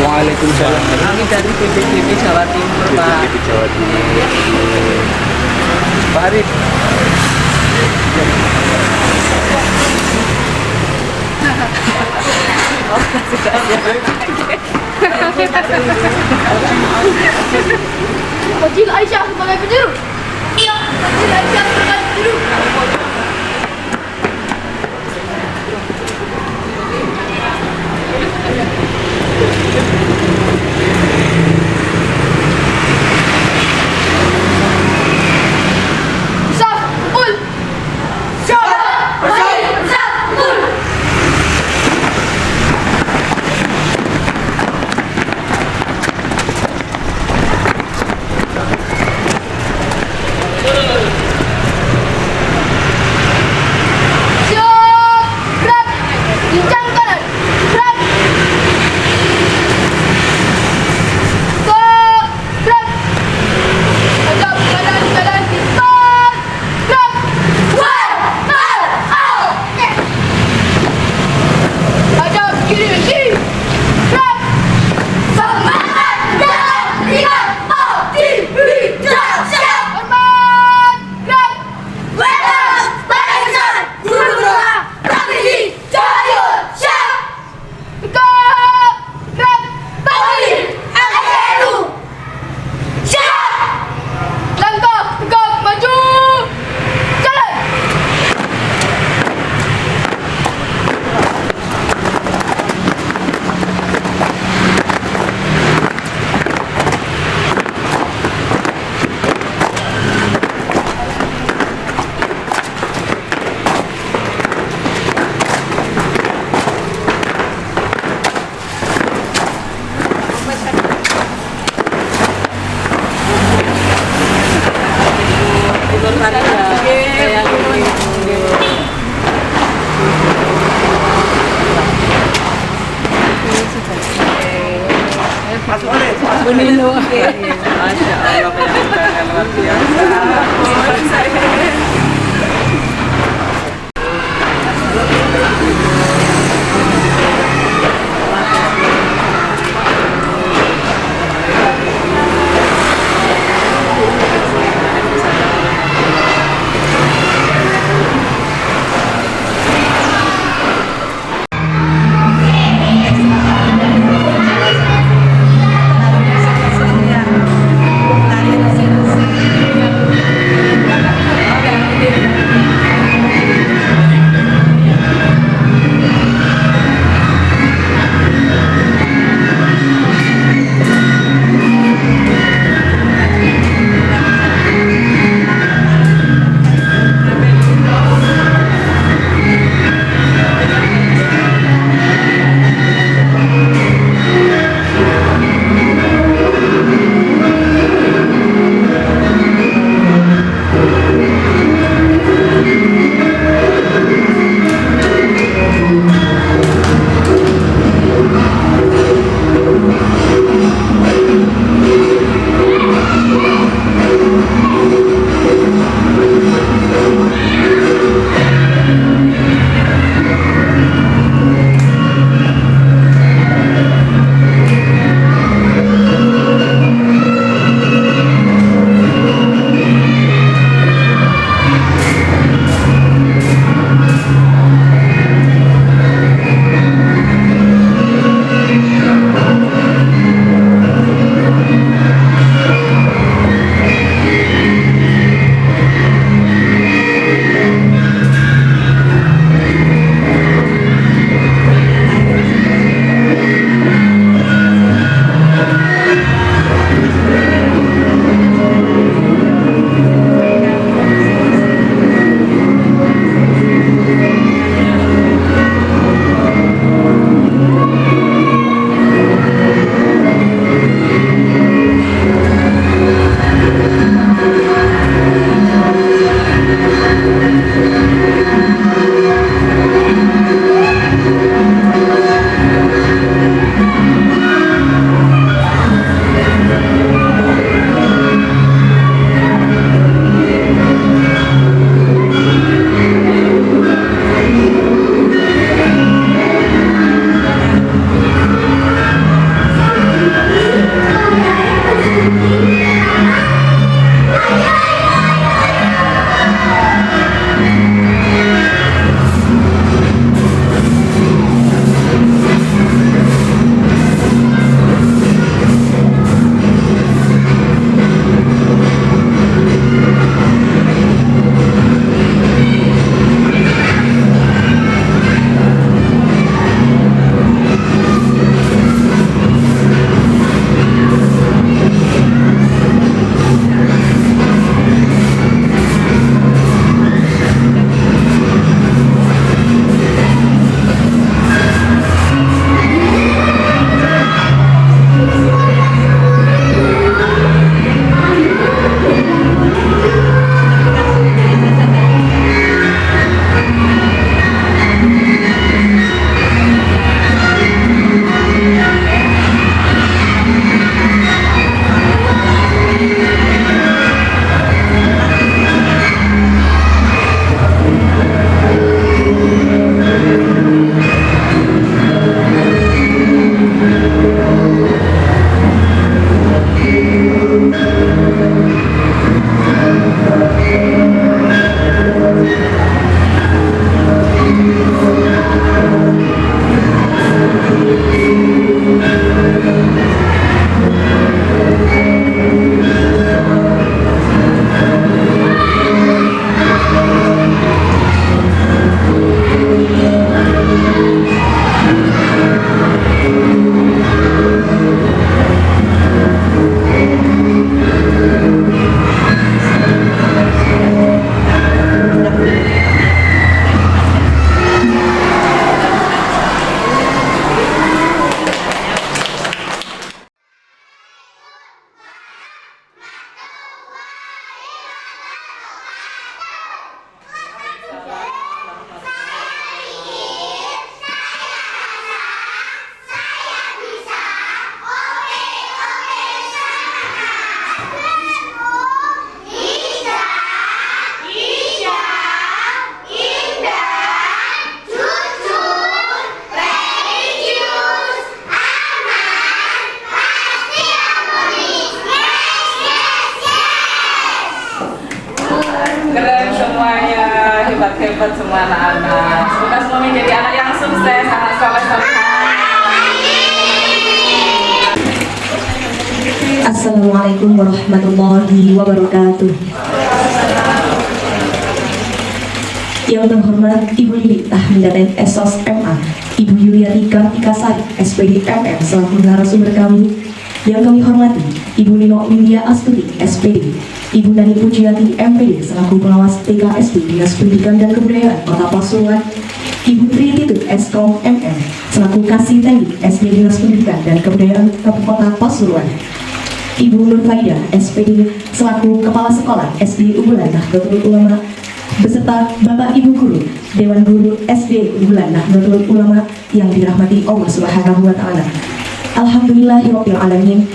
Waalaikumsalam. Kami dari BPJP Jawa Timur, Pak. BPJP Jawa Timur. Pak Arif. Kecil Aisyah sebagai penjuru. Iya, kecil Aisyah sebagai penjuru. Saful. Saful. Siap. Gerak. Bincang kanan. Gerak. Stop. Gerak. Ajak badan stop. Gerak. One. Out. Ajak kiri. Gerak. Semangat dalam ringan optimisasi. Hormat. Gerak. Welas. Barisan. Guru doa. Praktisi. Jayun. Siap. Tegak. Gerak. Balik. Akhirul. Siap. Langkah. Tegak. Maju. Jalan. Timur Sari ya. Masuk oleh. Menilo. Masya Allah, penyambutan luar biasa. Keren semuanya, hebat-hebat semua anak-anak. Semoga semua menjadi anak yang sukses, anak soleh-solehah. Assalamualaikum warahmatullahi wabarakatuh. Yang terhormat Ibu Lili Tahmidaten Esos MA, Ibu Yuliati Kartika Sari SPD MM selaku narasumber kami. Yang kami hormati Ibu Nino Widya Astuti SPD, Ibu Nani Pujiati MPD selaku pengawas TKSD Dinas Pendidikan dan Kebudayaan Kota Pasuruan, Ibu Trititut Eskom MM selaku Kasih Teknik SD Dinas Pendidikan dan Kebudayaan Kabupaten Pasuruan, Ibu Nur Faida SPD selaku Kepala Sekolah SD Unggulan Nahdlatul Ulama beserta Bapak Ibu Guru Dewan Guru SD Unggulan Nahdlatul Ulama yang dirahmati Allah Subhanahu wa taala. Alhamdulillahirabbil alamin.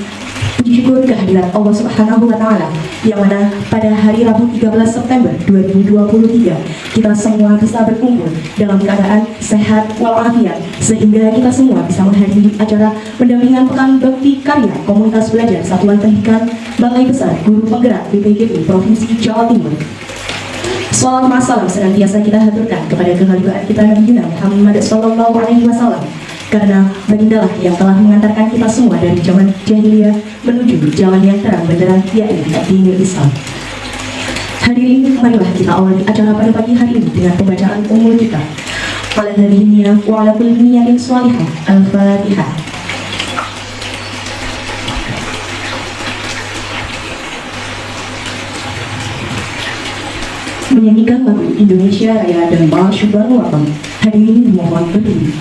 Puji syukur kehadirat Allah Subhanahu wa taala yang mana pada hari Rabu 13 September 2023 kita semua bisa berkumpul dalam keadaan sehat walafiat sehingga kita semua bisa menghadiri acara pendampingan Pekan Bakti Karya Komunitas Belajar Satuan Pendidikan Balai Besar Guru Penggerak BPGB Provinsi Jawa Timur. Shalawat masalam senantiasa kita haturkan kepada kekhalifahan kita Nabi Muhammad SAW, karena bagindalah yang telah mengantarkan kita semua dari zaman jahiliyah menuju jalan yang terang benderang, yaitu dinul Islam. Hadirin, marilah kita awali acara pada pagi hari ini dengan pembacaan umul kita. Ala hadhihi wa ala kulli niyatin shalihah. Al-Fatihah. Menyanyikan lagu Indonesia Raya dan Masyubar Watan. Hadirin dimohon berdiri.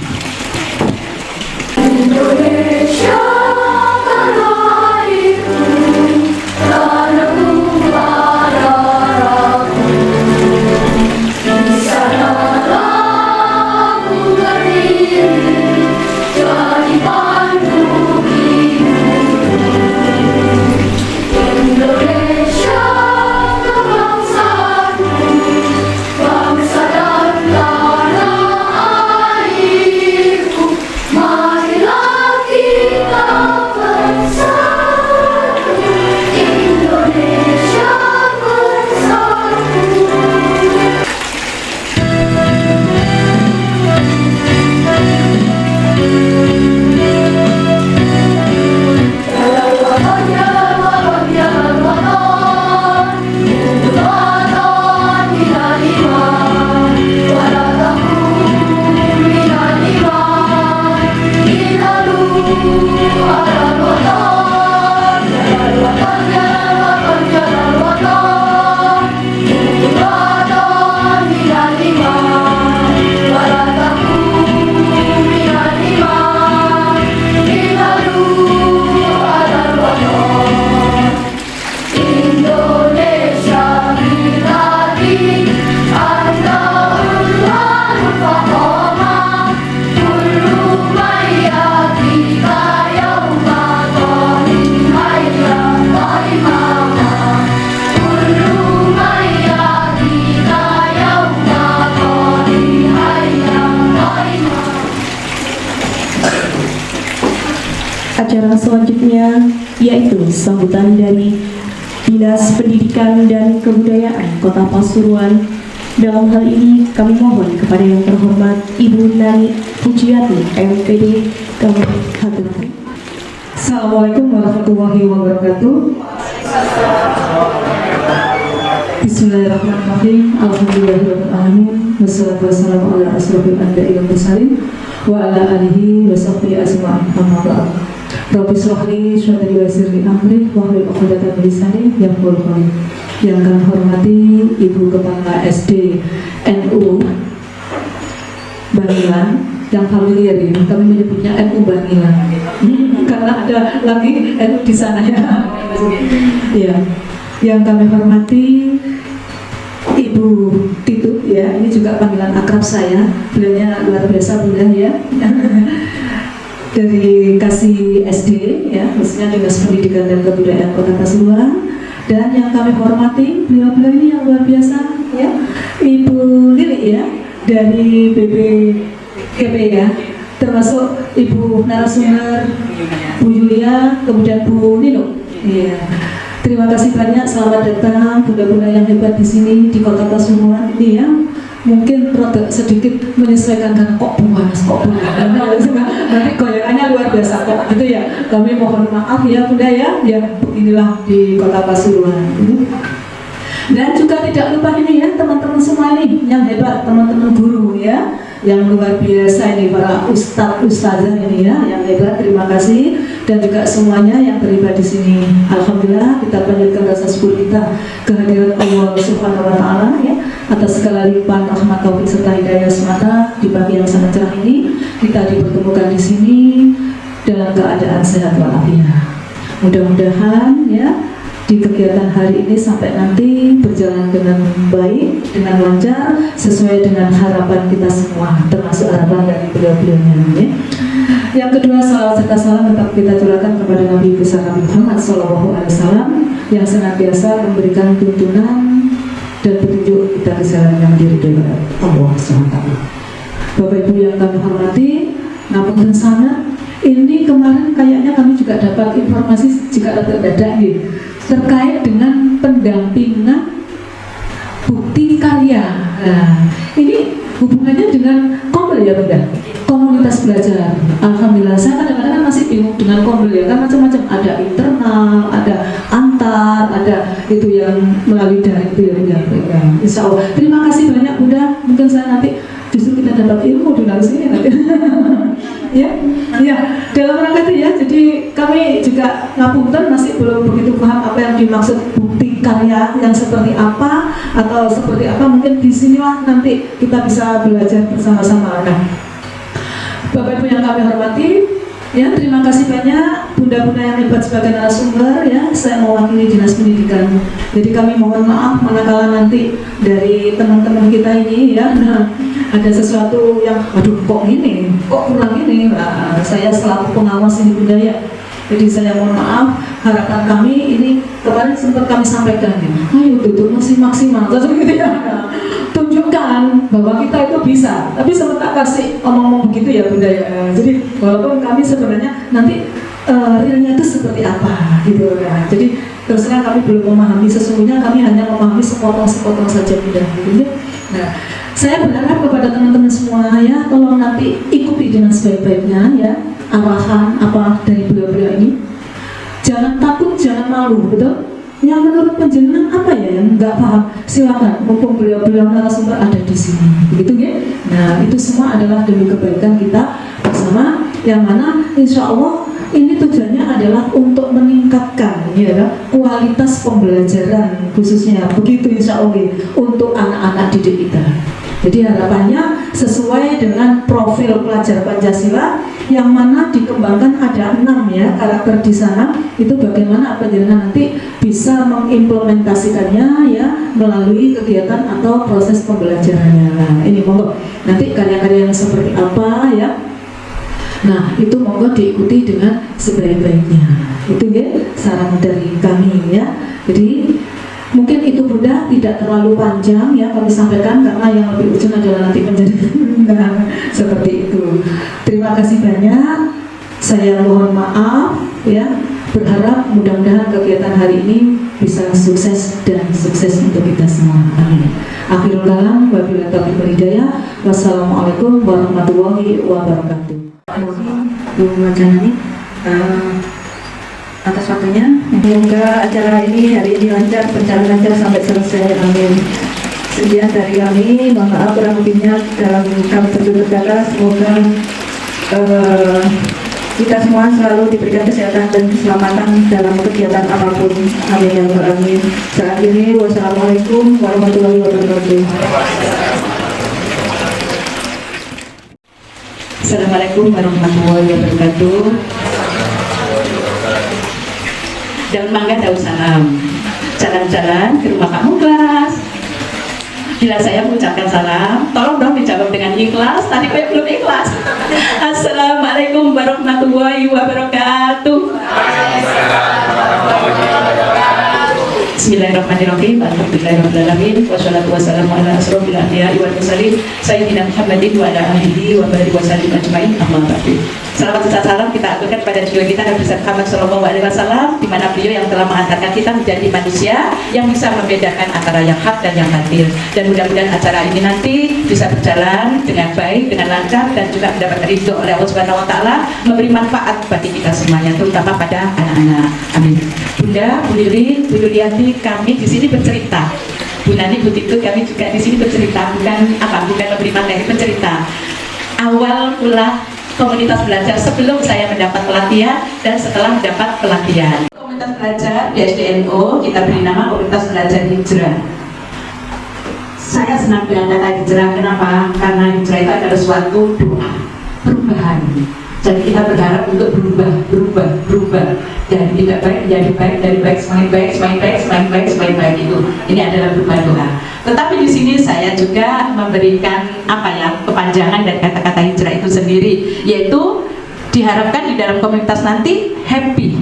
Indonesia tanahku, tanahku darahku, di sanalah ku berdiri, jadi pandu hidup. Indonesia bangsaku, bangsa dan tanah airku. Marilah kita bersatu, Indonesia bersatu. Acara selanjutnya yaitu sambutan dari Dinas Pendidikan dan Kebudayaan Kota Pasuruan. Dalam hal ini kami mohon kepada yang terhormat Ibu Nani Pujiati MPD kami haturkan. Assalamualaikum warahmatullahi wabarakatuh. Bismillahirrahmanirrahim. Alhamdulillahirabbil alamin. Wassalatu wassalamu ala asrofil anbiya'i wal mursalin wa ala alihi wa sahbihi ajma'in. Amma ba'd. Rabbi shrah li sadri wa yassir li amri wahlul 'uqdatam min lisani yafqahu qawli. Yang kami hormati Ibu Kepala SD NU Bangilan, yang familiar ya, kami menyebutnya NU Bangilan karena ada lagi NU di sana ya. Ya, yang kami hormati Ibu Titu ya, ini juga panggilan akrab saya, beliaunya luar biasa Bunda ya. Dari Kasih SD ya, khususnya Dinas Pendidikan dan Kebudayaan Kota Pasuruan. Dan yang kami hormati beliau-beliau ini yang luar biasa ya, Ibu Lili ya dari BPKP ya, termasuk Ibu narasumber Bu Yulia, kemudian Bu Nino. Iya. Terima kasih banyak, selamat datang bunda-bunda yang hebat di sini di Kota Pasuruan ini ya. Mungkin rada sedikit menyesuaikan karena kok panas, nanti goyangannya luar biasa kok gitu ya. Kami mohon maaf ya Bunda ya, ya beginilah di Kota Pasuruan. Dan juga tidak lupa ini ya teman-teman semua ini yang hebat, teman-teman guru ya, yang luar biasa ini, para ustazah ini ya, yang hebat. Terima kasih. Dan juga semuanya yang terlibat di sini. Alhamdulillah kita panjatkan rasa syukur kita kehadiran Allah Subhanahu wa taala ya, atas segala limpahan rahmat taufik serta hidayah semata di pagi yang sangat cerah ini. Kita dipertemukan di sini dalam keadaan sehat walafiat. Mudah-mudahan ya di kegiatan hari ini sampai nanti berjalan dengan baik, dengan lancar, sesuai dengan harapan kita semua, termasuk harapan dari beliau-beliaunya ya. Yang kedua, salawat serta salam tetap kita curahkan kepada Nabi besar Nabi Muhammad SAW yang senantiasa memberikan tuntunan dan petunjuk kita ke jalan yang diridhoi oleh Allah SWT. Bapak Ibu yang kami hormati, ngapunten sangat, ini kemarin kayaknya kami juga dapat informasi jika dadak terkait dengan pendampingan bukti karya. Nah, ini hubungannya dengan Kombel ya Bunda, komunitas belajar. Alhamdulillah, saya kadang-kadang masih bingung dengan Kombel ya, kan macam-macam, ada internal, ada antar, ada itu yang melalui daring itu ya. Insya Allah. Terima kasih banyak Bunda, mungkin saya nanti justru kita dapat ilmu di dalam sini nanti. ya, dalam rangka itu ya, jadi kami juga ngapunten masih belum begitu paham apa yang dimaksud bukti karya yang seperti apa atau seperti apa, mungkin di sinilah nanti kita bisa belajar bersama-sama. Nah, Bapak Ibu yang kami hormati, ya terima kasih banyak bunda-bunda yang hebat sebagai narasumber ya. Saya mewakili Dinas Pendidikan, jadi kami mohon maaf manakala nanti dari teman-teman kita ini ya, nah, ada sesuatu yang aduh kok ini, kok kurang ini. Nah, saya selaku pengawas ini Bunda ya, jadi saya mohon maaf. Harapan kami ini kemarin sempat kami sampaikan ya, ayo tutup masih maksimal gitu ya. Tunjukkan bahwa kita itu bisa, tapi sempat tak kasih omong-omong begitu ya Bunda ya. Jadi walaupun kami sebenarnya nanti realnya itu seperti apa gitu ya. Jadi terus terang kami belum memahami, sesungguhnya kami hanya memahami sepotong-sepotong saja Bunda gitu. Nah, saya berharap kepada teman-teman semua ya, tolong nanti ikuti dengan sebaik-baiknya ya arahan apa dari beliau-beliau ini. Jangan takut, jangan malu, betul? Yang menurut penjenengan apa ya yang nggak paham, silakan, mumpung beliau-beliau narasumber ada di sini, begitu ya. Nah, itu semua adalah demi kebaikan kita bersama, yang mana insya Allah ini tujuannya adalah untuk meningkatkan ya kualitas pembelajaran khususnya begitu insya Allah untuk anak-anak didik kita. Jadi harapannya sesuai dengan profil pelajar Pancasila yang mana dikembangkan ada 6 ya karakter di sana, itu bagaimana penjelasan nanti bisa mengimplementasikannya ya melalui kegiatan atau proses pembelajarannya. Nah, ini monggo nanti karya-karya yang seperti apa ya. Nah, itu monggo diikuti dengan sebaik-baiknya. Itu ya saran dari kami ya. Jadi mungkin itu Bunda tidak terlalu panjang ya kami sampaikan, karena yang lebih ujung adalah nanti menjadi seperti itu. Terima kasih banyak. Saya mohon maaf ya. Berharap mudah-mudahan kegiatan hari ini bisa sukses dan sukses untuk kita semua. Amin. Akhirul kalam, wabillahi taufiq wal hidayah. Wassalamualaikum warahmatullahi wabarakatuh. Bu Majanani atas waktunya. Semoga acara ini hari ini lancar, berjalan lancar sampai selesai. Amin. Sekian dari kami, mohon maaf kurang lebihnya dalam kami bertutur kata. Semoga kita semua selalu diberikan kesehatan dan keselamatan dalam kegiatan apapun. Amin ya rabbal alamin. Saya akhiri, wassalamualaikum warahmatullahi wabarakatuh. Assalamualaikum warahmatullahi wabarakatuh. Daun mangga daun salam. Jalan-jalan ke rumah kamu kelas. Bila saya mengucapkan salam, tolong dong dijawab dengan ikhlas. Tadi saya belum ikhlas. Assalamualaikum warahmatullahi wabarakatuh. Bismillahirrahmanirrahim. Alhamdulillahirrahmanirrahim. Wassalatu wassalamu ala asrofil anbiya'i wal mursalin Sayyidina Muhammadin wa ala alihi wa barik wa sallim ajma'in. Amma ba'du. Salawat serta salam kita aturkan pada jiwa kita Nabi Muhammad sallallahu alaihi wasallam, di mana beliau yang telah mengantarkan kita menjadi manusia yang bisa membedakan antara yang hak dan yang batil. Dan mudah-mudahan acara ini nanti bisa berjalan dengan baik, dengan lancar, dan juga mendapat ridho oleh Allah Subhanahu wa taala, memberi manfaat bagi kita semuanya, terutama pada anak-anak. Amin. Bunda, Bu Lili, Bu Yuliati, kami di sini bercerita. Bu Nani, Bu Tito, kami juga di sini bercerita, bukan memberi materi, bercerita. Awal mula komunitas belajar sebelum saya mendapat pelatihan dan setelah mendapat pelatihan. Komunitas belajar di SDNO kita beri nama Komunitas Belajar Hijrah. Saya senang dengan kata hijrah. Kenapa? Karena hijrah itu adalah suatu doa perubahan. Jadi kita berharap untuk berubah dari tidak baik menjadi baik, dari baik semakin baik itu. Ini adalah berubah doa. Tetapi di sini saya juga memberikan kepanjangan dari kata-kata hijrah itu sendiri, yaitu diharapkan di dalam komunitas nanti happy,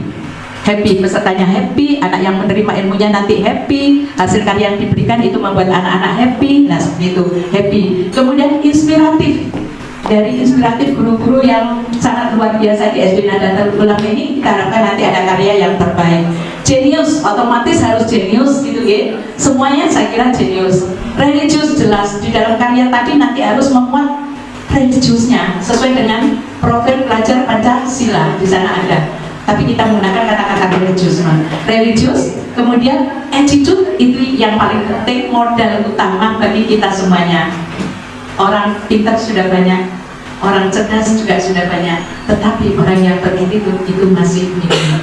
pesertanya happy, anak yang menerima ilmunya nanti happy, hasil karya yang diberikan itu membuat anak-anak happy. Nah seperti itu, happy. Kemudian inspiratif. Dari inspiratif guru-guru yang sangat luar biasa di SD Nahdlatul Ulama ini, kita harapkan nanti ada karya yang terbaik. Jenius, otomatis harus jenius gitu ya. Semuanya saya kira jenius. Religius jelas, di dalam karya tadi nanti harus memuat religiusnya sesuai dengan profil pelajar Pancasila, di sana ada. Tapi kita menggunakan kata-kata religius, kemudian attitude itu yang paling penting, modal utama bagi kita semuanya. Orang pintar sudah banyak, orang cerdas juga sudah banyak, tetapi orang yang berattitude itu masih minim.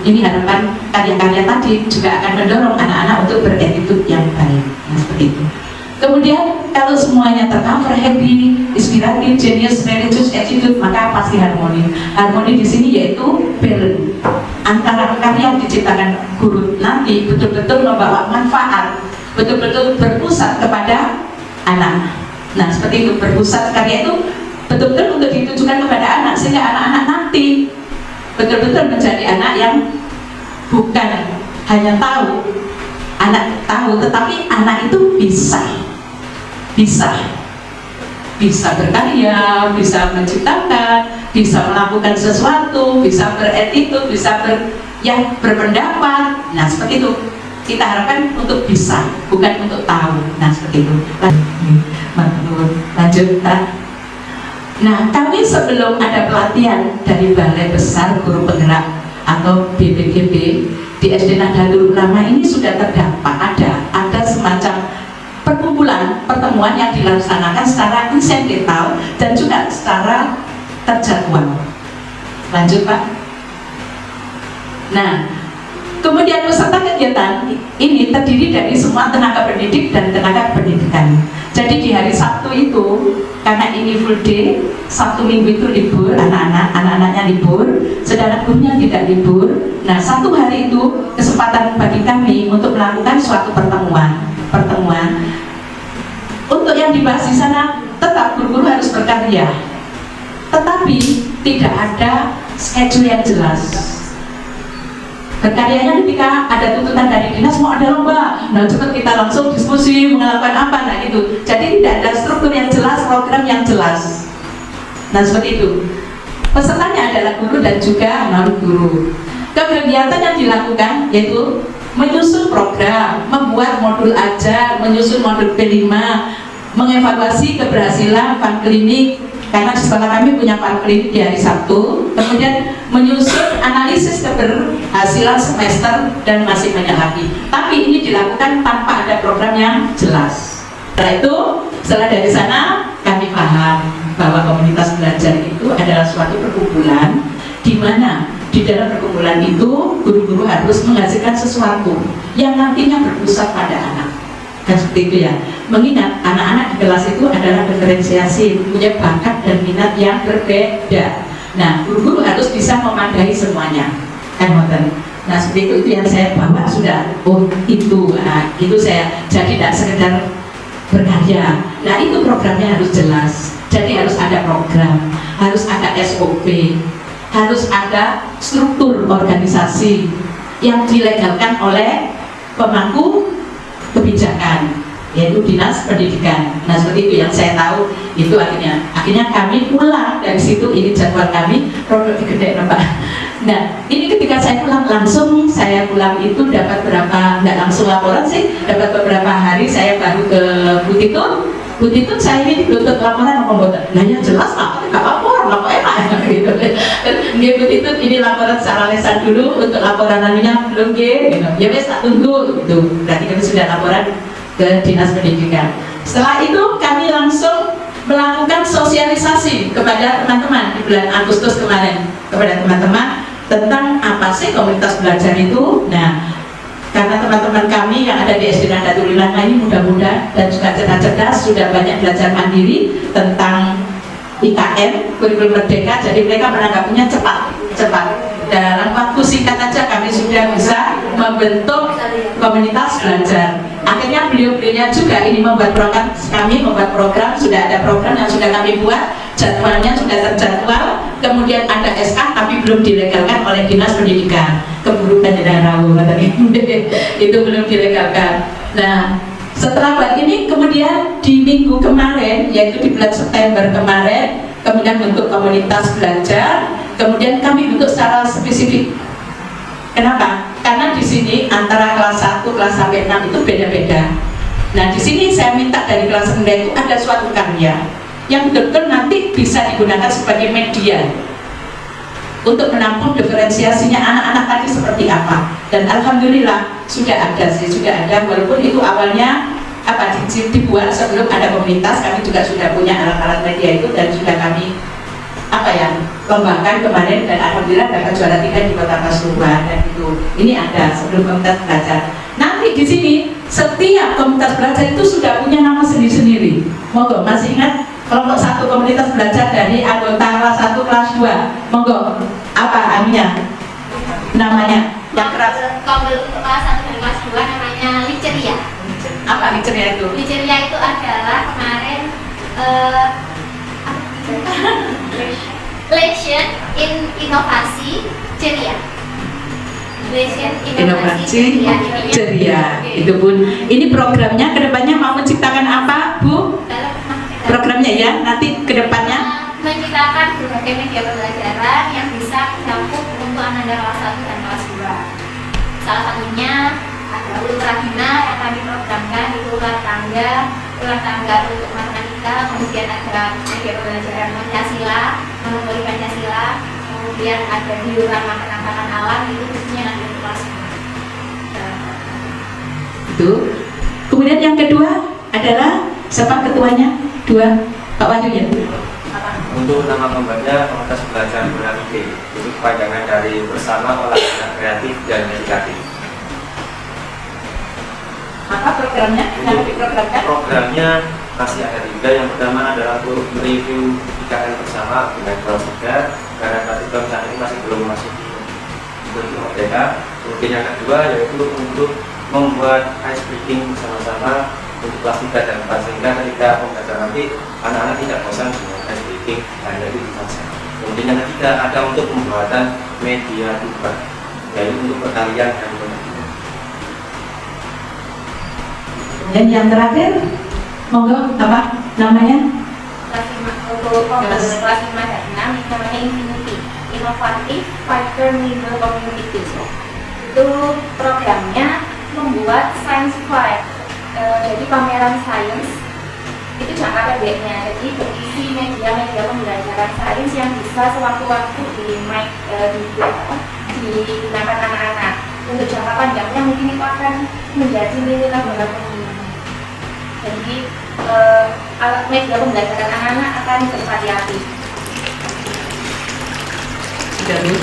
Ini harapan karya-karya tadi juga akan mendorong anak-anak untuk berattitude yang baik. Nah, seperti itu. Kemudian kalau semuanya tercover, happy, inspiratif, genius, religious, attitude, maka pasti harmoni. Harmoni di sini yaitu balance antara karya yang diciptakan guru nanti betul-betul membawa manfaat, betul-betul berpusat kepada anak. Nah seperti itu, berpusat karya itu betul-betul untuk ditujukan kepada anak, sehingga anak-anak nanti betul-betul menjadi anak yang bukan hanya tahu, tetapi anak itu bisa berkarya, bisa menciptakan, bisa melakukan sesuatu, bisa berattitude, bisa berpendapat. Nah seperti itu kita harapkan, untuk bisa, bukan untuk tahu. Nah seperti itu. Lanjut. Nah kami sebelum ada pelatihan dari Balai Besar Guru Penggerak atau BPGB di SD Nahdlatul Ulama ini sudah terdampak ada semacam pertemuan yang dilaksanakan secara insidental dan juga secara terjadwal. Lanjut Pak. Nah kemudian peserta kegiatan ini terdiri dari semua tenaga pendidik dan tenaga pendidikan. Jadi di hari Sabtu itu, karena ini full day, Sabtu Minggu itu libur, anak-anaknya libur, sedangkan gurunya tidak libur. Nah satu hari itu kesempatan bagi kami untuk melakukan suatu pertemuan. Untuk yang dibahas di sana, tetap guru-guru harus berkarya, tetapi tidak ada schedule yang jelas. Berkaryanya ketika ada tuntutan dari dinas mau ada lomba, nah cepat kita langsung diskusi melakukan apa, nah itu. Jadi tidak ada struktur yang jelas, program yang jelas. Nah seperti itu. Pesertanya adalah guru dan juga non guru. Kegiatan yang dilakukan yaitu menyusun program, membuat modul ajar, menyusun modul P5, mengevaluasi keberhasilan klinik, karena di sekolah kami punya klinik di hari Sabtu, kemudian menyusun analisis keberhasilan semester, dan masih banyak lagi. Tapi ini dilakukan tanpa ada program yang jelas. Setelah itu, setelah dari sana kami paham bahwa komunitas belajar itu adalah suatu perkumpulan di mana di dalam perkumpulan itu guru-guru harus menghasilkan sesuatu yang nantinya berpusat pada anak. Kan seperti itu ya. Mengingat anak-anak di kelas itu adalah diferensiasi, punya bakat dan minat yang berbeda. Nah, guru-guru harus bisa memadai semuanya. Kan ngoten. Nah, seperti itu yang saya bawa sudah. Oh, itu saya jadi tidak sekedar berkarya. Nah, itu programnya harus jelas. Jadi harus ada program, harus ada SOP, harus ada struktur organisasi yang dilegalkan oleh pemangku kebijakan, yaitu Dinas Pendidikan. Nah, seperti itu yang saya tahu. Itu akhirnya kami pulang dari situ. Ini jadwal kami produk gede, Pak. Nah, ini ketika saya pulang itu dapat berapa, nggak langsung laporan sih, dapat beberapa hari saya baru ke Bu Titun saya ini dituntut laporan apa enggak? Nah, ya jelas lah, nggak lapor, lapor enak gitu. Dia Bu Titun ini laporan secara lesan dulu, untuk laporan lainnya belum gitu. Ya wes tak tunggu gitu. Berarti kami sudah laporan ke Dinas Pendidikan. Setelah itu kami langsung melakukan sosialisasi kepada teman-teman di bulan Agustus kemarin, kepada teman-teman tentang apa sih komunitas belajar itu. Nah, karena teman-teman kami yang ada di SD Nahdlatul Ulama ini muda-muda dan juga cerdas-cerdas, sudah banyak belajar mandiri tentang IKM, kurikulum merdeka, jadi mereka menanggapinya cepat. Dalam waktu singkat aja kami sudah bisa membentuk komunitas belajar. Akhirnya beliau-beliaunya juga ini membuat program, sudah ada program yang sudah kami buat, jadwalnya sudah terjadwal, kemudian ada SK tapi belum dilegalkan oleh Dinas Pendidikan. Keburu Rawu itu belum dilegalkan. Nah, setelah buat ini kemudian di minggu kemarin, yaitu di bulan September kemarin, kemudian bentuk komunitas belajar, kemudian kami bentuk secara spesifik. Kenapa? Karena di sini antara kelas 1, kelas sampai 6 itu beda-beda. Nah, di sini saya minta dari kelas rendah itu ada suatu karya yang betul-betul nanti bisa digunakan sebagai media untuk menampung diferensiasinya anak-anak tadi seperti apa. Dan alhamdulillah sudah ada, walaupun itu awalnya dibuat sebelum ada komunitas. Kami juga sudah punya alat-alat media itu dan sudah kami kembangkan kemarin, dan alhamdulillah dapat juara 3 di Kota Pasuruan. Dan itu ini ada sebelum komunitas belajar. Nanti di sini setiap komunitas belajar itu sudah punya nama sendiri-sendiri. Monggo, masih ingat kelompok 1 komunitas belajar dari anggota kelas 1 kelas 2? Monggo, apa namanya? Yang keras. Kelompok kelas 1 dan kelas 2 namanya Liceria. Apa Liceria itu? Liceria itu adalah kemarin Lesson in Inovasi Ceria. Inovasi ceria. Itu pun. Ini programnya kedepannya mau menciptakan apa, Bu? Programnya ya, nanti kedepannya menciptakan berbagai media pembelajaran yang bisa ditampung untuk anak kelas 1 dan kelas 2. Salah satunya ada ultragina yang kami programkan, itu ular tangga untuk matematika, kemudian ada media pembelajaran Pancasila, memori Pancasila, kemudian ada diorama penangkapan alam, itu khususnya nanti untuk kelas 2. itu. Kemudian yang kedua adalah siapa ketuanya? 2, Pak Wahyu ya. Untuk nama pembuatnya komunitas belajar beranti, itu kepanjangan dari bersama olahraga kreatif dan edukatif. Apa programnya? Programnya masih ada 3. Yang pertama adalah untuk mereview IKN bersama dengan kelas 3, karena kelas 3 saat ini masih belum masuk di kurikulum merdeka. Kemudian yang kedua yaitu untuk membuat ice breaking bersama-sama untuk kelas 3 dan 4, sehingga ketika pembelajaran nanti anak-anak tidak bosan dengan ice breaking, hanya itu saja. Kemudian yang ketiga ada untuk pembuatan media debat, yaitu untuk perkalian dan pembagian. Dan yang terakhir, monggo apa namanya? Untuk kelas 5 dan 6 namanya Infinity, Inovatif Fighter Middle Community. Itu programnya membuat science fair, jadi pameran sains itu jangka pendeknya, jadi berisi media-media pembelajaran sains yang bisa sewaktu-waktu digunakan anak-anak. Untuk jangka panjangnya mungkin itu akan menjadi nilai lembaga pembinaan. Jadi media pembelajaran anak-anak akan bervariasi. Sudah Bu?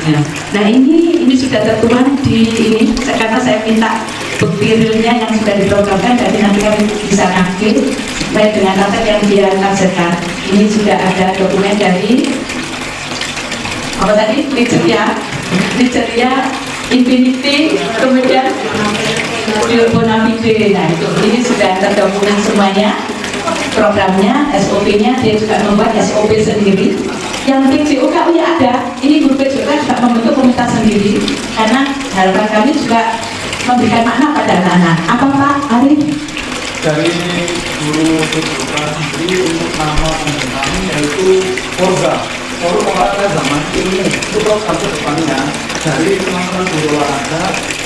Ya. Nah ini sudah tertuang di ini karena saya minta bukti realnya yang sudah diprogramkan, jadi nanti kami bisa ngaktif baik dengan kaset yang dia kasetkan. Ini sudah ada dokumen dari apa tadi? Nigeria Infinity, kemudian Bonafide. Nah itu ini sudah terdokumen semuanya, programnya, SOP-nya. Dia juga membuat SOP sendiri. Yang PJOK ya ada, ini guru PJOK juga membentuk komunitas sendiri karena harapan kami juga memberikan makna pada anak-anak. Apa Pak Arif? Dari guru PJOK sendiri untuk nama kami yaitu Forza, Forum Olahraga Zaman Kini. Itu program ke depannya dari teman-teman guru olahraga,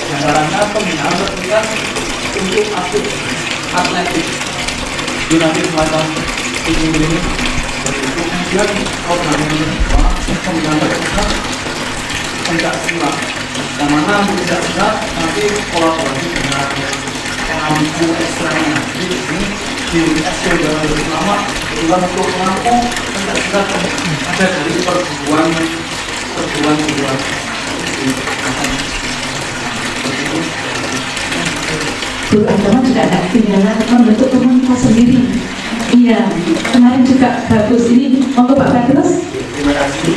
diantaranya pembinaan bertingkat untuk atletik di nanti semacam ini. Kemudian program yang kedua, pembinaan bertingkat pencak silat, yang mana pencak silat nanti kolaborasi dengan pengampu ekstranya. Jadi di sini di SD Jawa Utama bukan untuk pengampu pencak silat ada dari perguruan. Guru agama juga ada ketinggalan membentuk komunitas sendiri. Iya, kemarin juga bagus ini. Monggo Pak Petrus. Terima kasih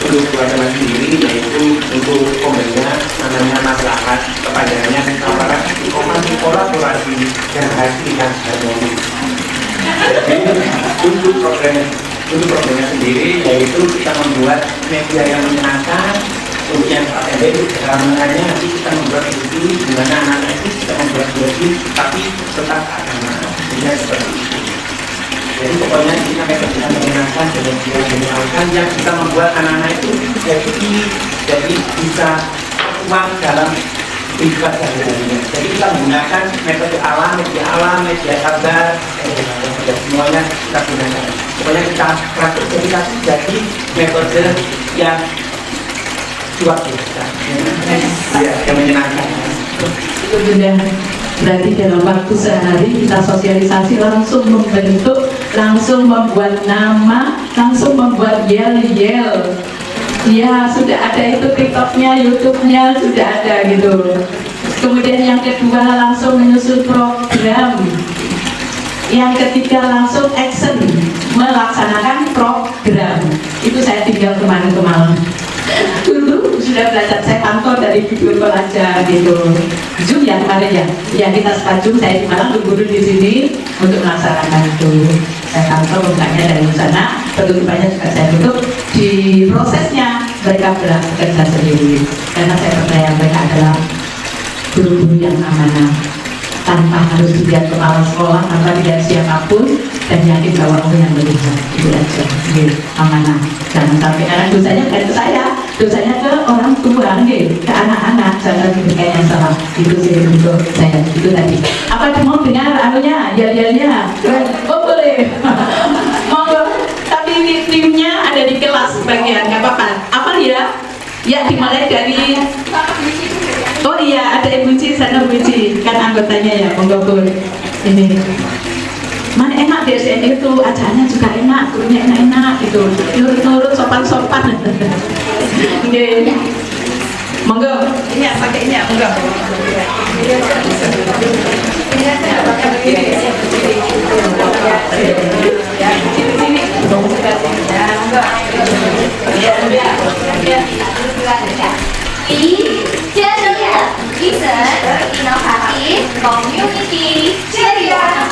untuk agama sendiri, yaitu untuk pemberian namanya masyarakat kepanjangannya antara kolaborasi dan hasil dan harmoni. Jadi untuk programnya sendiri yaitu kita membuat media yang menyenangkan. Untuk yang pendek namanya nanti kita membuat video di mana anak-anak itu kita membuat video tapi tentang agama, jadi seperti itu. Jadi pokoknya kita bisa menyenangkan dan menyenangkan yang bisa membuat anak-anak itu jadi bisa uang dalam kehidupan sehari-harinya. Jadi kita menggunakan metode alam, media kabar, semuanya kita gunakan. Pokoknya kita praktisasi jadi metode yang luar biasa, yang menyenangkan. Itu sudah berarti dalam waktu sehari kita sosialisasi langsung membentuk, langsung membuat nama, langsung membuat yel-yel. Ya sudah ada itu TikToknya, YouTube-nya sudah ada gitu. Kemudian yang kedua langsung menyusun program. Yang ketiga langsung action, melaksanakan program. Itu saya tinggal kemarin-kemarin. Dulu sudah belajar, saya pantau dari video call aja gitu. Zoom ya kemarin ya. Ya kita sepajuk, saya di Malang, guru di sini untuk melaksanakan itu. Saya pantau bukannya dari sana, penutupannya juga saya tutup. Di prosesnya mereka bekerja sendiri. Karena saya percaya mereka adalah guru-guru yang amanah, tanpa harus dilihat kepala sekolah, tanpa dilihat siapapun, dan yakin bahwa Allah yang melihat. Itu aja, amanah. Jangan sampai, karena dosanya bukan ke saya, dosanya ke orang tua, ke anak-anak. Jangan diberikan yang salah. Itu sih untuk saya. Itu tadi. Apa mau dengar anunya, ya. Oh boleh. Monggo. Tapi timnya ada di kelas bagian, nggak apa-apa. Apa ya? Ya dimulai dari. Oh iya, ada Ibu Ci, sana Ibu Ci, kan anggotanya ya, monggo Bu. Ini. Mana enak di SDN itu, acaranya juga enak, gurunya enak-enak gitu. Nurut-nurut, sopan-sopan. Oke. Monggo. Ini ya, pakai ini ya, monggo. Ceria, desain, inovatif, community, ceria.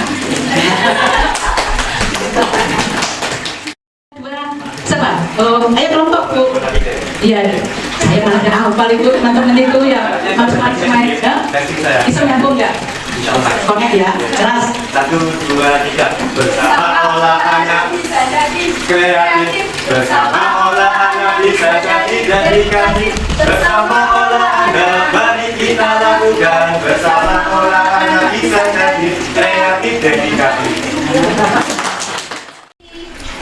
Siapa? Oh, ayo kelompok Bu. Iya, saya malah nggak hafal itu teman-teman itu ya. Macam-macam ya. Bisa nyambung nggak? Konek ya, keras. 1, 2, 3. Bersama olah anak kreatif, bersama olah anak bisa jadi kami. Bersama olah anak mari kita lakukan. Bersama olah anak bisa jadi kreatif dedikasi.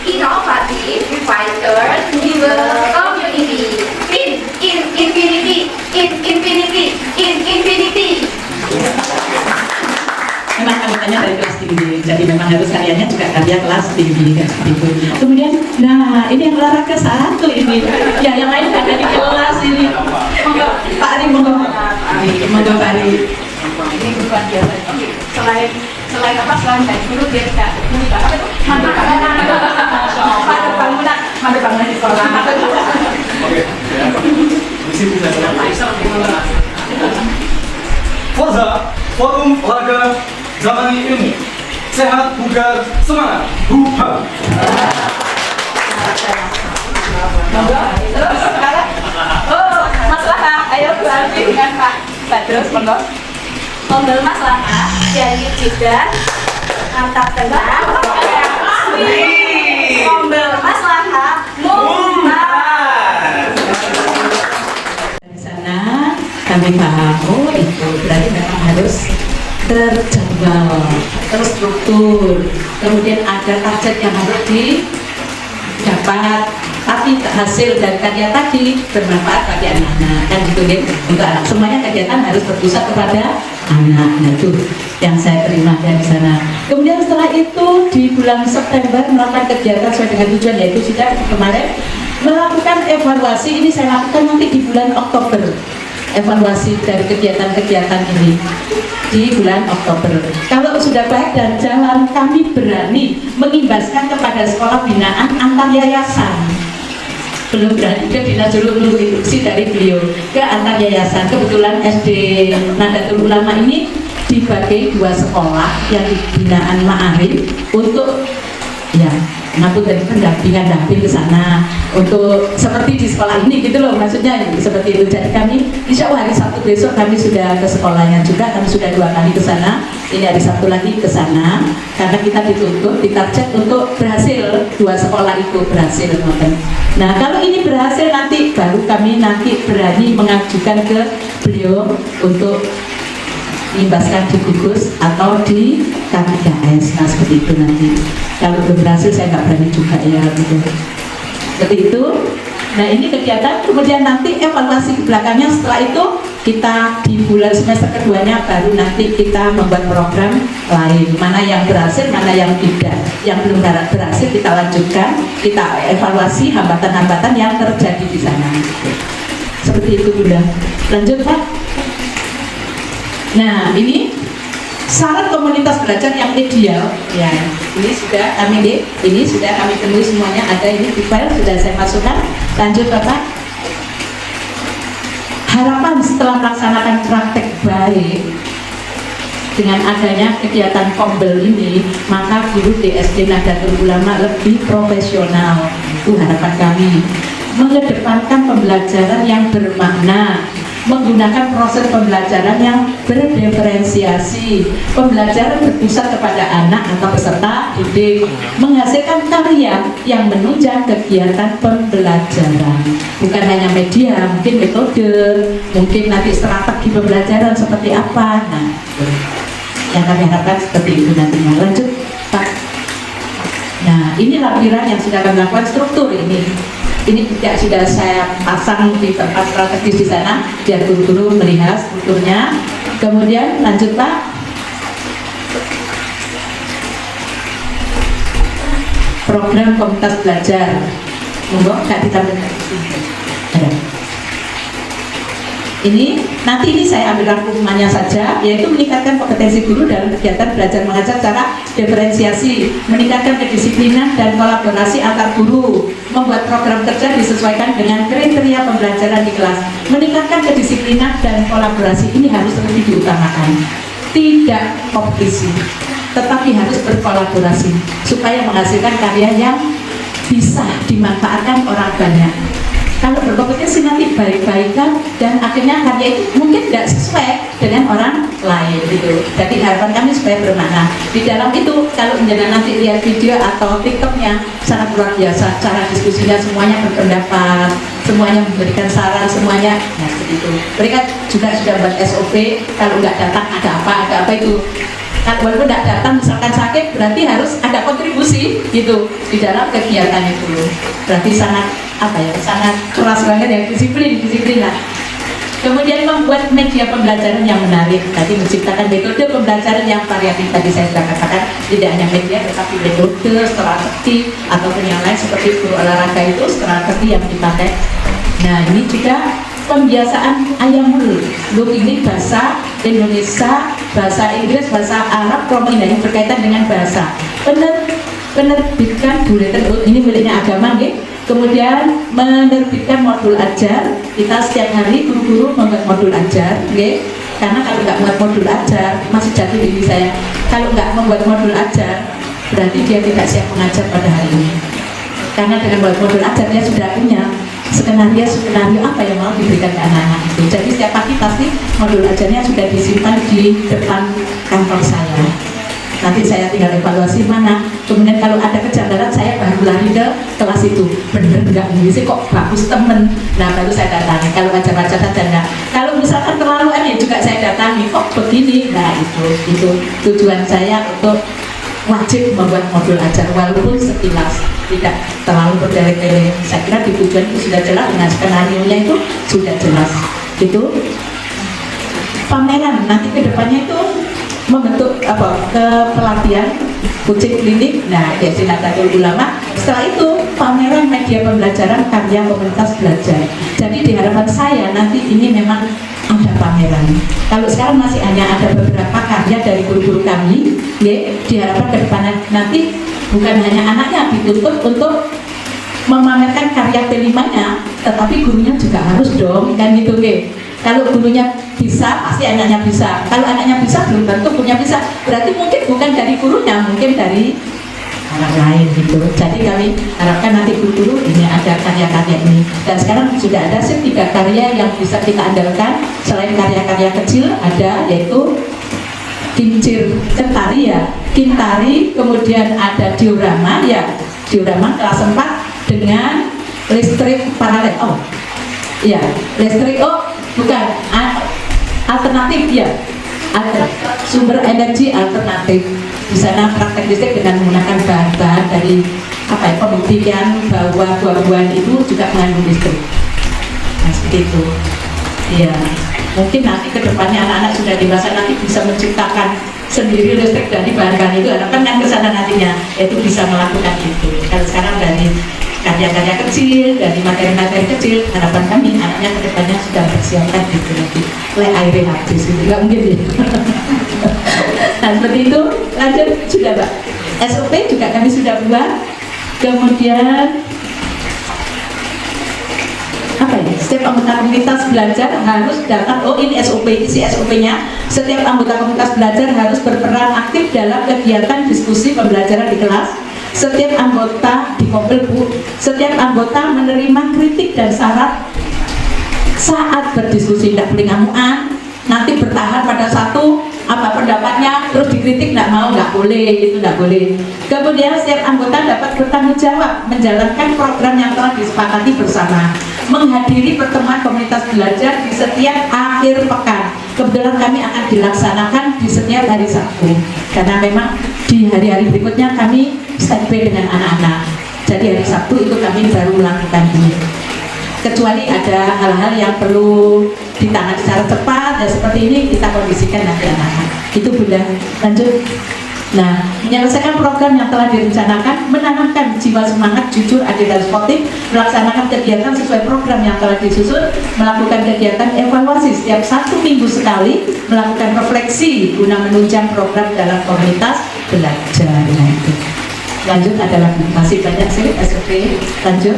Inovatif, fighter, giver, community. In infinity. Memang anggotanya dari kelas 3. memang harus karyanya juga karya kelas tinggi kan seperti itu. Kemudian, nah ini yang olahraga satu ini, ya yang lain ada di kelas ini. Monggo Pak Ari, monggo Pak Ari. Ini bukan biasa. Selain apa? Selain baik dulu dia tidak apa itu? Mantap bangunan, mantap bangunan di sekolah. Oke, ya. Misi bisa selesai. Forza, Forum Olahraga Zamani Ilmu. Sehat, bugar, semangat. Buha. Terus sekarang, masalah. Ayo berarti dengan Pak Badrus, monggo. Mobil masalah jadi juga mantap tenang. Mobil masalah mumbar. Dari sana kami paham, oh itu berarti memang harus terjadwal, terstruktur, kemudian ada target yang harus didapat, tapi hasil dari karya tadi bermanfaat bagi anak-anak kan gitu ya. Untuk anak semuanya kegiatan harus berpusat kepada anak. Nah itu yang saya terima dari sana. Kemudian setelah itu di bulan September melakukan kegiatan sesuai dengan tujuan, yaitu sudah kemarin melakukan evaluasi. Ini saya lakukan nanti di bulan Oktober, evaluasi dari kegiatan-kegiatan ini di bulan Oktober. Kalau sudah baik dan jalan, kami berani mengimbaskan kepada sekolah binaan antar yayasan. Belum berani ke dinas dulu instruksi dari beliau ke antar yayasan. Kebetulan SD Nahdlatul Ulama ini dibagi 2 sekolah yang di binaan Ma'arif untuk ya ngatur dari pendampingan ke sana untuk seperti di sekolah ini gitu loh, maksudnya seperti itu. Jadi kami insya Allah hari Sabtu besok kami sudah ke sekolahnya juga, kami sudah 2 kali ke sana, ini hari Sabtu lagi ke sana karena kita dituntut, ditarget untuk berhasil 2 sekolah itu berhasil. Nah kalau ini berhasil nanti baru kami nanti berani mengajukan ke beliau untuk diimbaskan di gugus atau di KPKS. Nah seperti itu nanti. Kalau belum berhasil saya nggak berani juga ya gitu. Seperti itu. Nah ini kegiatan, kemudian nanti evaluasi ke belakangnya. Setelah itu kita di bulan semester keduanya baru nanti kita membuat program lain. Mana yang berhasil, mana yang tidak. Yang belum berhasil kita lanjutkan, kita evaluasi hambatan-hambatan yang terjadi di sana. Seperti itu Bunda. Lanjut Pak. Nah ini syarat komunitas belajar yang ideal ya, ini sudah kami temui semuanya, ada ini di file sudah saya masukkan. Lanjut Bapak. Harapan setelah melaksanakan praktek baik dengan adanya kegiatan Kombel ini, maka guru di SD Nahdlatul Ulama lebih profesional. Itu harapan kami. Mengedepankan pembelajaran yang bermakna, menggunakan proses pembelajaran yang berdiferensiasi, pembelajaran berpusat kepada anak atau peserta didik, menghasilkan karya yang menunjang kegiatan pembelajaran. Bukan hanya media, mungkin metode, mungkin nanti strategi pembelajaran seperti apa. Nah, yang kami harapkan seperti itu nantinya. Lanjut Pak. Nah, ini lampiran yang sudah kami lakukan struktur ini. Ini juga sudah saya pasang di tempat strategis di sana biar guru-guru melihat strukturnya. Kemudian lanjut Pak. Program komunitas belajar. Monggo Kak ditambahkan. Ada. Ini nanti ini saya ambil rangkumannya saja, yaitu meningkatkan kompetensi guru dalam kegiatan belajar mengajar secara diferensiasi, meningkatkan kedisiplinan dan kolaborasi antar guru, membuat program kerja disesuaikan dengan kriteria pembelajaran di kelas, meningkatkan kedisiplinan dan kolaborasi. Ini harus lebih diutamakan, tidak kompetisi, tetapi harus berkolaborasi supaya menghasilkan karya yang bisa dimanfaatkan orang banyak. Kalau berkompetisi nanti baik-baikan dan akhirnya karya itu mungkin tidak sesuai dengan orang lain gitu. Jadi harapan kami supaya bermakna. Di dalam itu kalau menjadi nanti lihat video atau TikToknya sangat luar biasa, cara diskusinya semuanya berpendapat, semuanya memberikan saran, semuanya ya seperti itu. Mereka juga sudah buat SOP, kalau nggak datang ada apa itu. Kan walaupun tidak datang misalkan sakit, berarti harus ada kontribusi gitu di dalam kegiatan itu. Berarti sangat sangat keras banget ya, disiplin lah. Kemudian membuat media pembelajaran yang menarik, tadi menciptakan metode pembelajaran yang variatif. Tadi saya sudah katakan tidak hanya media tetapi metode, strategi ataupun yang lain seperti guru olahraga itu strategi yang dipakai. Nah ini juga pembiasaan ayam mulut. Ini bahasa Indonesia, bahasa Inggris, bahasa Arab, kelompok yang berkaitan dengan bahasa. Penerbitkan buletin ini miliknya agama, gitu. Kemudian menerbitkan modul ajar. Kita setiap hari guru-guru membuat modul ajar, gitu. Karena kalau nggak membuat modul ajar, masih jatuh diri saya. Kalau nggak membuat modul ajar, berarti dia tidak siap mengajar pada hari ini. Karena dengan membuat modul ajar dia sudah punya skenario apa yang mau diberikan ke anak-anak itu. Jadi setiap pagi pasti modul ajarnya sudah disimpan di depan kantor saya. Nanti saya tinggal evaluasi mana. Kemudian kalau ada kejanggalan saya baru lari ke kelas itu. Bener nggak nih sih kok bagus temen. Nah baru saya datangi. Kalau baca-baca saja enggak. Kalau misalkan terlalu aneh juga saya datangi. Kok begini? Nah itu tujuan saya untuk wajib membuat modul ajar walaupun sekilas tidak terlalu bertele-tele. Saya kira di tujuan itu sudah jelas, dengan skenario-nya itu sudah jelas. Itu pameran nanti kedepannya itu membentuk pelatihan kucing klinik. Nah ya Nahdlatul Ulama. Setelah itu pameran media pembelajaran karya komunitas belajar. Jadi di harapan saya nanti ini memang ada pameran. Kalau sekarang masih hanya ada beberapa karya dari guru-guru kami, ya, diharapkan ke depan nanti bukan hanya anaknya dituntut untuk memamerkan karya P5-nya, tetapi gurunya juga harus dong, kan gitu, ya. Kalau gurunya bisa, pasti anaknya bisa. Kalau anaknya bisa, belum tentu gurunya bisa. Berarti mungkin bukan dari gurunya, mungkin dari orang lain gitu. Jadi kami harapkan nanti guru-guru ini ada karya-karya ini. Dan sekarang sudah ada 3 karya yang bisa kita andalkan. Selain karya-karya kecil ada yaitu kincir kentari ya, kintari, kemudian ada diorama ya, diorama kelas 4 dengan listrik paralel. Oh, ya listrik bukan alternatif ya, ada sumber energi alternatif. Di sana praktek listrik dengan menggunakan bahan-bahan dari pembuktian bahwa buah-buahan itu juga mengandung listrik. Nah seperti itu. Ya, mungkin nanti kedepannya anak-anak sudah dewasa nanti bisa menciptakan sendiri listrik dari bahan-bahan itu. Harapan yang kesana nantinya itu bisa melakukan itu. Kalau sekarang dari karya-karya kecil, dari materi-materi kecil, harapan kami anaknya kedepannya sudah persiapkan gitu nanti. Airnya habis gitu, nggak mungkin ya. Nah seperti itu, lanjut sudah Pak. SOP juga kami sudah buat. Kemudian setiap anggota komunitas belajar harus datang. Ini SOP, isi SOP-nya. Setiap anggota komunitas belajar harus berperan aktif dalam kegiatan diskusi pembelajaran di kelas. Setiap anggota dikompil Bu. Setiap anggota menerima kritik dan syarat saat berdiskusi, tidak boleh ngamuan. Nanti bertahan pada satu pendapatnya terus dikritik nggak boleh, itu nggak boleh. Kemudian setiap anggota dapat bertanggung jawab menjalankan program yang telah disepakati bersama, menghadiri pertemuan komunitas belajar di setiap akhir pekan. Kebetulan kami akan dilaksanakan di setiap hari Sabtu karena memang di hari-hari berikutnya kami standby dengan anak-anak. Jadi hari Sabtu itu kami baru melakukan ini. Kecuali ada hal-hal yang perlu ditangani secara cepat dan seperti ini kita kondisikan nanti anak-anak. Itu Bunda, lanjut. Nah, menyelesaikan program yang telah direncanakan, menanamkan jiwa semangat, jujur, adil dan sportif, melaksanakan kegiatan sesuai program yang telah disusun, melakukan kegiatan evaluasi setiap 1 minggu sekali, melakukan refleksi guna menunjang program dalam komunitas belajar. Nah, itu. Lanjut adalah masih banyak sih SOP. Lanjut.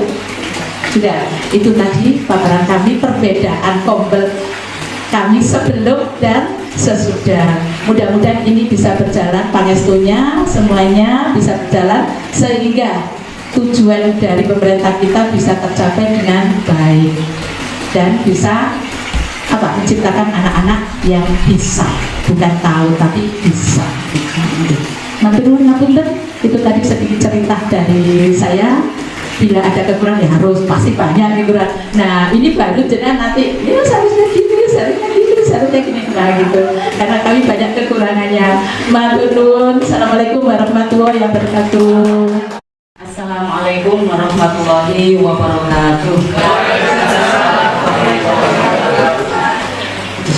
Sudah, itu tadi paparan kami perbedaan kompel kami sebelum dan sesudah. Mudah-mudahan ini bisa berjalan, pangestunya semuanya bisa berjalan sehingga tujuan dari pemerintah kita bisa tercapai dengan baik dan bisa menciptakan anak-anak yang bisa, bukan tahu tapi bisa. Ngapunten, itu tadi sedikit cerita dari saya. Bila ada kekurangan ya harus pasti banyak kekurangan. Nah ini baru jadi nanti ya seharusnya gini, seharusnya gini nah gitu. Karena kami banyak kekurangannya. Matur. Assalamualaikum warahmatullahi wabarakatuh. Assalamualaikum warahmatullahi wabarakatuh.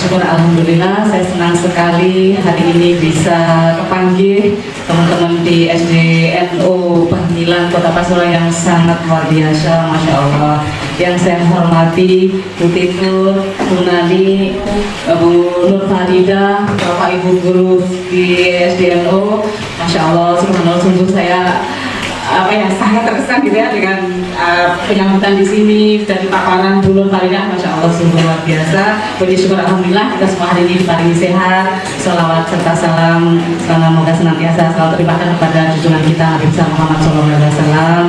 syukur alhamdulillah, saya senang sekali hari ini bisa kepanggil teman-teman di SDNO Pahmilan Kota Pasuruan yang sangat luar biasa, Masya Allah. Yang saya hormati Bu Tito, Bu Nani, Bu Nur Farida, Bapak Ibu guru di SDNO, Masya Allah, subhanallah, sungguh saya sangat terkesan gitu ya dengan penyambutan di sini dari paparan Bu Nur Farida, Masya Allah, sungguh luar biasa. Puji syukur alhamdulillah kita semua hari ini diparingi sehat. Salawat serta salam semoga senantiasa selalu terlimpahkan kepada junjungan kita Nabi besar Muhammad SAW.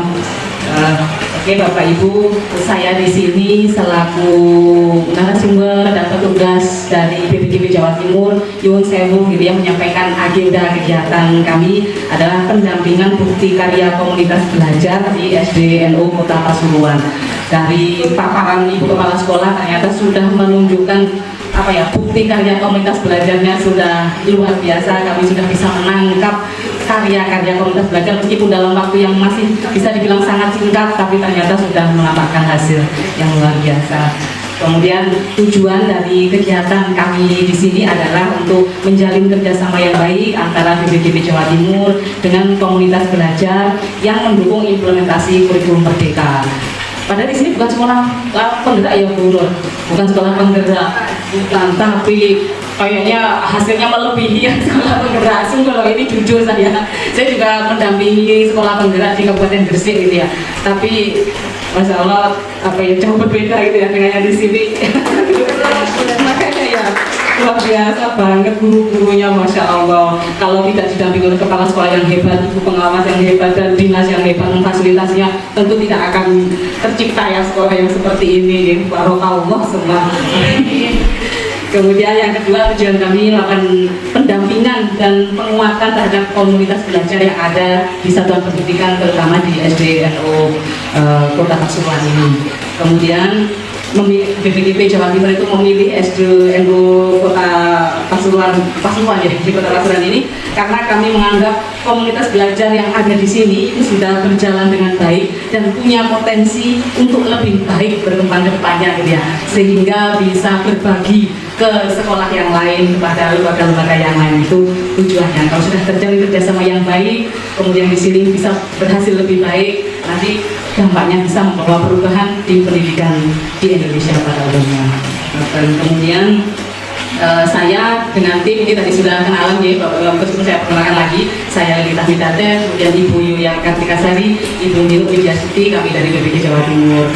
Oke, Bapak Ibu, saya di sini selaku narasumber dan petugas dari BPKB Jawa Timur, Yun Sewu gitu ya, menyampaikan agenda kegiatan kami adalah pendampingan bukti karya komunitas belajar di SDNO Kota Pasuruan. Dari paparan Ibu Kepala Sekolah ternyata sudah menunjukkan bukti karya komunitas belajarnya sudah luar biasa. Kami sudah bisa menangkap karya-karya komunitas belajar meskipun dalam waktu yang masih bisa dibilang sangat singkat, tapi ternyata sudah menampakkan hasil yang luar biasa. Kemudian tujuan dari kegiatan kami di sini adalah untuk menjalin kerjasama yang baik antara BPKB Jawa Timur dengan komunitas belajar yang mendukung implementasi kurikulum Merdeka. Padahal di sini bukan sekolah penggerak ya Bu Nur, bukan sekolah penggerak, bukan, tapi kayaknya hasilnya melebihi yang sekolah penggerak. Sungguh loh, ini jujur saya juga mendampingi sekolah penggerak di Kabupaten Gresik gitu ya. Tapi Masya Allah jauh berbeda gitu ya dengan yang di sini. Makanya ya luar biasa banget guru-gurunya, Masya Allah. Kalau tidak didampingi oleh kepala sekolah yang hebat, ibu pengawas yang hebat, dan dinas yang hebat memfasilitasinya, tentu tidak akan tercipta ya sekolah yang seperti ini. Barokallah semua. Kemudian yang kedua, tujuan kami melakukan pendampingan dan penguatan terhadap komunitas belajar yang ada di satuan pendidikan, terutama di SDNO Kota Pasuruan ini. Kemudian BPKB Jawa Timur itu memilih SDNO Kota Pasuruan ya, di Kota Pasuruan ini karena kami menganggap komunitas belajar yang ada di sini itu sudah berjalan dengan baik dan punya potensi untuk lebih baik berkembang ke depannya gitu ya, sehingga bisa berbagi ke sekolah yang lain, kepada lembaga-lembaga yang lain. Itu tujuannya. Kalau sudah terjalin kerjasama yang baik, kemudian di sini bisa berhasil lebih baik, nanti dampaknya bisa membawa perubahan di pendidikan di Indonesia pada umumnya. Dan kemudian saya dengan tim ini tadi sudah kenalan ya, meskipun saya perkenalkan lagi, saya Lita Midate, kemudian Ibu Yulia Kartikasari, Ibu Niru Widyasuti, kami dari BPK Jawa Timur.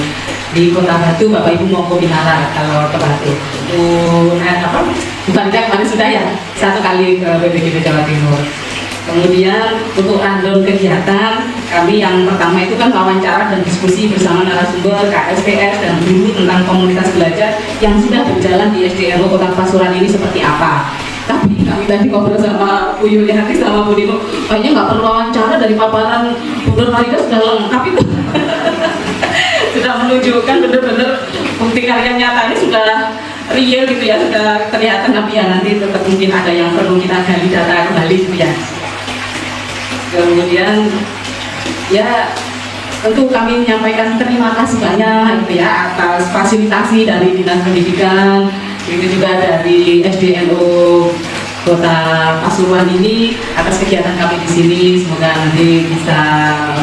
Di Kota Batu, Bapak Ibu mau Binara kalau ke Batu. Bukan kemarin sudah ya, satu kali ke BPKB Jawa Timur. Kemudian untuk random kegiatan kami yang pertama itu kan wawancara dan diskusi bersama narasumber KSPS dan guru tentang komunitas belajar yang sudah berjalan di SDNO Kota Pasuruan ini seperti apa. Tapi kami tadi ngobrol sama Bu Yuliati sama Bu Dino, kayaknya nggak perlu wawancara, dari paparan Bu Nur Farida sudah lengkap itu. Sudah menunjukkan benar-benar bukti karya nyatanya sudah real gitu ya, sudah kelihatan. Tapi ya nanti tetap mungkin ada yang perlu kita gali data kembali gitu ya. Kemudian ya tentu kami menyampaikan terima kasih banyak gitu ya atas fasilitasi dari Dinas Pendidikan, itu juga dari SDNO Kota Pasuruan ini atas kegiatan kami di sini. Semoga nanti bisa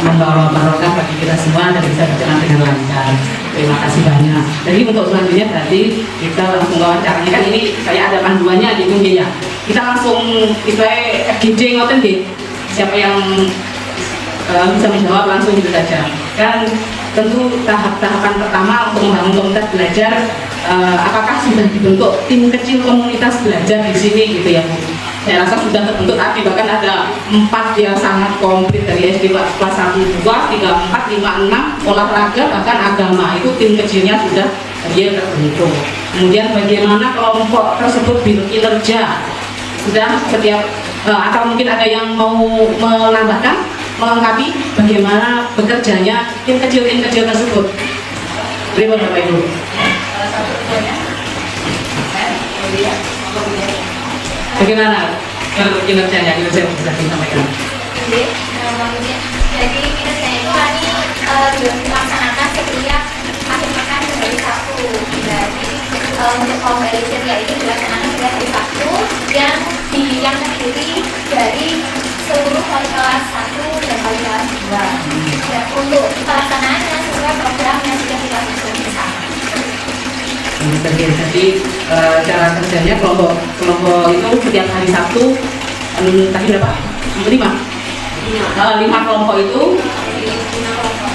membawa barokah bagi kita semua dan bisa berjalan dengan lancar. Terima kasih banyak. Jadi untuk selanjutnya tadi kita langsung wawancaranya, kan ini saya ada panduannya gitu ya. Kita langsung FGD ngoten nggih. Siapa yang bisa menjawab langsung gitu saja. Dan tentu tahapan pertama untuk membangun komunitas belajar, apakah sudah dibentuk tim kecil komunitas belajar di sini gitu ya Bu? Saya rasa sudah terbentuk tadi, bahkan ada 4 yang sangat komplit dari SD kelas 1, 2, 3, 4, 5, 6, olahraga bahkan agama, itu tim kecilnya sudah dia terbentuk. Kemudian bagaimana kelompok tersebut kinerja, sudah setiap atau mungkin ada yang mau menambahkan, melengkapi bagaimana bekerjanya tim kecil tersebut. Terima kasih Bapak Ibu. Bagaimana kinerjanya bisa disampaikan? Jadi kinerjanya itu kami dilaksanakan setiap akhir pekan dari Sabtu. Jadi untuk competition yaitu dilaksanakan setiap hari Sabtu yang terdiri dari seluruh wali kelas 1 dan wali kelas 2. Dan untuk pelaksanaannya sesuai program yang sudah kita susun bersama. Jadi cara kerjanya kelompok itu setiap hari Sabtu tadi berapa? 5 kelompok itu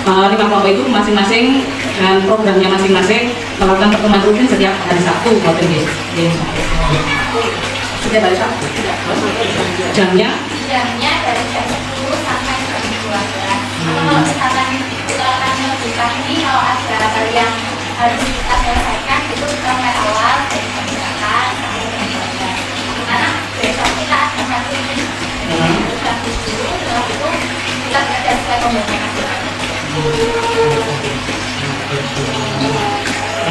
5 kelompok itu masing-masing dengan programnya masing-masing melakukan pertemuan rutin setiap hari Sabtu. Setiap hari Sabtu. Jamnya Dari jam 10 sampai jam 12. Kalau misalkan kita akan melanjutkan ini, kalau ada hal yang harus kita selesaikan itu kita mulai awal dari jam 8 sampai jam 12. Karena besok kita akan satu ini jam 7, setelah itu kita belajar sesuai pembagian.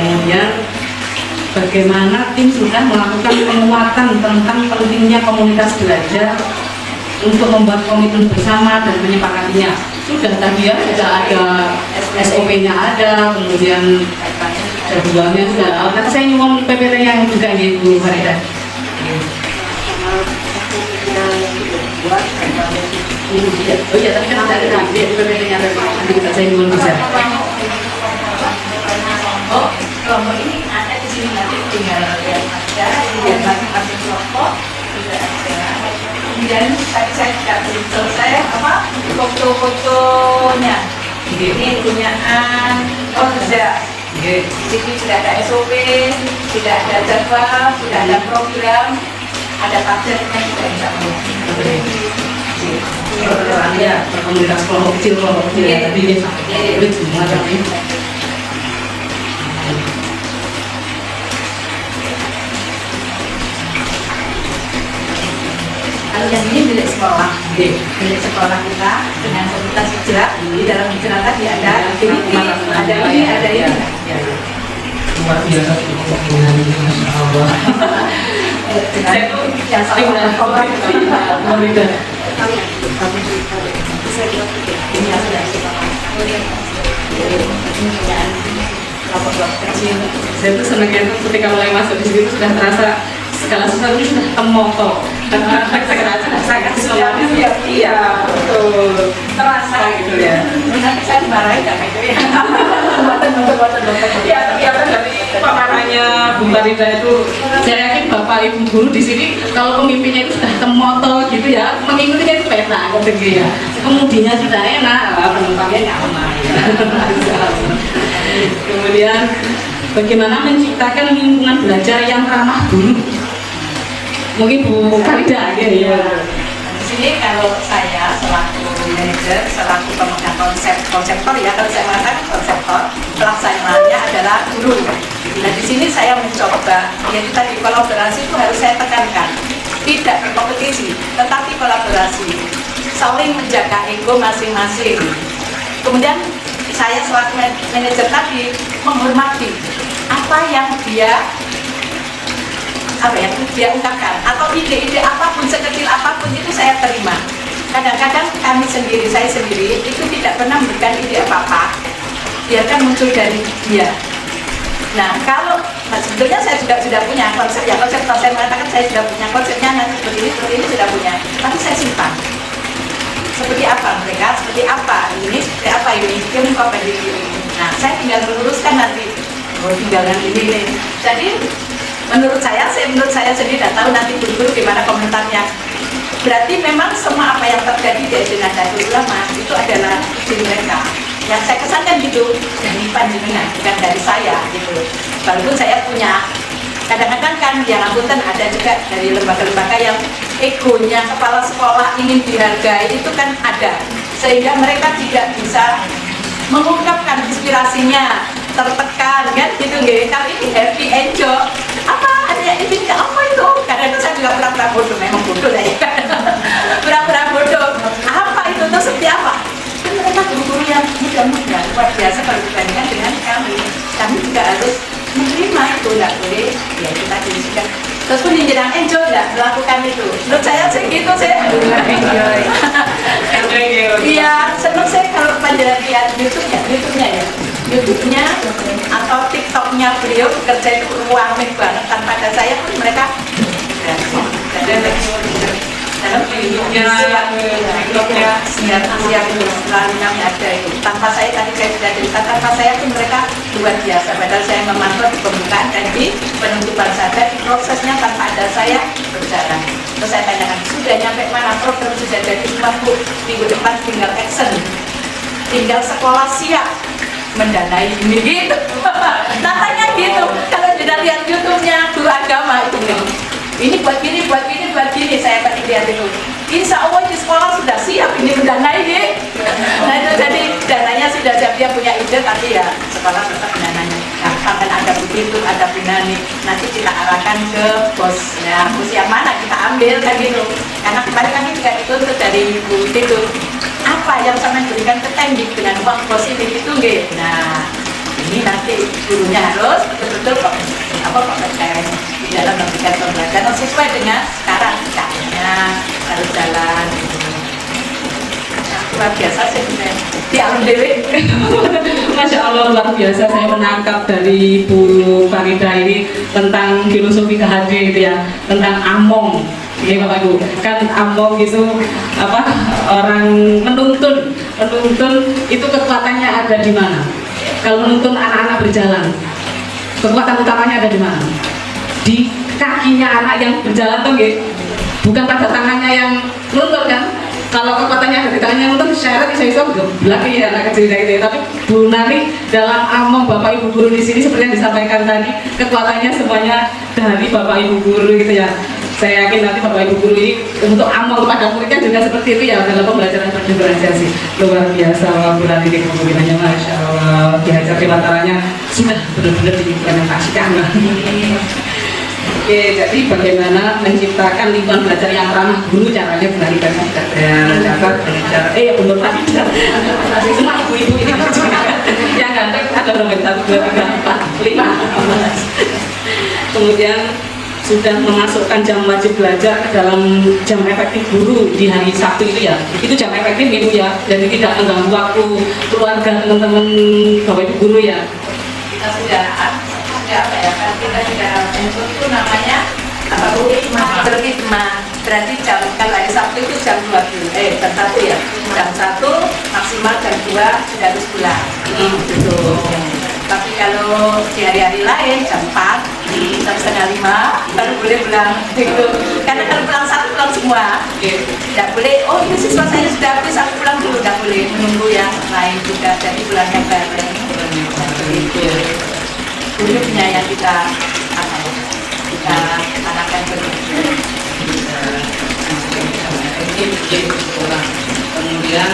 kemudian bagaimana tim sudah melakukan penguatan tentang pentingnya komunitas belajar untuk membuat komitmen bersama dan menyepakatinya. Sudah tadi ya, sudah ada SOP-nya ada, kemudian jadwalnya sudah. Nanti saya nyuwun PPT-nya juga ya Bu Farida. Oh iya, tapi kan ada di PPT-nya nanti kita saya nyuwun bisa. Oh, kelompok ini ada di sini nanti tinggal lihat aja, lihat masing-masing kelompok sudah ada. Kemudian tadi saya tidak belum selesai apa foto-fotonya. Ini punyaan Orza. Di sini sudah ada SOP, sudah ada jadwal, sudah ada program, ada targetnya sudah bisa Ya, komunitas kelompok kecil ya tadi dia semua tadi. Kalau yang ini milik sekolah, milik sekolah kita dengan komunitas hijrah. Di dalam hijrah tadi ada ini, ada ini. Luar biasa sih pokoknya ini, Masya Allah. Saya tuh yang sering berkomunikasi. Saya tuh senangnya tuh ketika mulai masuk di situ sudah terasa segala sesuatu sudah temoto karena segala sangat sesuatu Iya, betul. Terasa gitu ya. Nanti saya dimarahin nggak kayak gitu ya. ya tapi apa dari paparannya Bu Farida itu saya yakin Bapak Ibu guru di sini kalau pemimpinnya itu sudah temoto gitu ya mengikutinya itu enak gitu ya kemudiannya sudah enak penumpangnya nyaman kemudian bagaimana menciptakan lingkungan belajar yang ramah guru mungkin Bu Farida ya. Di sini kalau saya selaku manajer, selaku pemegang konseptor ya, kalau saya mengatakan konseptor, pelaksananya adalah guru. Nah di sini saya mencoba, ya tadi kolaborasi itu harus saya tekankan, tidak berkompetisi, tetapi kolaborasi, saling menjaga ego masing-masing. Kemudian saya selaku manajer tadi menghormati apa yang dia ungkapkan atau ide-ide apapun sekecil apapun itu saya terima. Kadang-kadang saya sendiri itu tidak pernah memberikan ide apa-apa, biarkan muncul dari dia. Nah sebetulnya saya juga sudah punya konsep ya, konsep saya mengatakan saya sudah punya konsepnya nanti seperti ini sudah punya, tapi saya simpan. Seperti apa mereka, seperti apa ini, film komedi ini. Nah saya tinggal meluruskan nanti, tinggal yang ini. Jadi menurut saya sendiri tidak tahu nanti guru-guru gimana komentarnya. Berarti memang semua apa yang terjadi di SD Nahdlatul Ulama itu adalah ide mereka. Yang saya kesankan gitu dari panjenengan, bukan dari saya gitu. Walaupun saya punya, kadang-kadang kan yang angkutan ada juga dari lembaga-lembaga yang egonya kepala sekolah ingin dihargai itu kan ada, sehingga mereka tidak bisa mengungkapkan inspirasinya, tertekan kan gitu nggih. Kali ini happy enjoy apa ada ini apa itu, karena itu saya juga pura-pura bodoh, memang bodoh lah ya pura-pura bodoh apa itu tuh seperti apa. Dan mereka guru-guru yang muda-muda luar biasa kalau dibandingkan dengan kami juga harus menerima itu, nggak boleh ya kita juga. Terus pun jenjang enjoy nggak melakukan itu. Menurut saya sih gitu, saya enjoy. Iya, seneng saya kalau panjenengan lihat YouTube-nya ya. YouTube-nya atau TikTok-nya beliau bekerja itu ruamik banget. Tanpa ada saya pun mereka dalam videonya, TikToknya siap selalu kami ada itu. Tanpa saya tadi saya sudah cerita, tanpa saya pun mereka luar biasa. Padahal saya memantau di pembukaan dan di penutupan saja, di prosesnya tanpa ada saya berjalan. Terus saya tanyakan, sudah nyampe mana program sudah jadi semua Bu? Minggu depan tinggal action, tinggal sekolah siap mendanai ini gitu. Katanya gitu. Kalau sudah lihat YouTube-nya Guru Agama itu nih, ini buat gini, buat gini, buat gini, saya pasti lihat itu. Insya Allah di sekolah sudah siap ini mendanai nih. Nah itu jadi dananya sudah siap, dia punya ide tapi ya sekolah tetap dananya. Nah akan ada begitu, ada binani. Nanti kita arahkan ke bosnya, bos yang mana kita ambil kan gitu. Karena kemarin kami juga dituntut dari Bu itu. Apa yang sama berikan ke Tendik dengan uang bos ini itu gitu. Nah ini nanti gurunya harus betul-betul kompeten di dalam memberikan pembelajaran sesuai dengan sekarang caranya harus jalan. Luar biasa sih di alam dewi. Masya Allah, luar biasa. Saya menangkap dari Bu Farida ini tentang filosofi KHD itu ya, tentang among. Ini Bapak Ibu, kan among itu apa, orang menuntun itu kekuatannya ada di mana? Kalau menuntun anak-anak berjalan, kekuatan utamanya ada di mana? Di kakinya anak yang berjalan tuh, bukan pada tangannya yang nuntun kan? Kalau kekuatannya ada di tangannya nuntun, syarat bisa geblak ya anak kecil kayak gitu. Tapi Bu Nani dalam among Bapak Ibu guru di sini seperti yang disampaikan tadi, kekuatannya semuanya dari Bapak Ibu guru gitu ya. Saya yakin nanti Bapak Ibu guru ini untuk amal kepada muridnya juga seperti itu ya dalam pembelajaran berdiferensiasi. Luar biasa Bu Nani di kepemimpinannya, Masya Allah. Diajar di lataranya sudah benar-benar diimplementasikan. Oke, jadi bagaimana menciptakan lingkungan belajar yang ramah guru, caranya Bu Nani kan ya benar tadi semua ibu-ibu ini yang ganteng ada berapa? 1, 2, 3, 4, 5. Kemudian sudah memasukkan jam wajib belajar ke dalam jam efektif guru di hari Sabtu itu ya. Itu jam efektif itu ya, jadi tidak mengganggu waktu keluarga teman-teman Bapak Ibu guru ya. Kita sudah apa ya, kan kita sudah bentuk itu namanya apa Bu? Berhikmah. Berarti jam, kalau hari Sabtu itu jam 2 jam 1 ya, jam 1 maksimal jam 2 sudah harus pulang gitu. Tapi kalau di hari-hari lain jam 4 jam 4:30 baru boleh pulang gitu. Karena kalau pulang 1 pulang semua, tidak boleh. Oh ini siswa saya sudah habis, aku pulang dulu, tidak boleh, menunggu yang lain juga. Jadi pulangnya bareng. Gurunya yang kita arahkan Kemudian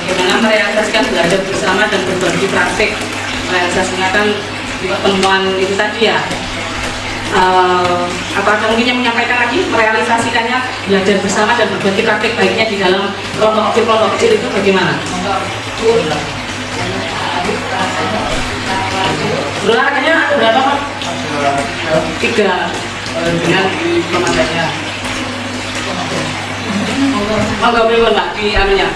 bagaimana merealisasikan belajar bersama dan berbagi praktik. Realisasinya kan di pertemuan itu tadi ya. Apakah mungkin yang menyampaikan lagi merealisasikannya belajar bersama dan berbagi praktik baiknya di dalam kelompok kecil itu bagaimana? Olahraganya ada berapa Pak? 3 dengan komandannya. Nggak boleh Pak di anunya.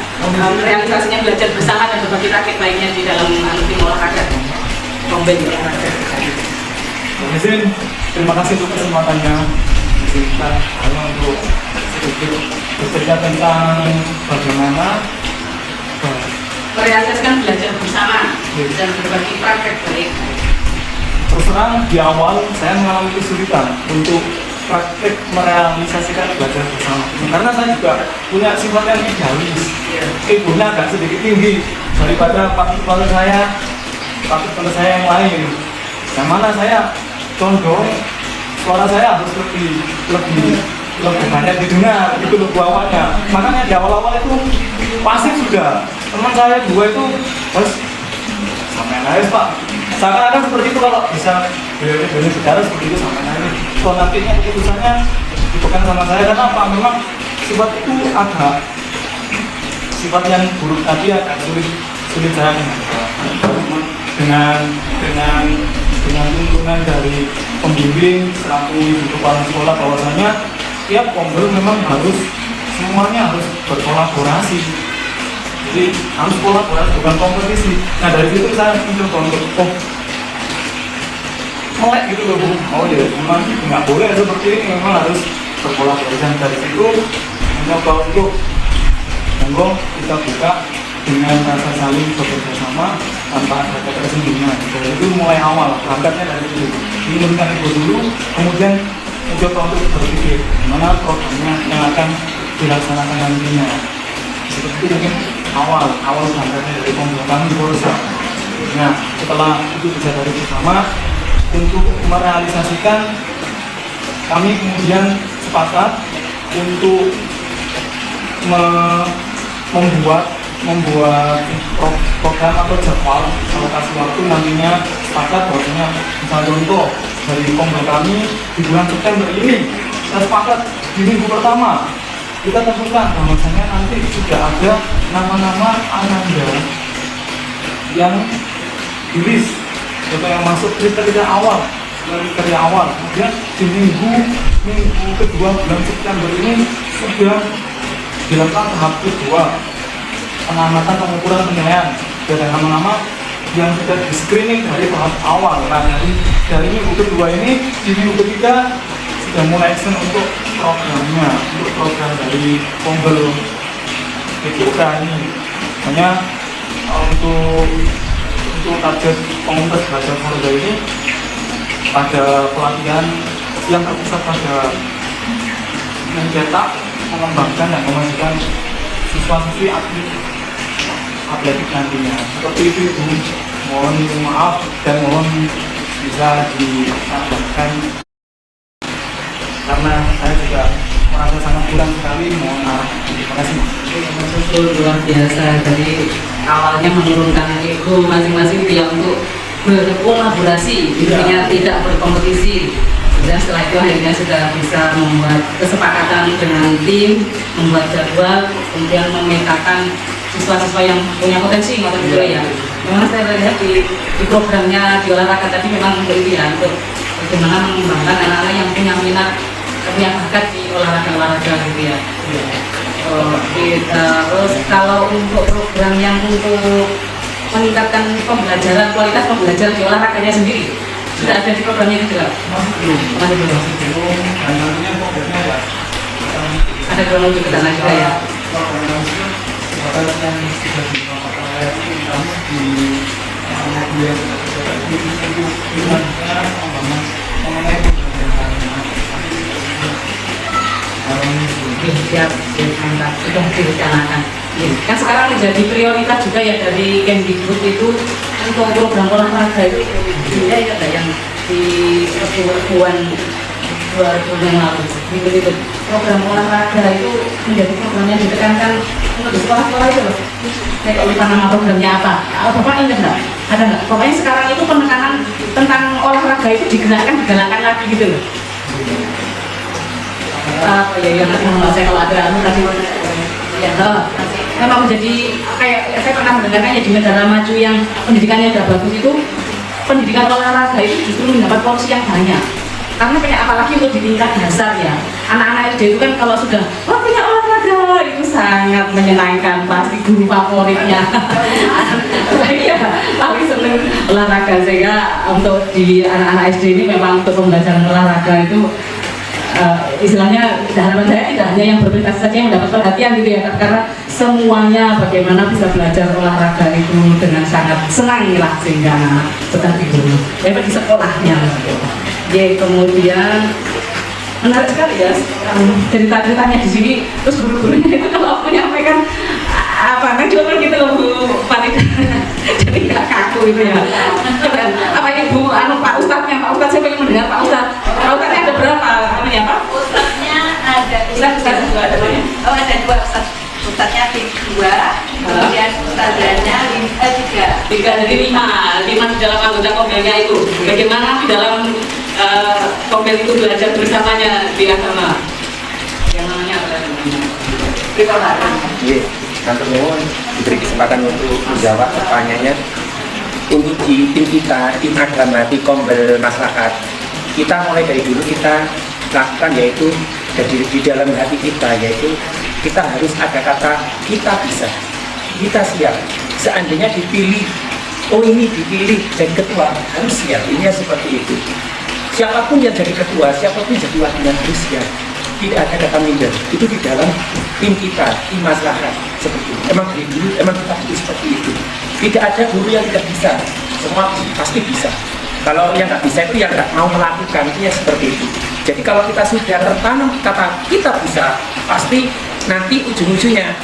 Realisasinya belajar bersama dan berbagi praktik baiknya di dalam tim olahraga. Komben olahraga. Izin, terima kasih untuk kesempatannya. Kita hanya untuk sedikit bercerita tentang bagaimana merealisasikan belajar bersama dan berbagi praktek baik. Terus terang di awal saya mengalami kesulitan untuk praktek merealisasikan belajar bersama karena saya juga punya sifat yang idealis. Egonya agak sedikit tinggi daripada partner saya yang lain. Yang mana saya condong suara saya harus lebih banyak didengar, itu lebih awalnya. Makanya di awal-awal itu pasti sudah teman saya 2 itu harus sampai nangis Pak. Seakan-akan seperti itu kalau bisa beliau bicara seperti itu sampai nangis. Kalau nantinya keputusannya dipegang sama saya, karena apa? Memang sifat itu agak sifat yang buruk tadi agak sulit saya dengan tuntunan dari pembimbing selaku ibu kepala sekolah bahwasanya tiap pembeli memang semuanya harus berkolaborasi. Jadi harus kolaborasi, bukan kompetisi. Nah dari situ saya mencoba untuk melek gitu loh Bu. Oh ya memang nggak boleh seperti ini, memang harus berkolaborasi. Dari situ mencoba untuk monggo kita buka dengan rasa saling bekerja sama tanpa ada ketersinggungan. Jadi itu mulai awal, berangkatnya dari itu. Diinginkan itu dulu, kemudian mencoba untuk berpikir gimana programnya yang akan dilaksanakan nantinya. Seperti itu mungkin awal berangkatnya dari pembuatan Forza. Nah setelah itu bisa dari bersama untuk merealisasikan, kami kemudian sepakat untuk membuat program atau jadwal alokasi waktu. Nantinya sepakat bahwasanya misalnya contoh dari Kombel kami di bulan September ini kita sepakat di minggu pertama kita tentukan bahwasanya nanti sudah ada nama-nama ananda yang di-list atau yang masuk kriteria awal, kemudian di minggu kedua bulan September ini sudah dilakukan tahap kedua, pengamatan pengukuran penilaian dari nama-nama yang sudah di screening dari tahap awal. Nah dari minggu kedua ini, di minggu ketiga sudah mulai action untuk programnya, untuk program dari Kombel PPK ini. Hanya untuk target komunitas belajar Forza ini pada pelatihan yang terpusat pada mencetak, mengembangkan dan memastikan siswa-siswi atletik nantinya. Seperti itu Ibu, mohon maaf dan mohon bisa disampaikan karena saya juga merasa sangat kurang sekali. Mohon maaf. Terima kasih. Itu luar biasa. Jadi awalnya menurunkan ego masing-masing itu ya untuk berkolaborasi, intinya tidak berkompetisi. Dan setelah itu akhirnya sudah bisa membuat kesepakatan dengan tim, membuat jadwal, kemudian memetakan siswa-siswa yang punya potensi ngotot gitu ya. Memang saya lihat di programnya di olahraga tadi memang begitu ya, untuk bagaimana mengembangkan anak-anak yang punya minat, punya bakat di olahraga gitu ya. Terus kalau untuk program yang untuk meningkatkan pembelajaran, kualitas pembelajaran di olahraganya sendiri sudah ada di programnya itu juga? Masih belum. Ada kronologi ke sana juga ya? Siap, mantap, sudah direncanakan. Kan sekarang menjadi prioritas juga ya dari Kemdikbud itu untuk program olahraga itu ya yang di perbulan 2000 yang lalu itu program olahraga itu menjadi program yang ditekankan untuk di sekolah-sekolah itu loh. Saya kalau lupa nama programnya apa, Bapak ingat nggak? Ada nggak? Pokoknya sekarang itu penekanan tentang olahraga itu digalakkan lagi gitu loh. Apa ya yang saya kalau ada tadi ya memang menjadi kayak saya pernah mendengarkan ya di negara maju yang pendidikannya sudah bagus itu pendidikan olahraga itu justru mendapat porsi yang banyak karena punya apalagi untuk di tingkat dasar ya anak-anak SD itu kan kalau sudah punya olahraga itu sangat menyenangkan, pasti guru favoritnya ya paling seneng olahraga sehingga untuk di anak-anak SD ini memang untuk pembelajaran olahraga itu istilahnya harapan saya tidak hanya yang berprestasi saja yang mendapat perhatian gitu ya, karena semuanya bagaimana bisa belajar olahraga itu dengan sangat senang lah sehingga betah di guru, di sekolahnya. Ya kemudian menarik sekali ya cerita-ceritanya di sini, terus guru-gurunya itu kalau menyampaikan apa kan juga gitu loh Bu Farida, jadi nggak kaku gitu ya. Apa Ibu Pak Ustadznya, Pak Ustadz saya pengen mendengar Pak Ustadz. Pak Ustadznya ada berapa namanya Pak? Ustadznya ada dua, ada dua Ustadznya dua, kemudian Ustadzanya tiga, jadi lima di dalam anggota Kombelnya itu. Bagaimana di dalam Kombel itu belajar bersamanya di agama? Yang namanya apa namanya? Kantor mohon diberi kesempatan untuk menjawab pertanyaannya. Untuk di tim kita, tim agama, di Kombel masyarakat, kita mulai dari dulu kita lakukan yaitu di dalam hati kita, yaitu kita harus ada kata kita bisa. kita siap. Seandainya dipilih, oh ini dipilih jadi ketua, harus siap. Ini seperti itu. Siapapun yang jadi ketua, siapapun jadi wakil harus siap. Tidak ada kata minder. Itu di dalam tim kita, tim masyarakat seperti itu. Emang dari dulu, emang kita seperti itu. Tidak ada guru yang tidak bisa. Semua pasti bisa. Kalau yang nggak bisa itu yang nggak mau melakukan, itu ya seperti itu. Jadi kalau kita sudah tertanam kata kita bisa, pasti nanti ujung-ujungnya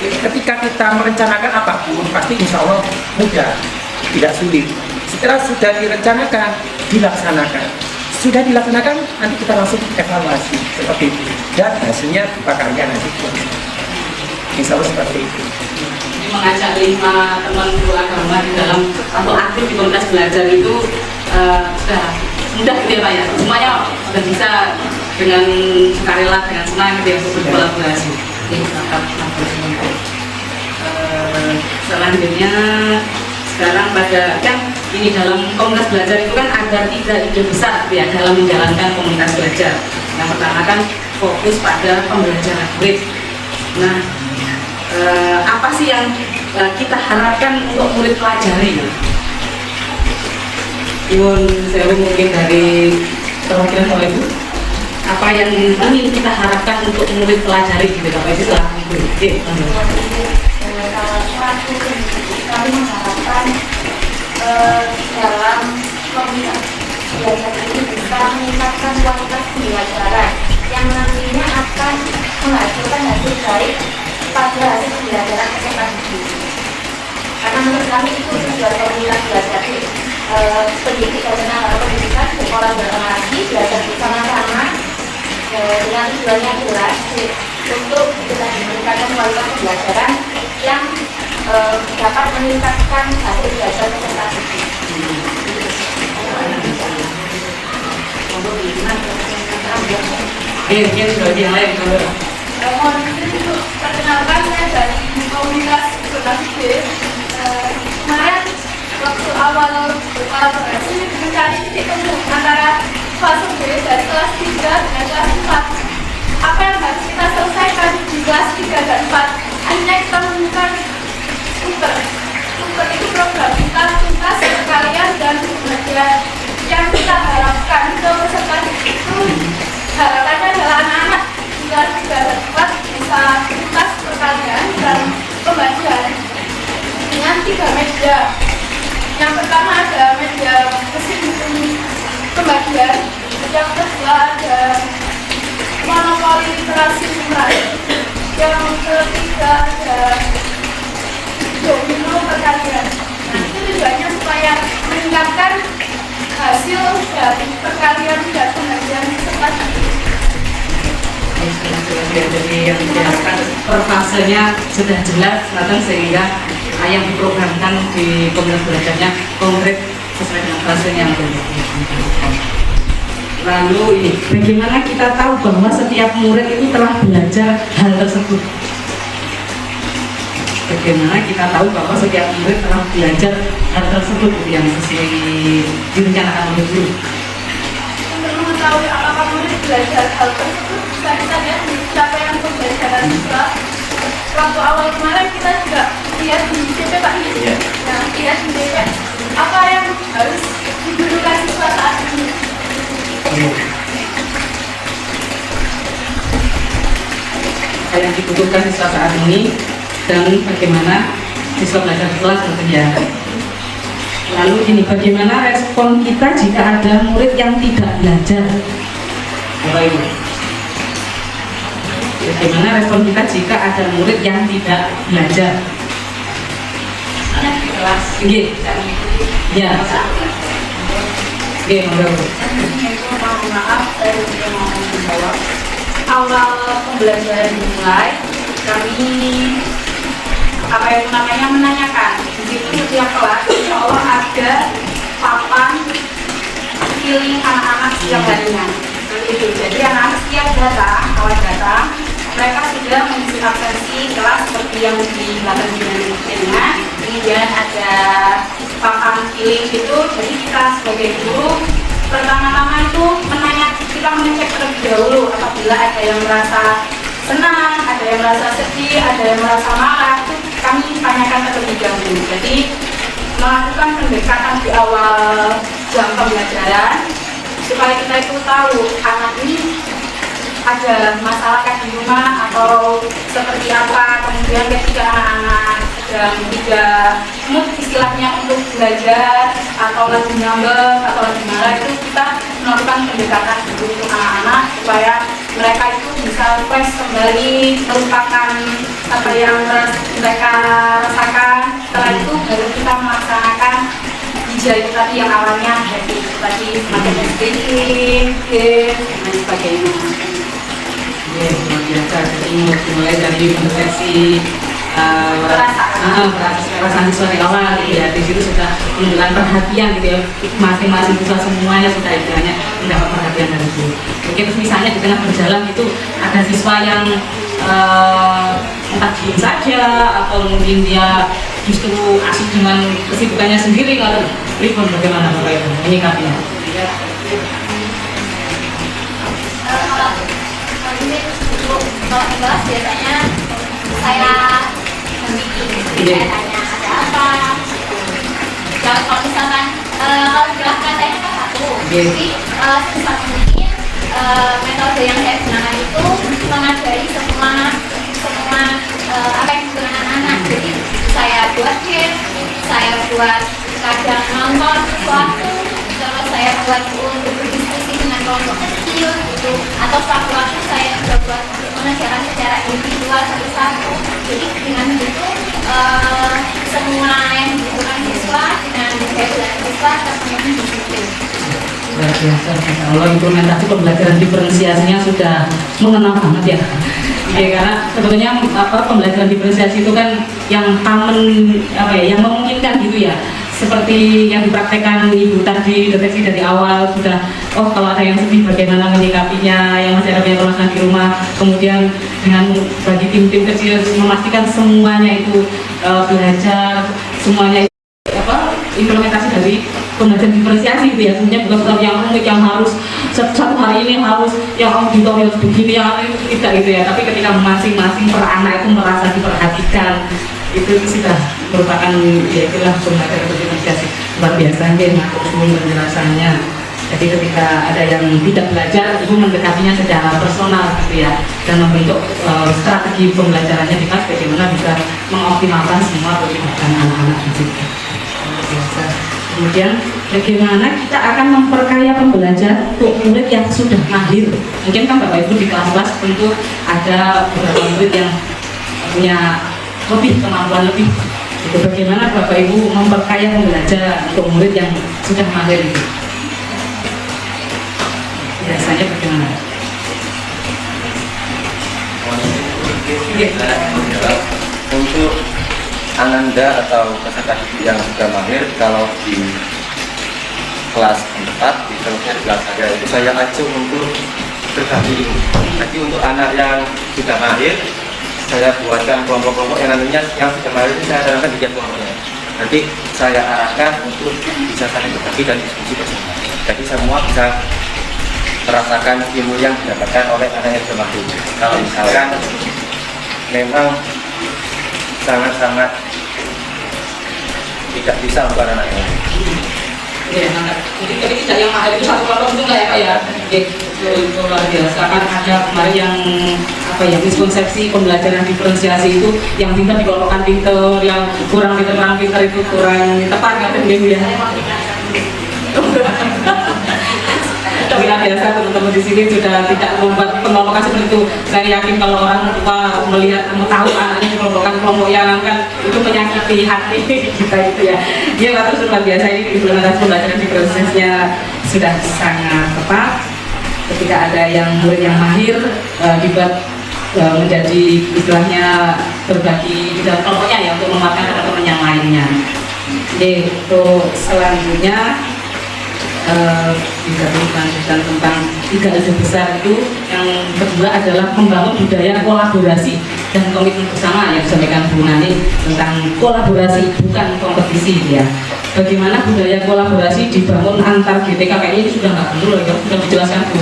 ketika kita merencanakan apapun, pasti insya Allah mudah, tidak sulit. Setelah sudah direncanakan, dilaksanakan. Sudah dilaksanakan, nanti kita langsung evaluasi seperti itu. Dan hasilnya berupa karya nanti. Insya Allah seperti itu. Mengajak 5 teman guru agama di dalam atau aktif di komunitas belajar itu sudah mudah gitu ya Pak ya, semuanya sudah bisa dengan sukarela, dengan senang gitu ya untuk berkolaborasi. Selanjutnya sekarang pada kan ini dalam komunitas belajar itu kan ada 3 ide besar ya dalam menjalankan komunitas belajar. Yang pertama kan fokus pada pembelajaran murid. Nah, apa sih yang kita harapkan untuk murid pelajari? Iwan saya mungkin dari perwakilan Bapak Ibu, apa yang ingin kita harapkan untuk murid pelajari gitu Bapak Ibu silahkan Ibu. Kami mengharapkan dalam komunitas belajar ini bisa meningkatkan kualitas pembelajaran yang nantinya akan menghasilkan hasil baik pada hasil pembelajaran kedepan ini. Karena menurut kami itu tujuan komunitas belajar pendidikan atau pendidikan berkolaborasi, belajar bersama-sama dengan tujuannya jelas untuk kita meningkatkan kualitas pembelajaran yang dapat meningkatkan hasil belajar peserta didik. Mungkin bagi yang lain kalau mohon izin untuk perkenalkan saya dari komunitas peserta didik. Kemarin waktu awal berkolaborasi mencari titik temu antara fase B dari kelas 3 dengan kelas 4. Apa yang harus kita selesaikan di kelas 3 dan 4? Akhirnya kita menemukan Super itu program kita tuntas sekalian dan kemudian yang kita harapkan ke peserta didik itu harapannya adalah anak-anak di kelas 3 dan 4 bisa tuntas perkalian dan pembagian dengan 3 media. Yang pertama ada media mesin pembagian, yang kedua ada monopoli literasi Sumrai, yang ketiga ada domino perkalian. Nah, itu tujuannya supaya meningkatkan hasil dari perkalian dan pembagian peserta didik. Jadi yang dijelaskan per fasenya sudah jelas matang sehingga yang diprogramkan di komunitas belajarnya konkret sesuai dengan fasenya yang berbeda. Lalu ini, bagaimana kita tahu bahwa setiap murid itu telah belajar hal tersebut? Bagaimana kita tahu bahwa setiap murid telah belajar hal tersebut yang sesuai direncanakan oleh guru? Untuk mengetahui apakah murid belajar hal tersebut bisa kita lihat di capaian pembelajaran siswa. Waktu awal kemarin kita juga lihat di DP Pak ini. Nah, lihat di DP apa yang harus digunakan siswa saat ini. Yang dibutuhkan siswa saat ini dan bagaimana siswa belajar setelah bekerja. Lalu ini bagaimana respon kita jika ada murid yang tidak belajar? Bapak Ibu, bagaimana respon kita jika ada murid yang tidak belajar? Di kelas. Oke, ya. Oke, Mohon maaf, saya juga mau menjawab. Awal pembelajaran dimulai, kami apa yang namanya menanyakan. Di situ setiap kelas, insya Allah ada papan feeling anak-anak setiap harinya. Itu. Jadi anak-anak setiap datang, kawan datang, mereka sudah mengisi absensi kelas seperti yang di belakang dengan. Kemudian ada papan feeling itu. Jadi kita sebagai guru pertama-tama itu kita mengecek terlebih dahulu apabila ada yang merasa senang, ada yang merasa sedih, ada yang merasa marah, itu kami tanyakan terlebih dahulu. Jadi melakukan pendekatan di awal jam pembelajaran supaya kita itu tahu anak ini ada masalah di rumah atau seperti apa. Kemudian ketika anak-anak sedang tidak mood istilahnya untuk belajar atau lagi ngambek atau lagi marah, itu kita melakukan pendekatan dulu untuk anak-anak supaya mereka itu bisa fresh kembali, melupakan apa yang mereka rasakan. Setelah itu baru kita melaksanakan hijau itu tadi yang awalnya happy tadi semakin speaking, game, dan sebagainya. Ya, luar biasa. Jadi mulai dari mendeteksi perasaan siswa di awal gitu ya. Di situ sudah menunjukkan perhatian gitu ya. Masing-masing siswa semuanya sudah istilahnya mendapat perhatian dari itu. Oke, terus misalnya di tengah berjalan itu ada siswa yang entah diem saja atau mungkin dia justru asik dengan kesibukannya sendiri. Kalau Rifon bagaimana Bapak Ibu menyikapinya? Kalau di kelas biasanya saya membikin, saya tanya ada apa. Kalau misalkan kalau di kelas kan saya kan satu, jadi sebisa mungkin metode yang saya gunakan itu mengajari semua apa yang dibutuhkan anak-anak. Jadi saya buat game, saya buat kadang nonton sesuatu, terus saya buat untuk berdiskusi dengan kelompok kecil gitu, atau waktu saya juga buat mengajarkan secara individual satu-satu. Jadi dengan begitu semua yang dibutuhkan siswa dengan kebutuhan siswa terpenuhi di situ. Luar biasa, Masya Allah, implementasi pembelajaran diferensiasinya sudah mengenal banget ya. Iya, karena sebetulnya pembelajaran diferensiasi itu kan yang common yang memungkinkan gitu ya. Seperti yang dipraktekkan Ibu tadi, deteksi dari awal sudah, kalau ada yang sedih bagaimana menyikapinya, yang masih ada yang permasalahan di rumah, kemudian dengan bagi tim-tim kecil memastikan semuanya itu belajar, semuanya itu implementasi dari pembelajaran diferensiasi gitu ya. Sebenarnya bukan sesuatu yang rumit yang harus satu hari ini harus yang auditorium begini, yang itu tidak gitu ya. Tapi ketika masing-masing per anak itu merasa diperhatikan, itu sudah merupakan ya itulah pembelajaran diferensiasi luar biasa ya, penjelasannya. Jadi ketika ada yang tidak belajar, ibu mendekatinya secara personal gitu ya, dan membentuk strategi pembelajarannya di kelas bagaimana bisa mengoptimalkan semua kegiatan anak-anak di situ. Kemudian bagaimana kita akan memperkaya pembelajaran untuk murid yang sudah mahir. Mungkin kan Bapak Ibu di kelas-kelas tentu ada beberapa murid yang punya lebih kemampuan lebih. Itu bagaimana Bapak Ibu memperkaya pembelajaran untuk murid yang sudah mahir itu? Biasanya bagaimana? Untuk Ananda atau peserta didik yang sudah mahir, kalau di kelas 4, di kelas saya itu saya ajak untuk berbagi ilmu. Jadi untuk anak yang sudah mahir, saya buatkan kelompok-kelompok yang nantinya yang sudah mahir itu saya sarankan tiga kelompoknya. Nanti saya arahkan untuk bisa saling berbagi dan diskusi bersama. Jadi semua bisa merasakan ilmu yang didapatkan oleh anak yang sudah mahir. Kalau misalkan memang sangat-sangat tidak bisa untuk anak yang Iya, jadi tidak yang mahal itu satu kelompok itu nggak ya Pak ya? Itu luar biasa. Kan ada kemarin yang miskonsepsi pembelajaran diferensiasi itu yang pintar dikelompokkan pintar, yang kurang pintar itu kurang tepat kan gitu ya. Luar biasa, teman-teman di sini sudah tidak membuat pengelompokan seperti itu. Saya yakin kalau orang tua melihat, tahu anaknya dikelompokkan kelompok yang kan itu menyakiti hati kita itu ya. Dia terus luar biasa, ini implementasi pembelajaran diferensiasinya sudah sangat tepat. Ketika ada yang murid yang mahir dibuat menjadi istilahnya berbagi di dalam kelompoknya ya, untuk memaafkan teman-teman yang lainnya. Oke, untuk selanjutnya bisa melanjutkan tentang 3 ide besar itu. Yang kedua adalah membangun budaya kolaborasi dan komitmen bersama yang disampaikan Bu Nani tentang kolaborasi bukan kompetisi ya. Bagaimana budaya kolaborasi dibangun antar GTK, kayaknya ini sudah nggak perlu lagi, sudah dijelaskan Bu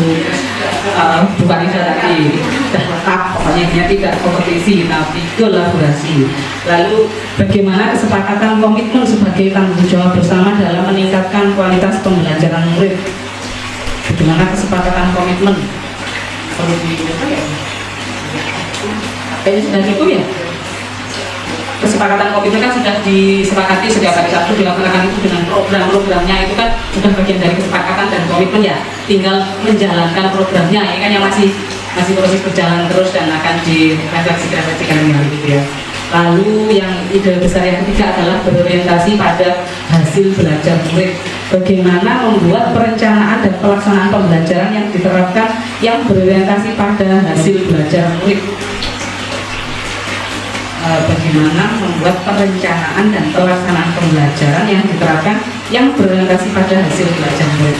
bukan tadi sudah lengkap, pokoknya dia tidak kompetisi tapi kolaborasi. Lalu bagaimana kesepakatan komitmen sebagai tanggung jawab bersama dalam meningkatkan kualitas pembelajaran murid? Bagaimana kesepakatan komitmen? Perlu apa ya? Kayaknya sudah cukup ya. Kesepakatan komitmen kan sudah disepakati setiap hari Sabtu dilaksanakan itu dengan program-programnya, itu kan sudah bagian dari kesepakatan dan komitmen ya. Tinggal menjalankan programnya ya kan, yang masih proses berjalan terus dan akan direfleksikan kembali gitu ya. Lalu yang ide besar yang ketiga adalah berorientasi pada hasil belajar murid. Bagaimana membuat perencanaan dan pelaksanaan pembelajaran yang diterapkan yang berorientasi pada hasil belajar murid. Bagaimana membuat perencanaan dan pelaksanaan pembelajaran yang diterapkan yang berorientasi pada hasil belajar murid.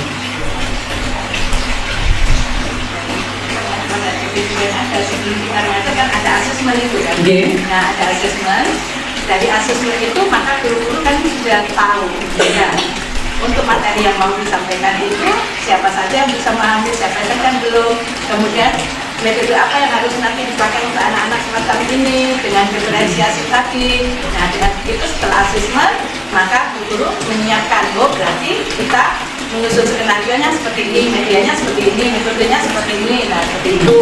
Ada asesmen itu kan. Nah, ada asesmen. Dari asesmen itu maka guru-guru kan sudah tahu ya. Untuk materi yang mau disampaikan itu siapa saja yang bisa memahami, siapa saja yang belum. Kemudian metode apa yang harus nanti dipakai untuk anak-anak semacam ini dengan diferensiasi tadi. Nah, dengan itu setelah asesmen maka guru menyiapkan, berarti kita menyusun skenario-nya seperti ini, medianya seperti ini, metodenya seperti ini. Nah, seperti itu.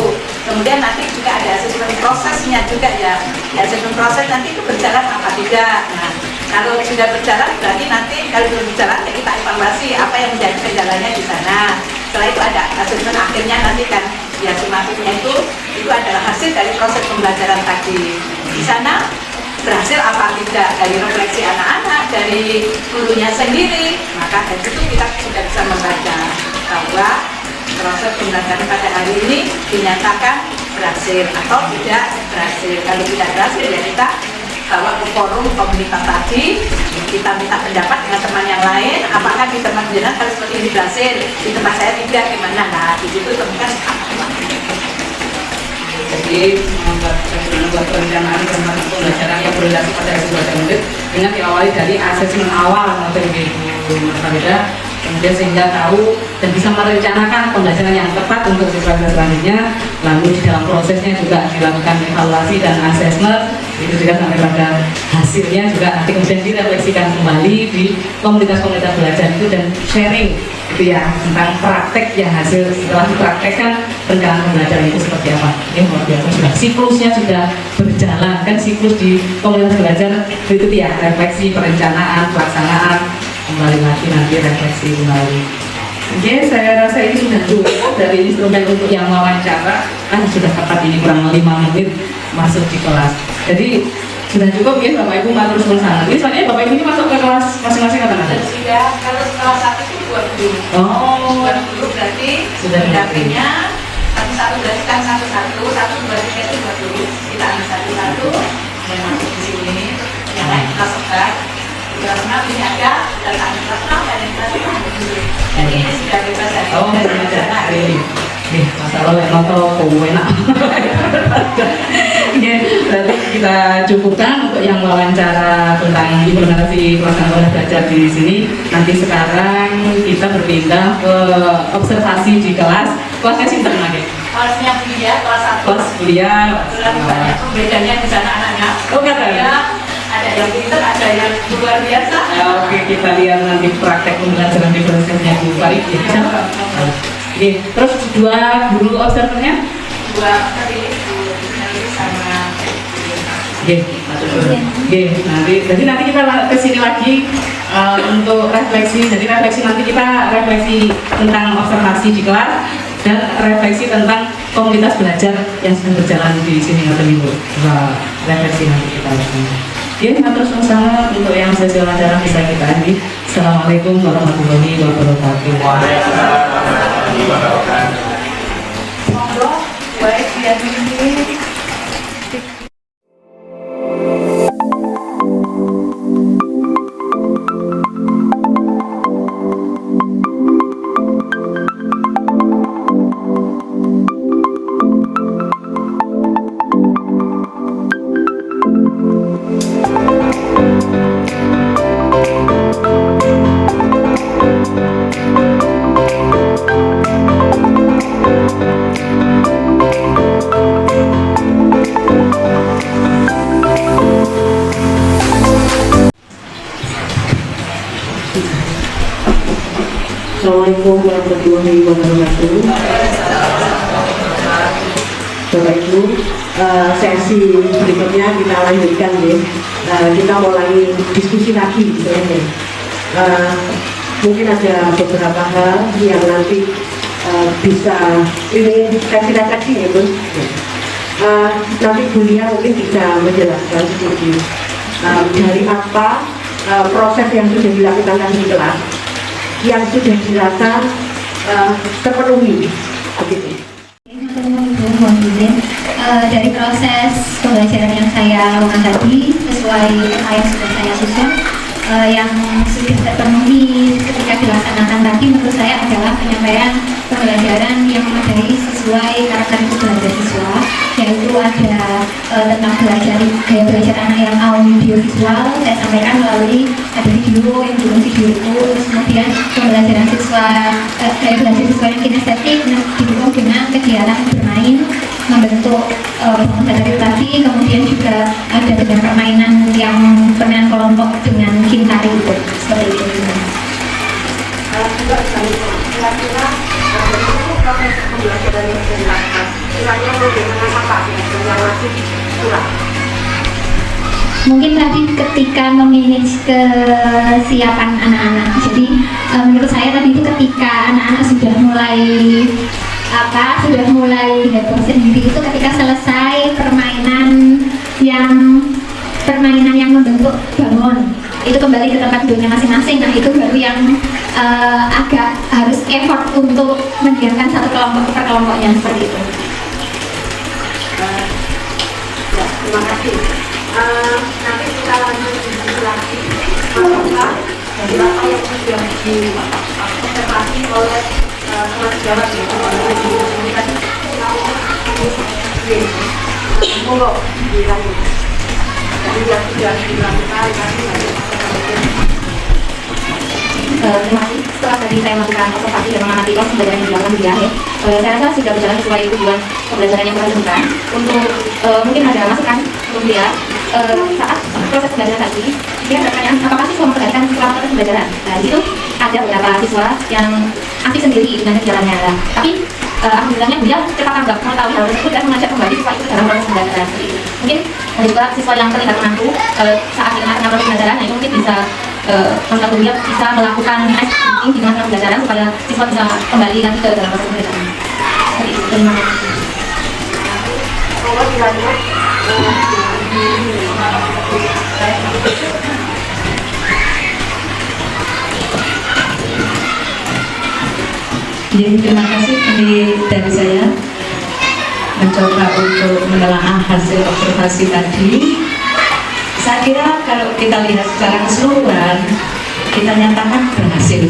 Kemudian nanti juga ada asesmen prosesnya juga ya. Asesmen proses nanti itu berjalan apa tidak. Nah, kalau sudah berjalan berarti nanti kalau belum berjalan ya kita evaluasi apa yang menjadi kendalanya di sana. Setelah itu ada asesmen akhirnya nanti kan ya semakinnya itu adalah hasil dari proses pembelajaran tadi. Di sana berhasil apa tidak dari refleksi anak-anak, dari gurunya sendiri, maka dari itu kita sudah bisa membaca bahwa proses pembelajaran pada hari ini dinyatakan berhasil atau tidak berhasil. Kalau tidak berhasil ya kita bawa ke forum komunitas tadi, kita minta pendapat dengan teman yang lain, apakah di tempat jenengan harus seperti ini berhasil, di tempat saya tidak, gimana. Nah di situ temukan jadi membuat perencanaan dan pembelajaran yang berorientasi pada hasil belajar murid dengan diawali dari asesmen awal materi Ibu Farida, kemudian sehingga tahu dan bisa merencanakan pembelajaran yang tepat untuk siswa selanjutnya. Lalu di dalam prosesnya juga dilakukan evaluasi dan asesmen, itu juga sampai pada hasilnya juga nanti kemudian direfleksikan kembali di komunitas-komunitas belajar itu dan sharing itu ya tentang praktek yang hasil setelah dipraktekkan rencana pembelajaran itu seperti apa. Ini luar biasa, sudah siklusnya sudah berjalan kan, siklus di komunitas belajar itu ya, refleksi, perencanaan, pelaksanaan, kembali lagi nanti refleksi kembali. Oke, saya rasa ini sudah cukup dari instrumen untuk yang wawancara. Sudah tepat ini kurang 5 menit masuk di kelas. Jadi sudah cukup ya Bapak Ibu matur suwun sangat. Ini soalnya Bapak Ibu ini masuk ke kelas masing-masing atau enggak? Sudah, kalau kelas 1 itu 2 guru. Oh, 2 guru berarti sudah pendampingnya satu berarti kan satu berarti itu 2 guru. Kita ambil satu-satu yang masuk di sini, yang lain kelas sebelah. Kelas 6 ini ada dan ada kelas 6 dan kelas 6. Jadi ini sudah bebas dari dari masalah yang nonton enak. Oke, berarti kita cukupkan untuk yang wawancara tentang implementasi pelaksanaan pola belajar di sini. Nanti sekarang kita berpindah ke observasi di kelas. Kelasnya sih lagi. kelasnya kuliah, kelas 1. Kelas kuliah. Banyak perbedaannya di sana anaknya. Oh, kata ya. Ada yang pintar, ada yang luar biasa. Oke, kita lihat nanti praktek pembelajaran di prosesnya Bu Farid. Oke, terus 2 guru observernya? 2 tadi sama. Oke, nanti kita kesini lagi untuk refleksi. Jadi refleksi nanti kita refleksi tentang observasi di kelas dan refleksi tentang komunitas belajar yang sedang berjalan di sini atau minggu. Refleksi nanti kita lakukan. Oke, terus sama untuk yang sesi wawancara bisa kita akhiri. Assalamualaikum warahmatullahi wabarakatuh. Waalaikumsalam warahmatullahi wabarakatuh. Monggo, baik ini. Assalamualaikum warahmatullahi wabarakatuh. Bapak Ibu, sesi berikutnya kita lanjutkan ya. Kita mulai diskusi lagi sebenarnya. Mungkin ada beberapa hal yang nanti bisa ini sesi refleksi ya Bu. Nanti Bu Lia mungkin bisa menjelaskan sedikit dari apa proses yang sudah dilakukan tadi di kelas yang sudah dirasa terpenuhi begitu. Dari proses pembelajaran yang saya lakukan tadi sesuai apa yang sudah saya susun, yang sudah terpenuhi ketika dilaksanakan tadi menurut saya adalah penyampaian pembelajaran yang memadai sesuai karakteristik belajar siswa, yaitu ada tentang gaya belajar anak yang audiovisual saya sampaikan melalui ada video yang belum video itu, terus kemudian pembelajaran siswa gaya belajar siswa yang kinestetik didukung dengan kegiatan bermain membentuk bangun badan tadi, kemudian juga ada dengan permainan yang permainan kelompok dengan kintari itu seperti itu. Juga kira-kira proses pembelajaran yang sudah dilakukan kira-kira bagaimana apa yang masih kurang? Mungkin tadi ketika memanage kesiapan anak-anak, jadi menurut saya tadi itu ketika anak-anak sudah mulai heboh sendiri itu ketika selesai permainan yang membentuk bangun itu kembali ke tempat duduknya masing-masing. Nah itu baru yang agak harus effort untuk mendiamkan satu kelompok per kelompoknya seperti itu. Terima kasih. Nanti kita lanjut diskusi lagi apakah dari apa yang sudah diobservasi oleh kelas jawab ya monggo dilanjut dari yang sudah dilakukan Terima kasih. Setelah tadi saya melakukan observasi dan mengamati proses pembelajaran yang dilakukan di akhir, saya rasa sudah berjalan sesuai tujuan pembelajaran yang kita lakukan. Untuk mungkin ada masukan untuk dia saat proses pembelajaran tadi, dia bertanya apakah siswa memperhatikan selama proses pembelajaran. Nah, di situ ada beberapa siswa yang aktif sendiri dengan jalannya. Tapi alhamdulillahnya beliau cepat tanggap mengetahui hal tersebut dan mengajak kembali siswa itu dalam proses pembelajaran. Mungkin ada juga siswa yang terlihat mengantuk saat di tengah proses pembelajaran, nah itu mungkin bisa kontak beliau bisa melakukan ice breaking di tengah pembelajaran supaya siswa bisa kembali lagi ke dalam proses pembelajaran. Terima kasih. Jadi terima kasih dari saya mencoba untuk menelaah hasil observasi tadi. Saya kira kalau kita lihat secara keseluruhan kita nyatakan berhasil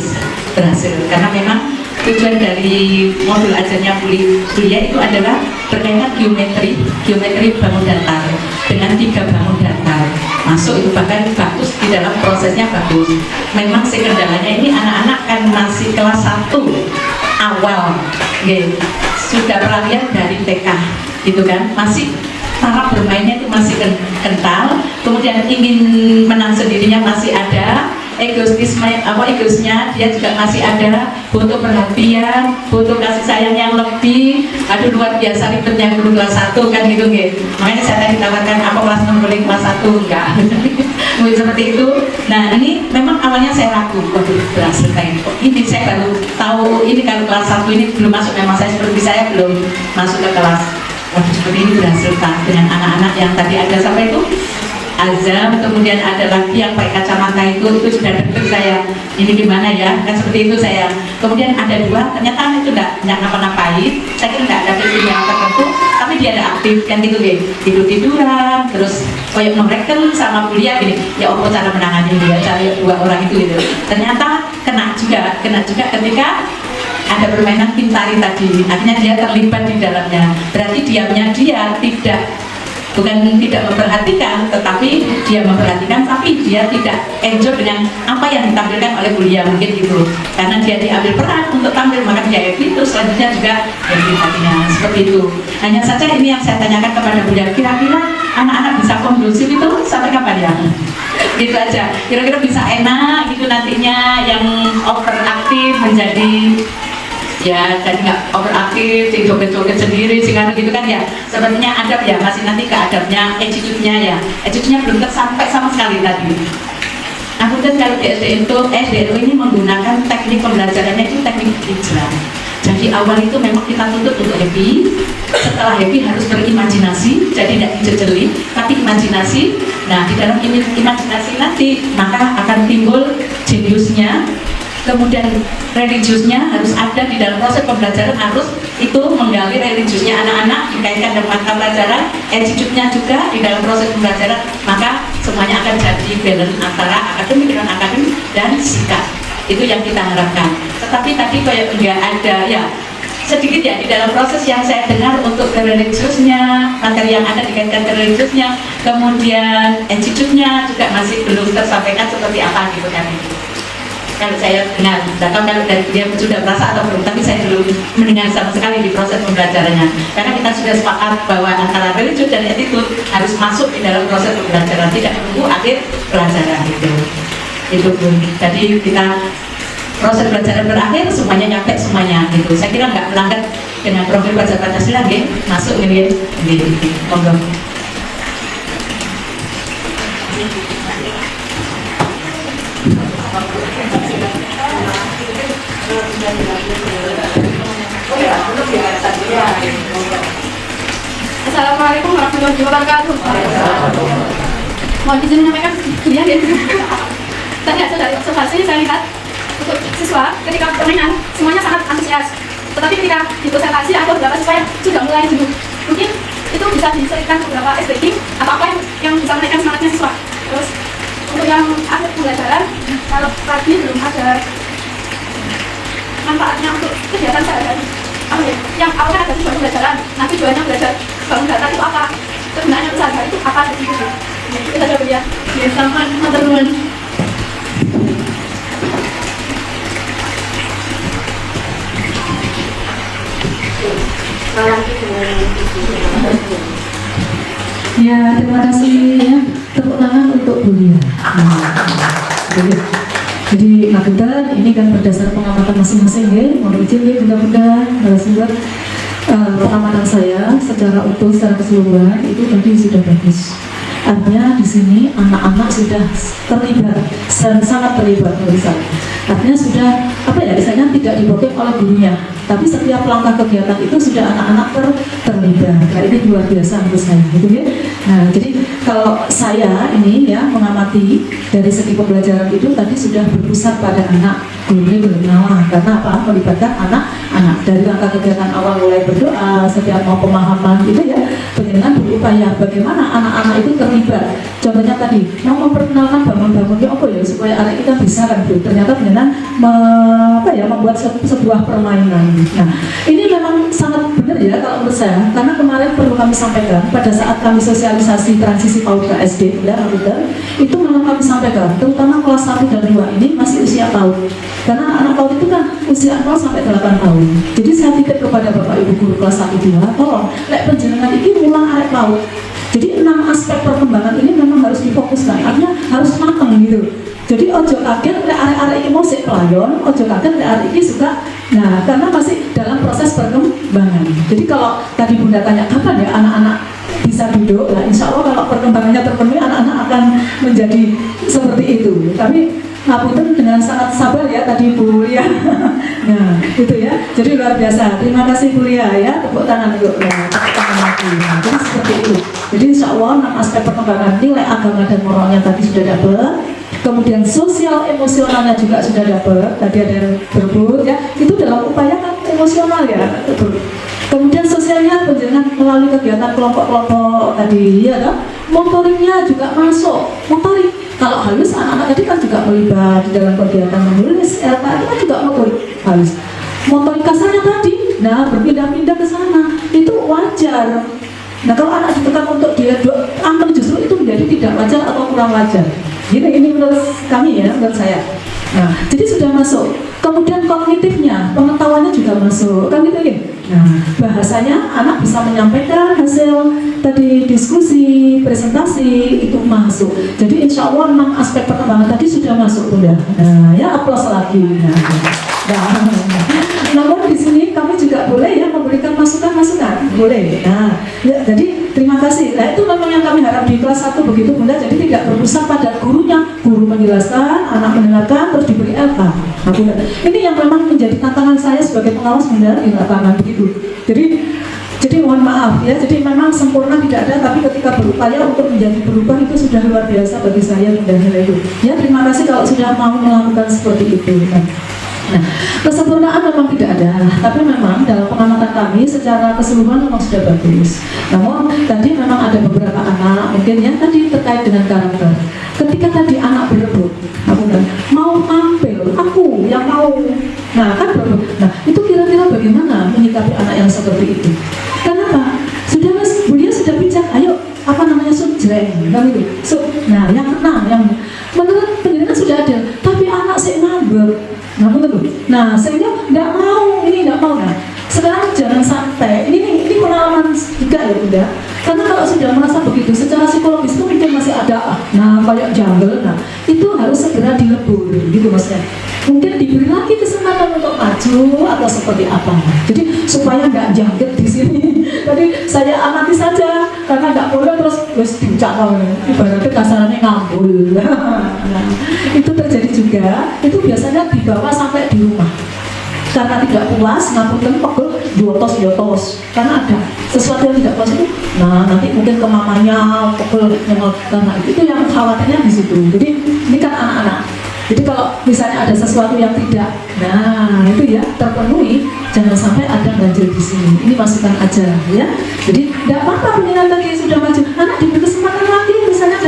karena memang tujuan dari modul ajarnya kuliah itu adalah berkaitan geometri bangun datar dengan 3 bangun datar masuk itu bahkan bagus di dalam prosesnya bagus. Memang sih kendalanya ini anak-anak kan masih kelas 1 awal, sudah peralihan dari TK gitu kan, masih tahap bermainnya itu masih kental, kemudian ingin menang sendirinya masih ada, egoisnya dia juga masih ada, butuh perhatian, butuh kasih sayang yang lebih. Aduh luar biasa ribetnya guru kelas 1 kan gitu gitu. Makanya saya tadi tawarkan apa kelas 6 boleh kelas 1 enggak. Mungkin seperti itu. Nah ini memang awalnya saya ragu, berhasil kayak ini saya baru tahu ini kalau kelas 1 ini belum masuk, memang saya seperti saya belum masuk ke kelas. Seperti ini berhasil dengan anak-anak yang tadi ada sampai itu azam, kemudian ada lagi yang pakai kacamata itu sudah deket saya ini gimana ya kan seperti itu saya. Kemudian ada 2 ternyata anak itu enggak ngapa-ngapain, saya kira enggak ada prinsip yang tertentu tapi dia ada aktif kan gitu tidur-tiduran terus koyok mereka sama kuliah gini ya apa cara menangani dia cari 2 orang itu gitu. Ternyata kena juga ketika ada permainan pintari tadi, akhirnya dia terlibat di dalamnya. Berarti diamnya dia tidak bukan tidak memperhatikan, tetapi dia memperhatikan, tapi dia tidak enjoy dengan apa yang ditampilkan oleh Bulia mungkin gitu. Karena dia diambil peran untuk tampil, maka dia happy, terus selanjutnya juga happy hatinya, seperti itu. Hanya saja ini yang saya tanyakan kepada Bulia, kira-kira anak-anak bisa kondusif itu sampai kapan ya? Gitu aja, kira-kira bisa enak gitu nantinya, yang overaktif menjadi ya jadi nggak overaktif, sing joget-joget sendiri, sing anu gitu kan ya. Sebenarnya adab ya, masih nanti ke adabnya, attitude-nya ya. Attitude-nya belum tersampai sama sekali tadi. Aku kan kalau di SDNU ini menggunakan teknik pembelajarannya itu teknik hijrah. Jadi awal itu memang kita tuntut untuk happy, setelah happy harus berimajinasi, jadi tidak dijejeli, tapi imajinasi. Nah di dalam imajinasi nanti maka akan timbul jeniusnya, kemudian religiusnya harus ada di dalam proses pembelajaran, harus itu menggali religiusnya anak-anak dikaitkan dengan mata pelajaran, attitude-nya juga di dalam proses pembelajaran, maka semuanya akan jadi balance antara akademik dengan akademik dan sikap. Itu yang kita harapkan. Tetapi tadi kayak enggak ada ya, sedikit ya di dalam proses yang saya dengar untuk religiusnya, materi yang ada dikaitkan religiusnya, kemudian attitude-nya juga masih belum tersampaikan seperti apa gitu kan. Kalau saya dengar, kalau dari dia sudah merasa atau belum, tapi saya belum mendengar sama sekali di proses pembelajarannya. Karena kita sudah sepakat bahwa antara religius dan attitude harus masuk di dalam proses pembelajaran, tidak menunggu akhir pelajaran itu pun. Jadi kita proses pelajaran berakhir, semuanya nyampe semuanya gitu. Saya kira nggak melanggar dengan profil belajar Pancasila, masuk ini, monggo. Assalamualaikum warahmatullahi wabarakatuh. Mohon izin menyampaikan kuliah ya. Tadi hasil dari observasi saya lihat untuk siswa ketika permainan semuanya sangat antusias. Tetapi ketika di presentasi ada beberapa siswa yang sudah mulai jenuh. Mungkin itu bisa diselipkan beberapa SDG apa yang bisa menaikkan semangatnya siswa. Terus untuk yang akhir pembelajaran, kalau tadi belum ada manfaatnya untuk kegiatan sehari-hari. Yang awalnya ada tujuan pembelajaran, nanti tujuannya belajar bangun data itu apa, kegunaannya sehari-hari itu apa gitu. Itu saja Bulia. Ya, selamat teman-teman. Ya, terima kasih ya. Tepuk tangan untuk Bulia. Jadi Magetan ini kan berdasar pengamatan masing-masing ya. Mohon izin ya mudah-mudahan narasumber pengamatan saya secara utuh, secara keseluruhan itu tadi sudah bagus. Artinya di sini anak-anak sudah terlibat, sangat terlibat menurut saya. Artinya sudah misalnya tidak dibokep oleh gurunya, tapi setiap langkah kegiatan itu sudah anak-anak terlibat. Nah, ini luar biasa menurut saya, gitu ya. Nah, jadi kalau saya ini ya mengamati dari segi pembelajaran itu tadi sudah berpusat pada anak, gurunya berkenalan. Karena apa? Melibatkan anak-anak dari langkah kegiatan awal mulai berdoa, setiap mau pemahaman gitu ya. Penjenengan berupaya bagaimana anak-anak itu terlibat. Contohnya tadi mau memperkenalkan bangun-bangunnya apa ya supaya anak kita bisa kan bro. Ternyata penjenengan membuat sebuah permainan. Nah, ini memang sangat benar ya kalau menurut saya, karena kemarin perlu kami sampaikan pada saat kami sosialisasi transisi PAUD ke SD ya, itu memang kami sampaikan, terutama kelas 1 dan 2 ini masih usia PAUD. Karena anak PAUD itu kan usia 0 sampai 8 tahun. Jadi saya titip kepada Bapak Ibu guru kelas 1 2, tolong lek penjenengan ini mulang arek PAUD. Jadi 6 aspek perkembangan ini memang harus difokuskan, artinya harus matang gitu. Jadi ojo kaget lek arek-arek ini mau sik pelayon, ojo kaget lek arek ini suka. Nah, karena masih dalam proses perkembangan. Jadi kalau tadi Bunda tanya kapan ya anak-anak bisa duduk, nah insya Allah kalau perkembangannya terpenuhi anak-anak akan menjadi seperti itu. Tapi ngapunten dengan sangat sabar ya tadi Bu Lia. Nah, itu ya. Jadi luar biasa. Terima kasih Bu Lia ya. Tepuk tangan untuk tepuk tangan lagi. Nah, jadi seperti itu. Jadi insya Allah 6 aspek perkembangan nilai agama dan moralnya tadi sudah dapat. Kemudian sosial emosionalnya juga sudah dapat. Tadi ada yang berebut ya. Itu dalam upaya kan emosional ya. Kemudian sosialnya penjenengan melalui kegiatan kelompok-kelompok tadi ya kan. Motoriknya juga masuk. Motorik kalau halus anak-anak tadi kan juga terlibat di dalam kegiatan menulis. LKI kan juga motorik halus. Motorik kasarnya tadi, nah berpindah-pindah ke sana itu wajar. Nah kalau anak ditekan untuk dia anteng justru itu menjadi tidak wajar atau kurang wajar. Ini menurut kami ya, menurut saya. Nah, jadi sudah masuk. Kemudian kognitifnya, pengetahuannya juga masuk, kan gitu ya. Nah, bahasanya anak bisa menyampaikan hasil tadi diskusi, presentasi itu masuk. Jadi insya Allah 6 aspek perkembangan tadi sudah masuk Bunda. Nah, ya aplaus lagi. Namun di sini kami juga boleh ya memberikan masukan-masukan, boleh. Nah, ya, jadi terima kasih. Nah itu memang yang kami harap di kelas 1 begitu Bunda. Jadi tidak berpusat pada gurunya, guru menjelaskan, anak mendengarkan, terus diberi LK. Nah, Bunda, ini yang memang menjadi tantangan saya sebagai pengawas Bunda di lapangan begitu. Jadi mohon maaf ya. Jadi memang sempurna tidak ada, tapi ketika berupaya untuk menjadi berubah itu sudah luar biasa bagi saya Bunda itu. Ya terima kasih kalau sudah mau melakukan seperti itu. Nah, kesempurnaan memang tidak ada, tapi memang dalam pengamatan kami secara keseluruhan memang sudah bagus. Namun tadi memang ada beberapa anak mungkin ya tadi terkait dengan karakter. Ketika tadi anak berebut, aku kan mau tampil, aku yang mau. Nah kan berebut. Nah itu kira-kira bagaimana menyikapi anak yang seperti itu? Kenapa? Sudah mas, Bulia sudah bijak. Ayo apa namanya subjek, kan itu. Nah yang tenang, yang menurut pendidikan sudah ada, tapi anak saya ngambek. Nah, betul. Nah, sehingga nggak mau, Nah, sekarang jangan santai. Ini pengalaman juga ya Bunda. Karena kalau sudah merasa begitu, secara psikologis itu mungkin masih ada, nah kayak jungle, nah itu harus segera dilebur, gitu maksudnya. Mungkin diberi lagi kesempatan untuk maju atau seperti apa. Jadi supaya nggak jangkit di sini. Tadi saya amati saja, karena nggak boleh terus diucap, ibaratnya kasarannya ngambul. Nah, itu terjadi juga. Itu biasanya dibawa sampai di rumah. Karena tidak puas, ngapunten pegel, diotos. Karena ada sesuatu yang tidak puas itu, nah nanti mungkin ke mamanya pegel, karena itu yang khawatirnya di situ. Jadi ini kan anak-anak. Jadi kalau misalnya ada sesuatu yang tidak, nah itu ya terpenuhi, jangan sampai ada banjir di sini. Ini masukan aja ya. Jadi tidak apa-apa penilaian tadi sudah maju, anak diberi kesempatan lagi misalnya,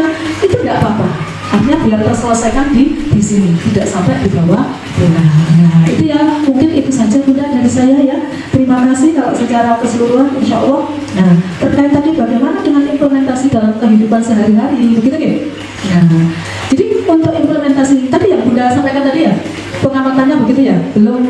itu tidak apa-apa. Artinya biar terselesaikan di sini, tidak sampai di bawah bola. Nah itu ya, mungkin itu saja Bunda dari saya ya. Terima kasih kalau secara keseluruhan insya Allah. Nah terkait tadi bagaimana dengan implementasi dalam kehidupan sehari-hari, begitu ya. Nah jadi untuk implementasi tadi yang Bunda sampaikan tadi ya, pengamatannya begitu ya, belum.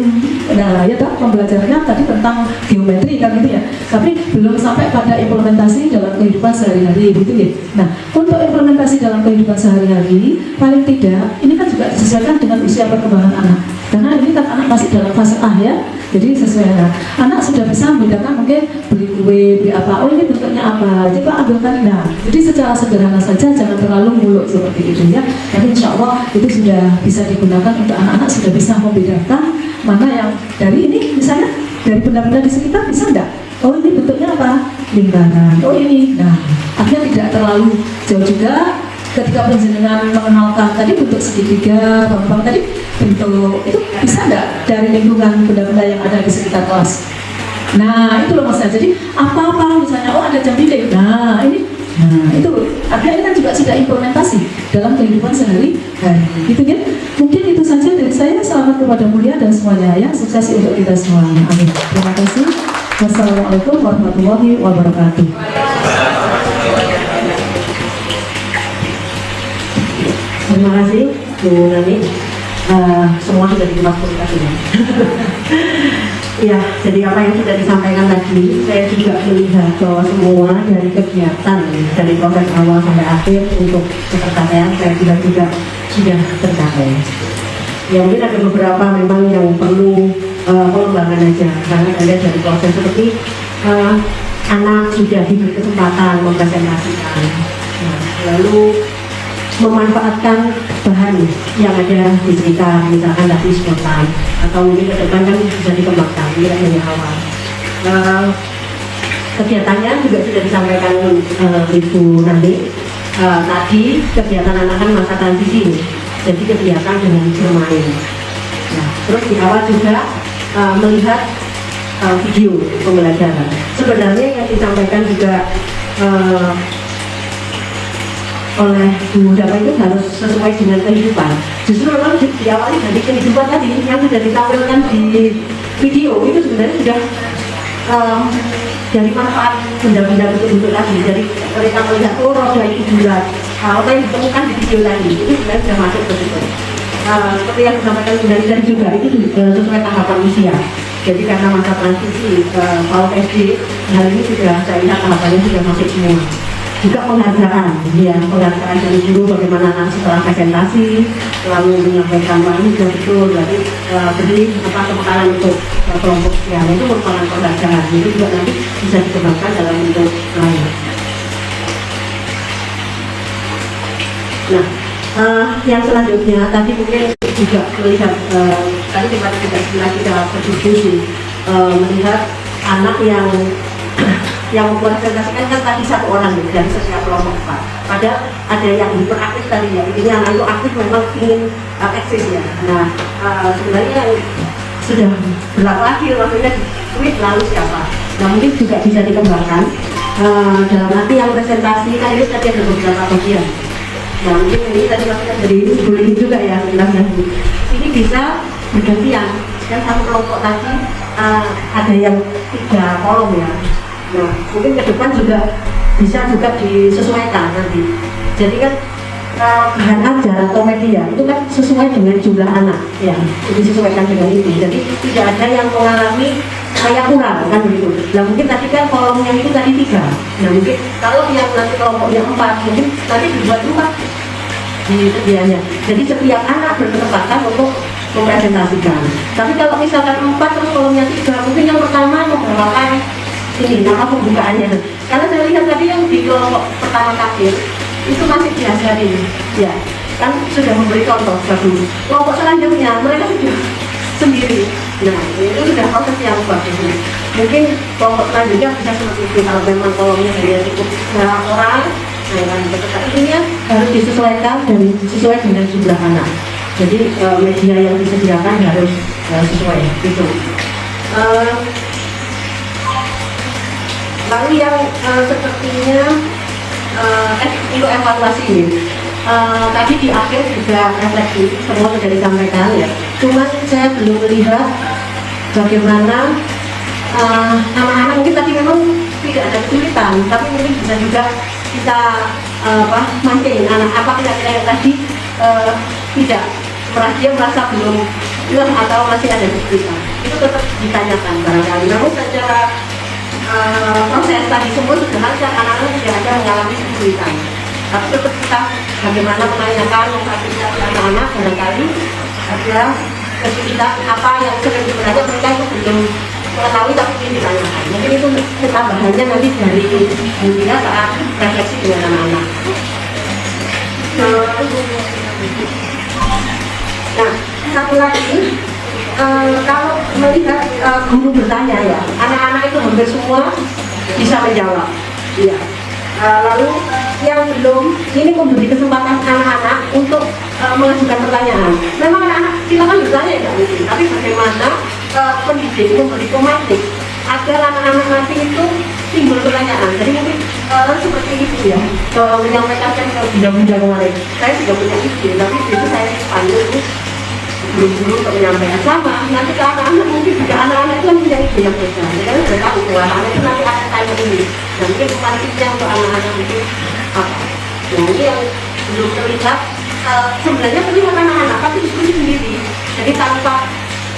Nah ya tak pembelajarannya tadi tentang geometri kan gitu ya, tapi belum sampai pada implementasi dalam kehidupan sehari-hari gitu ya. Nah untuk implementasi dalam kehidupan sehari-hari paling tidak ini kan juga disesuaikan dengan usia perkembangan anak, karena ini kan anak masih dalam fase A ya. Jadi sesuai anak sudah bisa membedakan, mungkin beli kue, beli apa, oh ini bentuknya apa, coba ambilkan. Nah jadi secara sederhana saja, jangan terlalu muluk seperti itu ya. Tapi insya Allah itu sudah bisa digunakan untuk anak-anak, sudah bisa membedakan mana yang dari ini misalnya dari benda-benda di sekitar, bisa enggak? Oh ini bentuknya apa? Lingkaran. Oh ini. Nah artinya tidak terlalu jauh juga. Ketika penjenengan mengenalkan tadi bentuk segitiga, bang tadi bentuk itu bisa nggak dari lingkungan benda-benda yang ada di sekitar kelas? Nah itu loh maksudnya. Jadi apa-apa misalnya, oh ada jam dinding. Nah ini, nah itu artinya ini kan juga sudah implementasi dalam kehidupan sehari-hari. Gitu kan? Mungkin itu saja dari saya. Selamat kepada Mulia dan semuanya ya. Sukses untuk kita semua. Amin. Terima kasih. Wassalamualaikum warahmatullahi wabarakatuh. Terima kasih Bu Nani. Semua sudah dimasukkan ya. Ya, jadi apa yang sudah disampaikan tadi, saya juga melihat bahwa semua dari kegiatan dari proses awal sampai akhir untuk ketercapaian saya juga sudah tercapai. Ya mungkin ada beberapa memang yang perlu pengembangan aja, karena ada dari proses seperti anak sudah diberi kesempatan mempresentasikan, nah, lalu memanfaatkan bahan yang ada di sekitar, misalkan tadi spontan atau mungkin ke depan kan bisa dikembangkan, ini hanya awal. Kegiatannya juga sudah disampaikan Ibu nanti. Tadi kegiatan anak kan masa transisi, jadi kegiatan dengan bermain. Nah, terus di awal juga melihat video pembelajaran. Sebenarnya yang disampaikan juga oleh Bu Dapa itu harus sesuai dengan kehidupan. Justru memang diawali dari kehidupan tadi yang sudah ditampilkan di video itu sebenarnya sudah dari manfaat benda-benda bentuk-bentuk tadi. Jadi mereka melihat roda itu bulat, apa yang ditemukan di video tadi itu sebenarnya sudah masuk ke situ. Seperti yang disampaikan dari juga itu sesuai tahapan usia. Jadi karena masa transisi PAUD SD, hal ini sudah saya lihat tahapannya sudah masuk semua. Juga penghargaan, ya penghargaan dari guru bagaimana setelah presentasi, lalu menyampaikan ini sudah betul, berarti beri kepekalan untuk kelompok sekian itu merupakan penghargaan. Itu juga nanti bisa dikembangkan dalam bentuk lain. Nah, yang selanjutnya tadi mungkin juga melihat tadi kita kita berdiskusi melihat anak yang mempresentasikan kan tadi satu orang dari setiap kelompok Pak. Padahal ada yang hiperaktif tadi ya, ini anak itu aktif memang ingin eksis ya. Nah sebenarnya sudah berlaku akhir maksudnya tweet lalu siapa? Nah mungkin juga bisa dikembangkan dalam arti yang presentasi kan ini tadi ada beberapa bagian. Nah mungkin ini tadi maksudnya dari bullying juga ya sebenarnya. Ini bisa bergantian kan satu kelompok tadi ada yang 3 kolom ya. Nah mungkin ke depan juga bisa juga disesuaikan nanti. Jadi kan bahan ajar atau media itu kan sesuai dengan jumlah anak ya, disesuaikan dengan itu. Jadi tidak ada yang mengalami kayak kurang kan begitu. Nah mungkin tadi kan kolomnya itu tadi 3. Nah mungkin kalau yang nanti kelompoknya 4 mungkin nanti dibuat 2 di sedianya. Jadi setiap anak berkesempatan untuk mempresentasikan. Tapi kalau misalkan 4 terus kolomnya 3, mungkin yang pertama membawakan ini nama pembukaannya. Karena saya lihat tadi yang di kelompok pertama kafir itu masih diajarin, ya kan sudah memberi contoh satu. Kelompok selanjutnya mereka sudah sendiri. Nah itu sudah proses yang bagus. Mungkin kelompok selanjutnya bisa seperti itu kalau memang kolomnya hanya cukup orang. Nah yang intinya harus disesuaikan dan sesuai dengan jumlah anak. Jadi media yang disediakan harus sesuai gitu. Lalu yang sepertinya untuk evaluasi ini tadi di akhir juga refleksi semua sudah disampaikan ya. Cuman saya belum melihat bagaimana anak-anak mungkin tadi memang tidak ada kesulitan, tapi mungkin bisa juga kita mancing anak apa kira-kira yang tadi tidak dia merasa belum atau masih ada kesulitan. Itu tetap ditanyakan barangkali. Namun secara proses tadi semua sudah lancar, anak-anak tidak ada mengalami kesulitan. Tapi tetap kita bagaimana menanyakan memfasilitasi anak-anak barangkali ada kesulitan apa yang sering sebenarnya mereka itu belum mengetahui tapi ingin ditanyakan. Mungkin itu tambahannya nanti dari media saat refleksi dengan anak-anak. Nah, satu lagi kalau melihat guru bertanya ya, anak-anak itu hampir semua bisa menjawab. Iya. Lalu yang belum, ini memberi kesempatan anak-anak untuk mengajukan pertanyaan. Memang anak-anak silakan bertanya ya, tapi bagaimana pendidik memberi pemantik agar anak-anak nanti itu timbul pertanyaan. Jadi mungkin seperti itu ya, menyampaikan ke bunda-bunda kemarin. Saya juga punya ide, tapi itu saya panggil guru-guru untuk menyampaikan sama. Nanti ke anak-anak mungkin juga anak-anak itu punya ide yang berbeda. Karena sudah tahu bahwa anak itu nanti akan tanya ini. Dan mungkin pemantiknya untuk anak-anak itu apa? Nah ini yang belum terlihat. Sebenarnya terlihat anak-anak, tapi diskusi sendiri. Jadi tanpa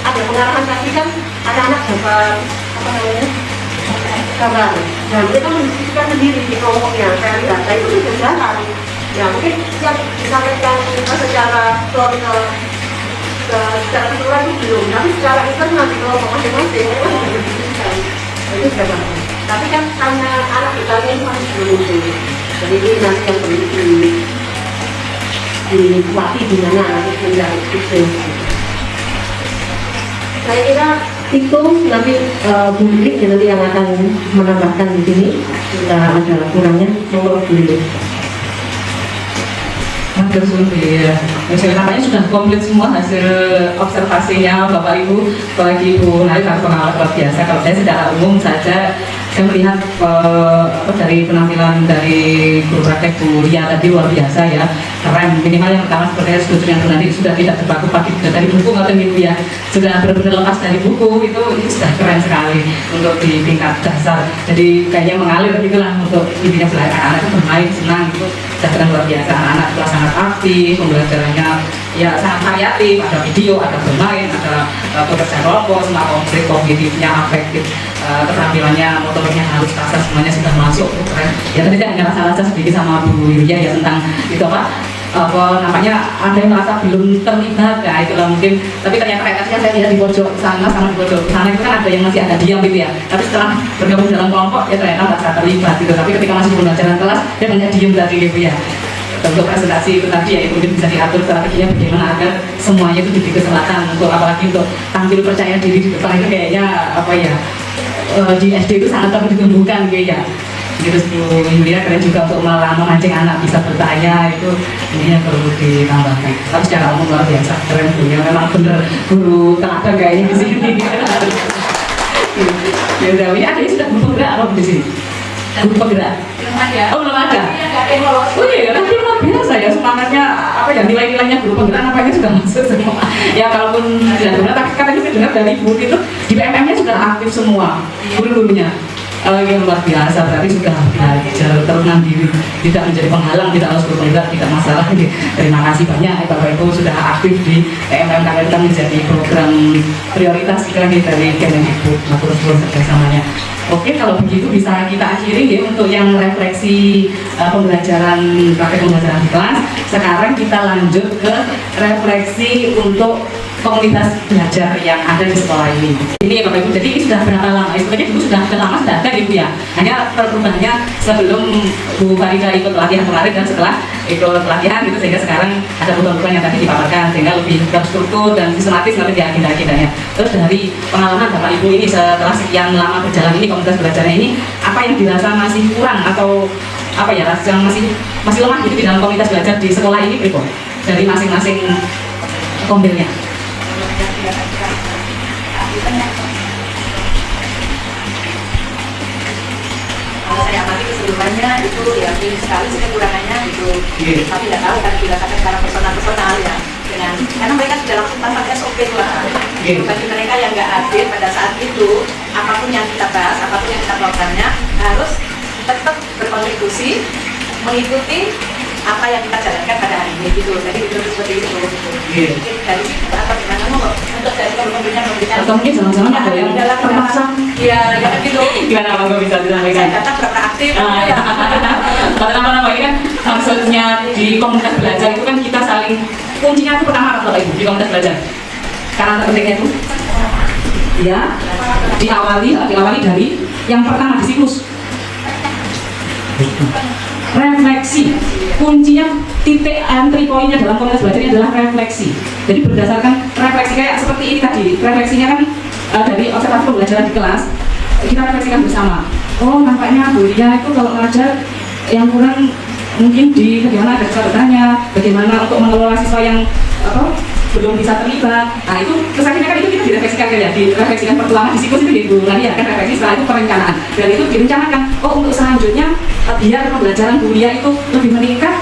ada pengarahan tadi kan anak-anak dapat apa namanya? Kabar. Nah mereka mendiskusikan sendiri di kelompoknya. Saya lihat, nah itu sudah jalan. Ya mungkin yang disampaikan secara secara keseluruhan itu belum, tapi secara internal di kelompok masing-masing memang sudah didiskusikan. Itu sudah bagus. Tapi kan karena anak bertanya itu masih belum muncul. Jadi ini nanti yang perlu dikuati di mana anak itu menjadi itu. Saya kira itu nanti publik nanti yang akan menambahkan di sini. Kita ada kurangnya, monggo dulu. Hasil survei ya. Hasil namanya sudah komplit semua hasil observasinya Bapak Ibu, apalagi Ibu Nari karena pengawas luar biasa. Kalau saya secara umum saja saya melihat dari penampilan dari guru praktek Bu Ria tadi luar biasa ya, keren. Minimal yang pertama seperti setuju yang nanti sudah tidak terpaku dari buku atau ibu ya, sudah benar-benar lepas dari buku, itu sudah keren sekali untuk di tingkat dasar. Jadi kayaknya mengalir gitulah untuk intinya belajar anak-anak bermain senang, itu sudah keren luar biasa. Anak-anak telah sangat aktif, pembelajarannya ya sangat variatif, ada video, ada bermain, ada pekerjaan kelompok, semua konflik kognitifnya, afektif, keterampilannya, motornya halus, kasar, semuanya sudah masuk, keren. Ya tadi saya hanya rasa-rasa sedikit sama Bu Yulia ya tentang itu apa namanya, ada yang merasa belum terlibat, ya itulah mungkin. Tapi ternyata reaksinya saya lihat di pojok sana sama di pojok sana itu kan ada yang masih agak diam gitu ya. Tapi setelah bergabung dalam kelompok ya ternyata merasa terlibat gitu. Tapi ketika masih pembelajaran kelas dia banyak diam tadi gitu ya. Untuk presentasi itu tadi ya, itu mungkin bisa diatur strateginya bagaimana agar semuanya itu jadi kesempatan untuk, apalagi untuk tampil percaya diri di depan, itu kayaknya apa ya, di SD itu sangat perlu ditumbuhkan gitu ya. Terus Bu Yulia kalian juga untuk memancing anak bisa bertanya, itu ini yang perlu ditambahkan. Tapi secara umum luar biasa keren Bu ya, memang bener guru teladan kayaknya di sini. Ya udah, ini ada yang sudah guru penggerak apa di sini? Guru penggerak? Belum ada. Oh belum ada. Oh iya, tapi luar biasa ya semangatnya, apa ya, nilai-nilainya guru penggerak apanya sudah masuk semua. Ya kalaupun tidak benar, tapi katanya saya dengar dari Bu itu di PMM-nya sudah aktif semua guru-gurunya. Yang luar biasa, berarti sudah belajar terus mandiri, tidak menjadi penghalang, tidak harus berpenggerak, tidak masalah. Terima kasih banyak Bapak Ibu sudah aktif di PMM, karena kita menjadi program prioritas kita dari Kemendikbud, terus kerjasamanya. Oke, kalau begitu bisa kita akhiri ya untuk yang refleksi pembelajaran, praktek pembelajaran di kelas. Sekarang kita lanjut ke refleksi untuk komunitas belajar yang ada di sekolah ini. Ini ya Bapak Ibu, jadi ini sudah berapa lama? Sebenarnya dulu sudah lama sudah ada Ibu ya. Hanya perubahannya sebelum Bu Farida ikut pelatihan kemarin dan setelah ikut pelatihan gitu, sehingga sekarang ada perubahan-perubahan yang tadi dipaparkan sehingga lebih terstruktur dan sistematis nanti di agenda-agendanya. Terus dari pengalaman Bapak Ibu ini setelah sekian lama berjalan ini komunitas belajarnya ini, apa yang dirasa masih kurang atau apa ya, rasa yang masih lemah gitu di dalam komunitas belajar di sekolah ini, Ibu? Dari masing-masing kombilnya. Kalau saya amati keseluruhannya itu ya minim sekali sih kekurangannya gitu. Tapi tidak tahu kan dirasakan secara personal ya, dengan karena mereka sudah langsung tanpa SOP lah. Bagi mereka yang nggak hadir pada saat itu, apapun yang kita bahas, apapun yang kita programnya harus tetap berkontribusi mengikuti apa yang kita jalankan pada hari ini gitu. Jadi itu seperti itu. Mungkin dari apa gimana mau untuk dari memberikan atau mungkin sama-sama ada yang terpaksa. Iya, ya kan gitu. Gimana Bang, bisa disampaikan? Saya tetap beraktif. Apa-apa ini kan maksudnya di komunitas belajar itu kan kita saling, kuncinya itu pertama apa Bapak Ibu di komunitas belajar? Karena terpentingnya itu ya diawali dari yang pertama di siklus. Refleksi, kuncinya titik entry point-nya dalam komunitas belajar ini adalah refleksi. Jadi berdasarkan refleksi kayak seperti ini tadi, refleksinya kan dari observasi pembelajaran di kelas, kita refleksikan bersama. Oh nampaknya Bu Lia itu kalau mengajar yang kurang mungkin di bagaimana ada kesabarannya, bagaimana untuk mengelola siswa yang belum bisa terlibat. Nah itu terus akhirnya kan itu kita direfleksikan ya, direfleksikan pertama di siklus itu gitu. Nah ya kan refleksi, setelah itu perencanaan, dan itu direncanakan. Oh untuk selanjutnya biar pembelajaran Bu Lia itu lebih meningkat,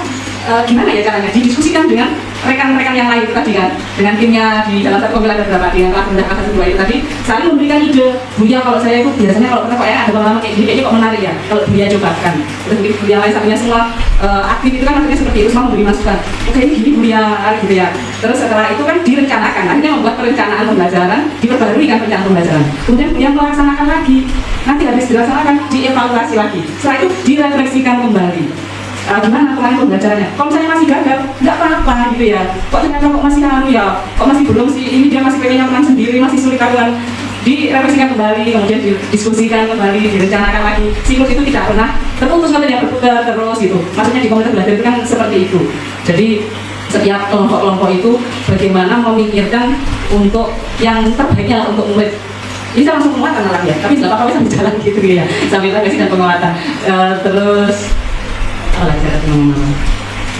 gimana ya caranya? Didiskusikan dengan rekan-rekan yang lain itu tadi kan, dengan timnya di dalam satu kompilan berapa dengan kelas rendah kelas 1 itu tadi saling memberikan ide. Bu Lia kalau saya itu biasanya kalau pernah kok ada pengalaman kayak gini kayaknya kok menarik ya kalau Bu Lia cobakan. Terus mungkin Bu Lia lain satunya semua aktif itu kan maksudnya seperti itu, semua memberi masukan. Oke ini gini Bu Lia gitu ya. Terus setelah itu kan direncanakan, akhirnya membuat perencanaan pembelajaran, diperbarui kan perencanaan pembelajaran. Kemudian Bu Lia melaksanakan lagi, nanti habis dilaksanakan dievaluasi lagi. Setelah itu direfleksikan kembali. Gimana kemarin pembelajarannya? Kalau misalnya masih gagal, nggak apa-apa gitu ya. Kok ternyata kok masih ya, kok masih belum sih, ini dia masih pengennya menang sendiri, masih sulit karuan. Direfleksikan kembali, kemudian didiskusikan kembali, direncanakan lagi. Siklus itu tidak pernah terputus, nanti dia berputar terus gitu. Maksudnya di komunitas belajar itu kan seperti itu. Jadi setiap kelompok-kelompok itu bagaimana memikirkan untuk yang terbaiknya untuk murid. Ini saya langsung penguatan malah ya, tapi nggak apa-apa sambil jalan gitu ya, sambil refleksi dan penguatan. Terus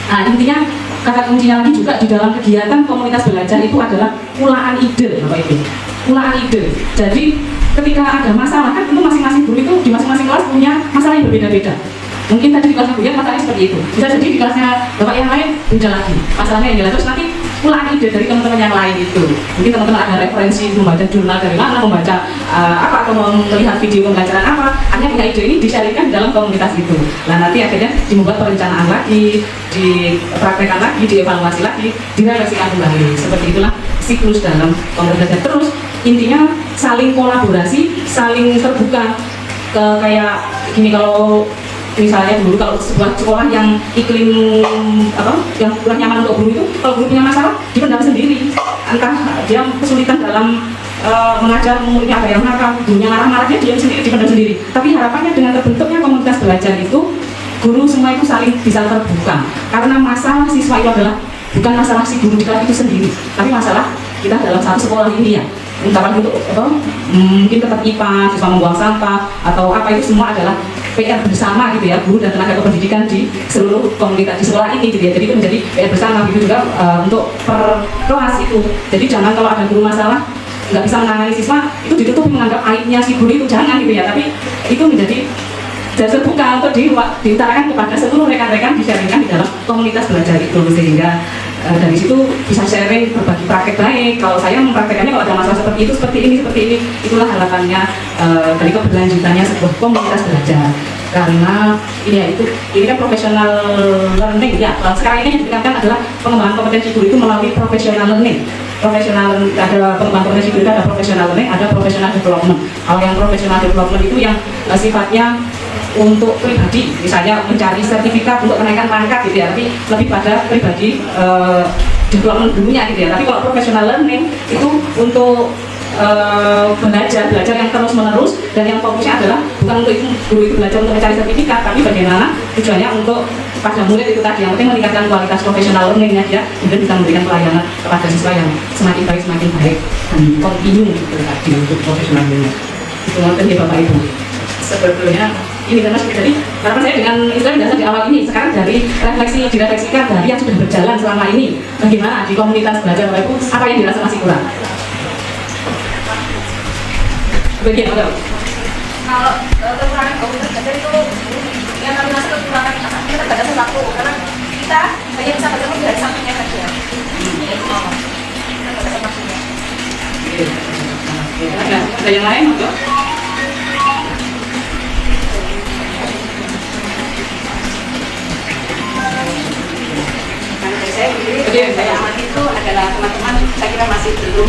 nah intinya kata kuncinya lagi juga di dalam kegiatan komunitas belajar itu adalah kulaan ide Bapak Ibu, kulaan ide. Jadi ketika ada masalah kan itu masing-masing guru itu di masing-masing berbeda-beda. Mungkin tadi di kelasnya Bu Yan masalahnya seperti itu. Bisa jadi di kelasnya Bapak yang lain beda lagi. Masalahnya yang jelas terus nanti pulang ide dari teman-teman yang lain itu. Mungkin teman-teman ada referensi membaca jurnal dari mana, membaca apa atau melihat video pembelajaran apa. Hanya punya ide ini di-sharingkan di dalam komunitas itu. Nah nanti akhirnya dibuat perencanaan lagi, dipraktekkan lagi, dievaluasi lagi, direfleksikan kembali. Seperti itulah siklus dalam komunitas. Terus intinya saling kolaborasi, saling terbuka ke kayak gini. Kalau misalnya dulu kalau sebuah sekolah yang iklim yang kurang nyaman untuk guru itu, kalau guru punya masalah dipendam sendiri, entah dia kesulitan dalam mengajar muridnya, ada yang nakal, gurunya marah-marahnya dia sendiri dipendam sendiri. Tapi harapannya dengan terbentuknya komunitas belajar itu, guru semua itu saling bisa terbuka, karena masalah siswa itu adalah bukan masalah si guru kita itu sendiri, tapi masalah kita dalam satu sekolah ini ya. Ungkapan untuk mungkin ketertiban, siswa membuang sampah atau apa, itu semua adalah PR bersama gitu ya, guru dan tenaga kependidikan di seluruh komunitas di sekolah ini gitu ya. Jadi itu menjadi PR bersama gitu juga untuk per kelas itu. Jadi jangan kalau ada guru masalah nggak bisa menangani siswa itu ditutup menganggap aibnya si guru itu, jangan gitu ya. Tapi itu menjadi terbuka untuk diutarakan kepada seluruh rekan-rekan, di-sharingkan di dalam komunitas belajar itu, sehingga dari situ bisa sharing, berbagi praktek baik. Kalau saya mempraktekannya kalau ada masalah seperti itu, seperti ini, itulah harapannya dari keberlanjutannya sebuah komunitas belajar. Karena ini kan professional learning ya. Sekarang ini yang ditekankan adalah pengembangan kompetensi guru itu melalui professional learning. Ada pengembangan kompetensi guru, ada professional learning, ada professional development. Kalau yang professional development itu yang sifatnya untuk pribadi, misalnya mencari sertifikat untuk kenaikan pangkat gitu ya, tapi lebih pada pribadi development dulunya gitu ya. Tapi kalau professional learning itu untuk belajar yang terus menerus, dan yang fokusnya adalah bukan untuk guru itu belajar untuk mencari sertifikat, tapi bagaimana tujuannya untuk pada murid itu tadi, yang penting meningkatkan kualitas professional learningnya dia, kemudian bisa memberikan pelayanan kepada siswa yang semakin baik dan continue gitu tadi untuk professional learning. Itu nanti ya Bapak Ibu. Sebetulnya ini kan Mas, jadi harapan saya dengan Islam dasar di awal ini, sekarang dari direfleksikan dari yang sudah berjalan selama ini, bagaimana di komunitas belajar Bapak Ibu, apa yang dirasa masih kurang? Bagian apa? Kalau kekurangan komunitas belajar itu yang kami masuk kekurangan kita terbatas waktu, karena kita hanya bisa bertemu dari sampingnya saja. Terbatas waktunya. Ada yang lain enggak? Saya amati itu adalah teman-teman, saya kira masih belum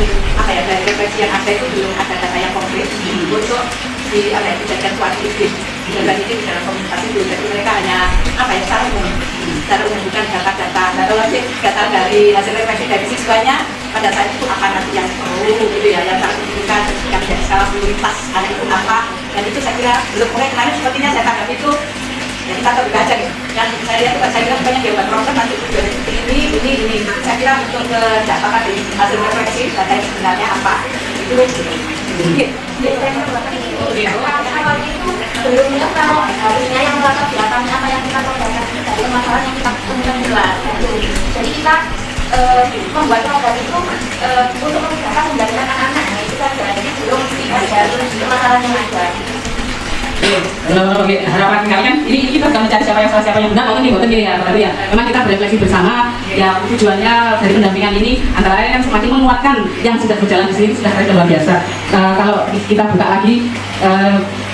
dari refleksi yang ada itu belum ada data yang konkret untuk dijadikan suatu ide dan itu di dalam komunikasi itu. Jadi mereka hanya secara umum bukan data-data dari hasil refleksi dari siswanya pada saat itu apa nanti yang perlu gitu ya, yang harus dibutuhkan, yang menjadi skala prioritas ada itu apa, dan itu saya kira belum mulai. Kemarin sepertinya saya tangkap itu ya, kita terbuka aja gitu. Yang saya lihat itu saya kira banyak yang proses nanti ini saya kira untuk data tadi hasil refleksi data yang sebenarnya apa itu awal itu sebelumnya kalau harusnya yang melatar belakangnya apa yang kita kerjakan dari permasalahan yang kita temukan jelas. Jadi kita membuat program itu untuk memudahkan pembelajaran anak-anak itu saja. Jadi belum ada permasalahan yang ada. Oke, harapan kalian ini kita akan mencari siapa yang benar, bukan gini ya, berarti ya. Memang kita berefleksi bersama, ya tujuannya dari pendampingan ini antara lain kan semakin menguatkan yang sudah berjalan di sini, sudah luar biasa. Kalau kita buka lagi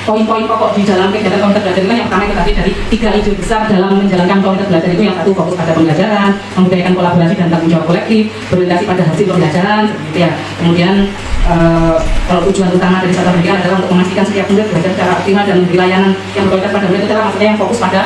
poin-poin pokok di dalam kegiatan komunitas belajar itu, yang pertama itu tadi dari 3 ide besar dalam menjalankan komunitas belajar itu. Yang satu fokus pada pembelajaran, membudayakan kolaborasi dan tanggung jawab kolektif, berorientasi pada hasil pembelajaran, seperti ya. Kemudian kalau tujuan utama dari satuan pendidikan adalah untuk memastikan setiap murid belajar secara optimal dan memberi layanan yang berkualitas pada murid, itu adalah maksudnya yang fokus pada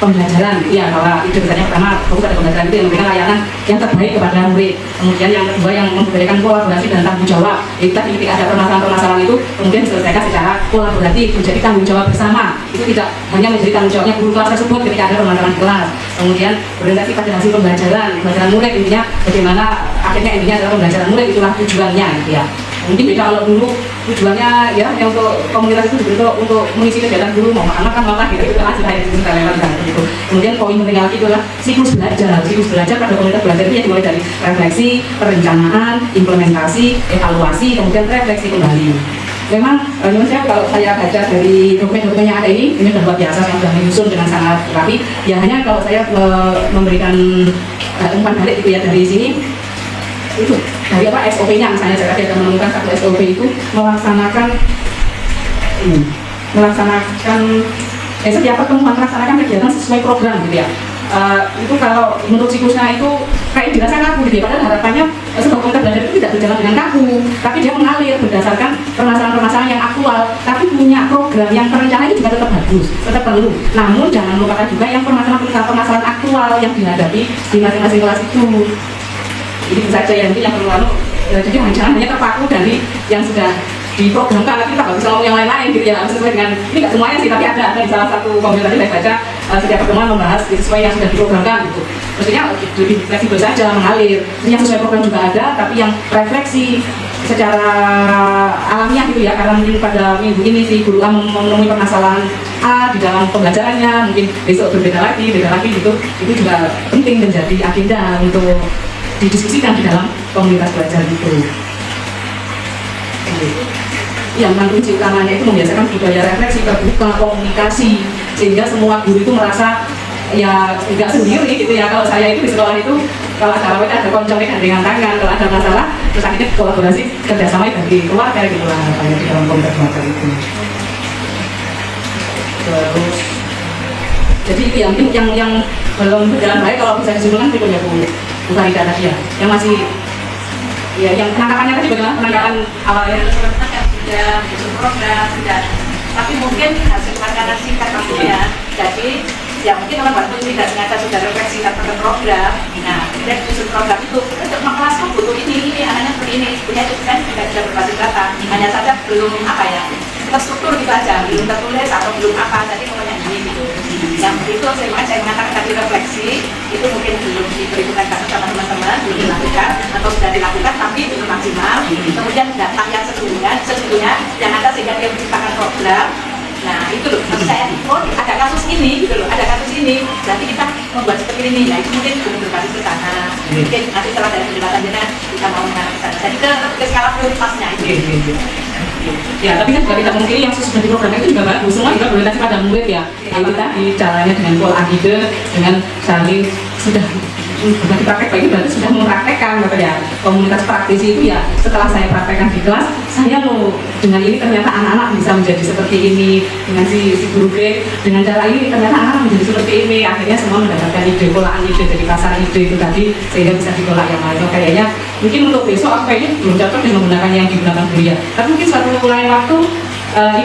pembelajaran. Ya, kalau ide besarnya pertama fokus pada pembelajaran itu yang memberikan layanan yang terbaik kepada murid. Kemudian yang kedua yang membudayakan kolaborasi dan tanggung jawab. Jadi tadi ketika ada permasalahan-permasalahan itu kemudian diselesaikan secara kolaboratif, menjadi tanggung jawab bersama. Itu tidak hanya menjadi tanggung jawabnya guru kelas tersebut ketika ada permasalahan di kelas. Kemudian berorientasi pada hasil pembelajaran murid, intinya bagaimana akhirnya intinya adalah pembelajaran murid, itulah tujuannya gitu ya. Mungkin beda kalau dulu tujuannya ya yang untuk komunitas itu dibentuk untuk mengisi kegiatan guru, mau makan malah gitu, itu hasil dari itu gitu. Kemudian poin penting lagi adalah siklus belajar pada komunitas belajar itu ya dimulai dari refleksi, perencanaan, implementasi, evaluasi, kemudian refleksi kembali. memang saya kalau saya baca dari dokumen-dokumen yang ada ini sudah luar biasa, yang sudah menyusun dengan sangat rapi. Ya hanya kalau saya memberikan umpan balik gitu ya dari sini, itu dari apa SOP-nya misalnya saya tadi ada menemukan satu SOP itu melaksanakan setiap pertemuan melaksanakan kegiatan sesuai program gitu ya. Itu kalau menurut siklusnya itu kayak dirasa kaku gitu ya, padahal harapannya sebuah komunitas belajar itu tidak berjalan dengan kaku, tapi dia mengalir berdasarkan permasalahan-permasalahan yang aktual, tapi punya program yang terencana itu juga tetap bagus, tetap perlu. Namun jangan lupakan juga yang permasalahan aktual yang dihadapi di masing-masing kelas itu. Jadi saja yang itu yang perlu jadi jangan hanya terpaku dari yang sudah diprogramkan, tapi kita nggak bisa ngomong yang lain-lain gitu ya, harus sesuai dengan, ini nggak semuanya sih, tapi ada di salah satu komunitas tadi saya baca setiap pertemuan membahas sesuai yang sudah diprogramkan gitu. Maksudnya lebih fleksibel saja, mengalir, yang sesuai program juga ada, tapi yang refleksi secara alamiah gitu ya, karena mungkin pada minggu ini si guru A menemui permasalahan A di dalam pembelajarannya, mungkin besok berbeda lagi gitu, itu juga penting menjadi agenda untuk didiskusikan di dalam komunitas belajar itu. Yang kunci utamanya itu membiasakan budaya refleksi, terbuka, komunikasi, sehingga semua guru itu merasa ya nggak sendiri gitu ya. Kalau saya itu di sekolah itu kalau ada apa ada konco dengan tangan, kalau ada masalah terus akhirnya kolaborasi kerjasama dari keluarga gitu lah di dalam komunitas belajar itu. Terus jadi itu yang belum berjalan baik kalau bisa disimpulkan itu punya Bu Farida tadi ya, yang masih ya yang penangkapannya tadi bagaimana penangkapan awalnya? Sudah bikin program, sudah, tapi mungkin hasil makanan singkat waktunya. Jadi ya mungkin teman-teman tidak sengaja sudah refleksi dan pakai program. Nah, kemudian susun program itu untuk mengelaskan butuh ini anaknya seperti ini. Punya itu kan tidak bisa berbasis data, hanya saja belum apa ya, terstruktur gitu aja, belum tertulis atau belum apa. Tadi pokoknya ini gitu. Yang itu saya mengatakan tadi refleksi itu mungkin belum diberikan sama teman-teman, belum dilakukan atau sudah dilakukan tapi belum maksimal. Kemudian data yang sesungguhnya yang ada sehingga dia menciptakan program. Nah itu loh, maksud saya, oh ada kasus ini gitu loh, ada kasus ini, berarti kita membuat seperti ini. Nah itu mungkin belum berbasis ke sana. Mungkin nanti setelah dari penjelasan kita mau mengarah ke sana. Jadi ke skala prioritasnya itu. Ya, tapi kan juga tidak mungkin yang sudah diprogramkan itu juga bagus, semua juga berorientasi pada murid ya. Jadi tadi caranya dengan pola ide, dengan saling sudah berbagi praktek baik berarti sudah mempraktekkan gitu ya. Komunitas praktisi itu ya setelah saya praktekkan di kelas, saya mau dengan ini ternyata anak-anak bisa menjadi seperti ini, dengan si guru B dengan cara ini ternyata anak-anak menjadi seperti ini. Akhirnya semua mendapatkan ide, polaan ide dari pasar ide itu tadi sehingga bisa dikelola yang lain. Kayaknya mungkin untuk besok aku kayaknya belum cocok dengan menggunakan yang digunakan Bulia, tapi mungkin suatu lain waktu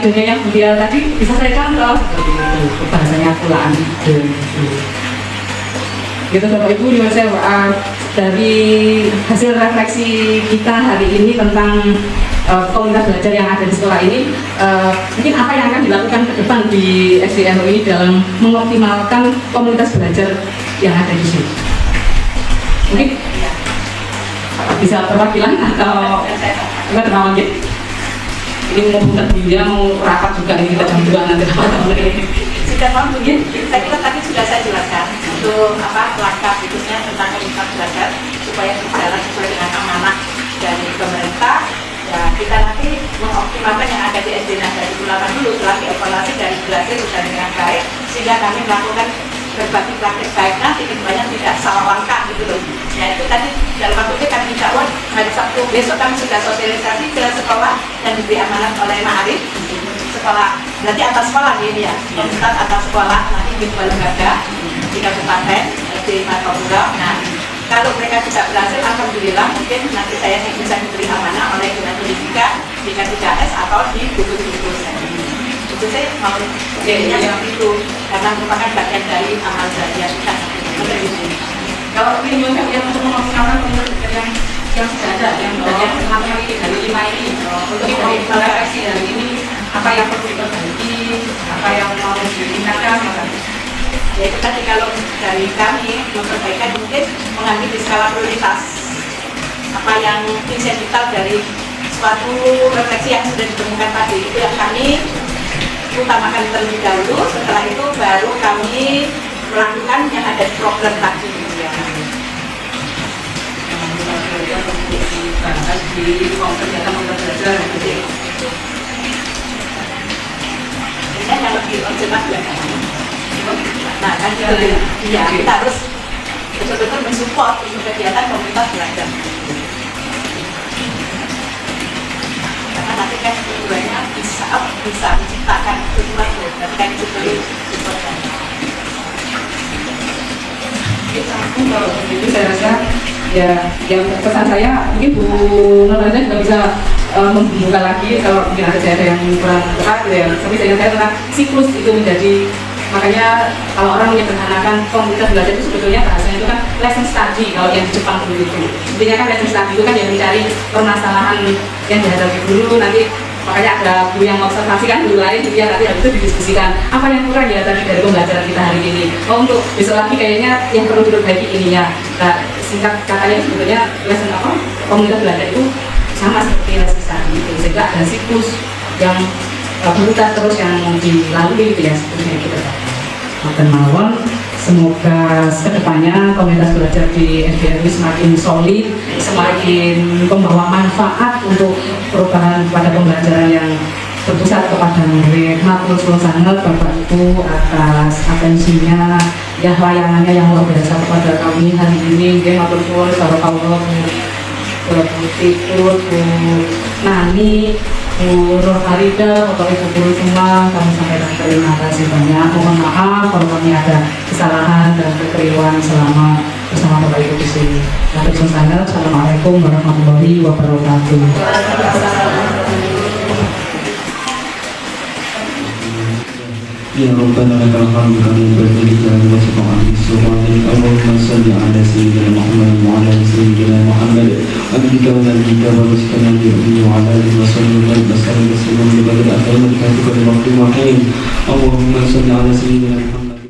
idenya yang Bulia tadi bisa saya contoh seperti itu, bahasanya polaan ide gitu Bapak Ibu. Di saya dari hasil refleksi kita hari ini tentang komunitas belajar yang ada di sekolah ini, mungkin apa yang akan dilakukan ke depan di SDNO ini dalam mengoptimalkan komunitas belajar yang ada di sini? Mungkin bisa perwakilan atau enggak terlalu gitu. Ini mau buka Bulia, mau rapat juga ini kita jam 2 nanti rapat ini. Sudah paham mungkin, saya kira tadi sudah saya jelaskan untuk langkah berikutnya tentang komunitas belajar supaya berjalan sesuai dengan amanah dari pemerintah. Ya kita nanti mengoptimalkan yang ada di SD Nagda di Bulakan dulu setelah dievaluasi dari belajar sudah dengan baik, sehingga kami melakukan berbagai praktik baik nanti banyak tidak salah langkah gitu loh. Ya itu tadi dalam waktu itu kami insya Allah hari Sabtu besok kami sudah sosialisasi ke sekolah yang diberi amanat oleh Ma'arif. Sekolah, berarti atas sekolah ini ya, komunitas atas sekolah nanti di dua lembaga di kabupaten di Martapura. Nah, kalau mereka tidak berhasil, alhamdulillah mungkin nanti saya bisa diberi amanah oleh Dinas Pendidikan di K3S atau di gugus-gugus. Itu saya mau jadinya seperti itu karena merupakan bagian dari amal jariah kita. Kalau ini juga yang untuk memaksimalkan komunitas yang sudah ada, yang pertama ini dari 5 ini, untuk refleksi dari ini apa yang perlu diperbaiki, apa yang mau ditingkatkan, ya itu tadi kalau dari kami memperbaikan mungkin mengambil di skala prioritas apa yang insentif dari suatu refleksi yang sudah ditemukan tadi itu yang kami utamakan terlebih dahulu. Setelah itu baru kami melakukan yang ada di program tadi ya. Di kegiatan belajar cepat belajar. Nah kan iya kita harus betul-betul mensupport untuk kegiatan komunitas belajar. Karena nanti kan tujuannya bisa menciptakan tujuan berarti kan itu perlu support. Kalau begitu saya rasa ya yang pesan saya mungkin Bu Nurhaliza juga bisa membuka lagi kalau mungkin ada yang kurang tepat ya. Tapi saya tentang siklus itu menjadi, makanya kalau orang menyederhanakan komunitas belajar itu sebetulnya bahasanya itu kan lesson study kalau yang di Jepang dulu itu. Intinya kan lesson study itu kan yang mencari permasalahan yang dihadapi dulu, nanti makanya ada guru yang observasi kan guru lain gitu ya, nanti habis itu didiskusikan apa yang kurang ya tadi dari pembelajaran kita hari ini. Oh untuk besok lagi kayaknya yang perlu diperbaiki ininya. Nah singkat katanya sebetulnya lesson apa komunitas belajar itu sama seperti lesson study itu, sehingga ada siklus yang berputar terus yang dilalui gitu ya seperti itu. Makan mawon, semoga kedepannya komunitas belajar di SDN semakin solid, semakin membawa manfaat untuk perubahan pada pembelajaran yang berpusat kepada murid. Matur suwun sangat Bapak Ibu atas atensinya, ya layanannya yang luar biasa kepada kami hari ini. Matur suwun barakallahu Bu Tikur, Bu Nani, Bu Nurhaliza, Bapak Ibu guru semua, kami sampaikan terima kasih banyak. Mohon maaf kalau kami ada kesalahan dan kekeliruan selama bersama Bapak Ibu di sini. Assalamualaikum warahmatullahi wabarakatuh. Ya Rabbana lakal hamdu kami berdzikir wa subhanaka Allahumma shalli ala sayyidina Muhammad wa ala ali sayyidina Muhammad abdika wa nabiyyika wa rasulika wa ala alihi wa sahbihi wa sallam tasliman li badal akhir min katika al-waqti wa hin Allahumma shalli ala sayyidina Muhammad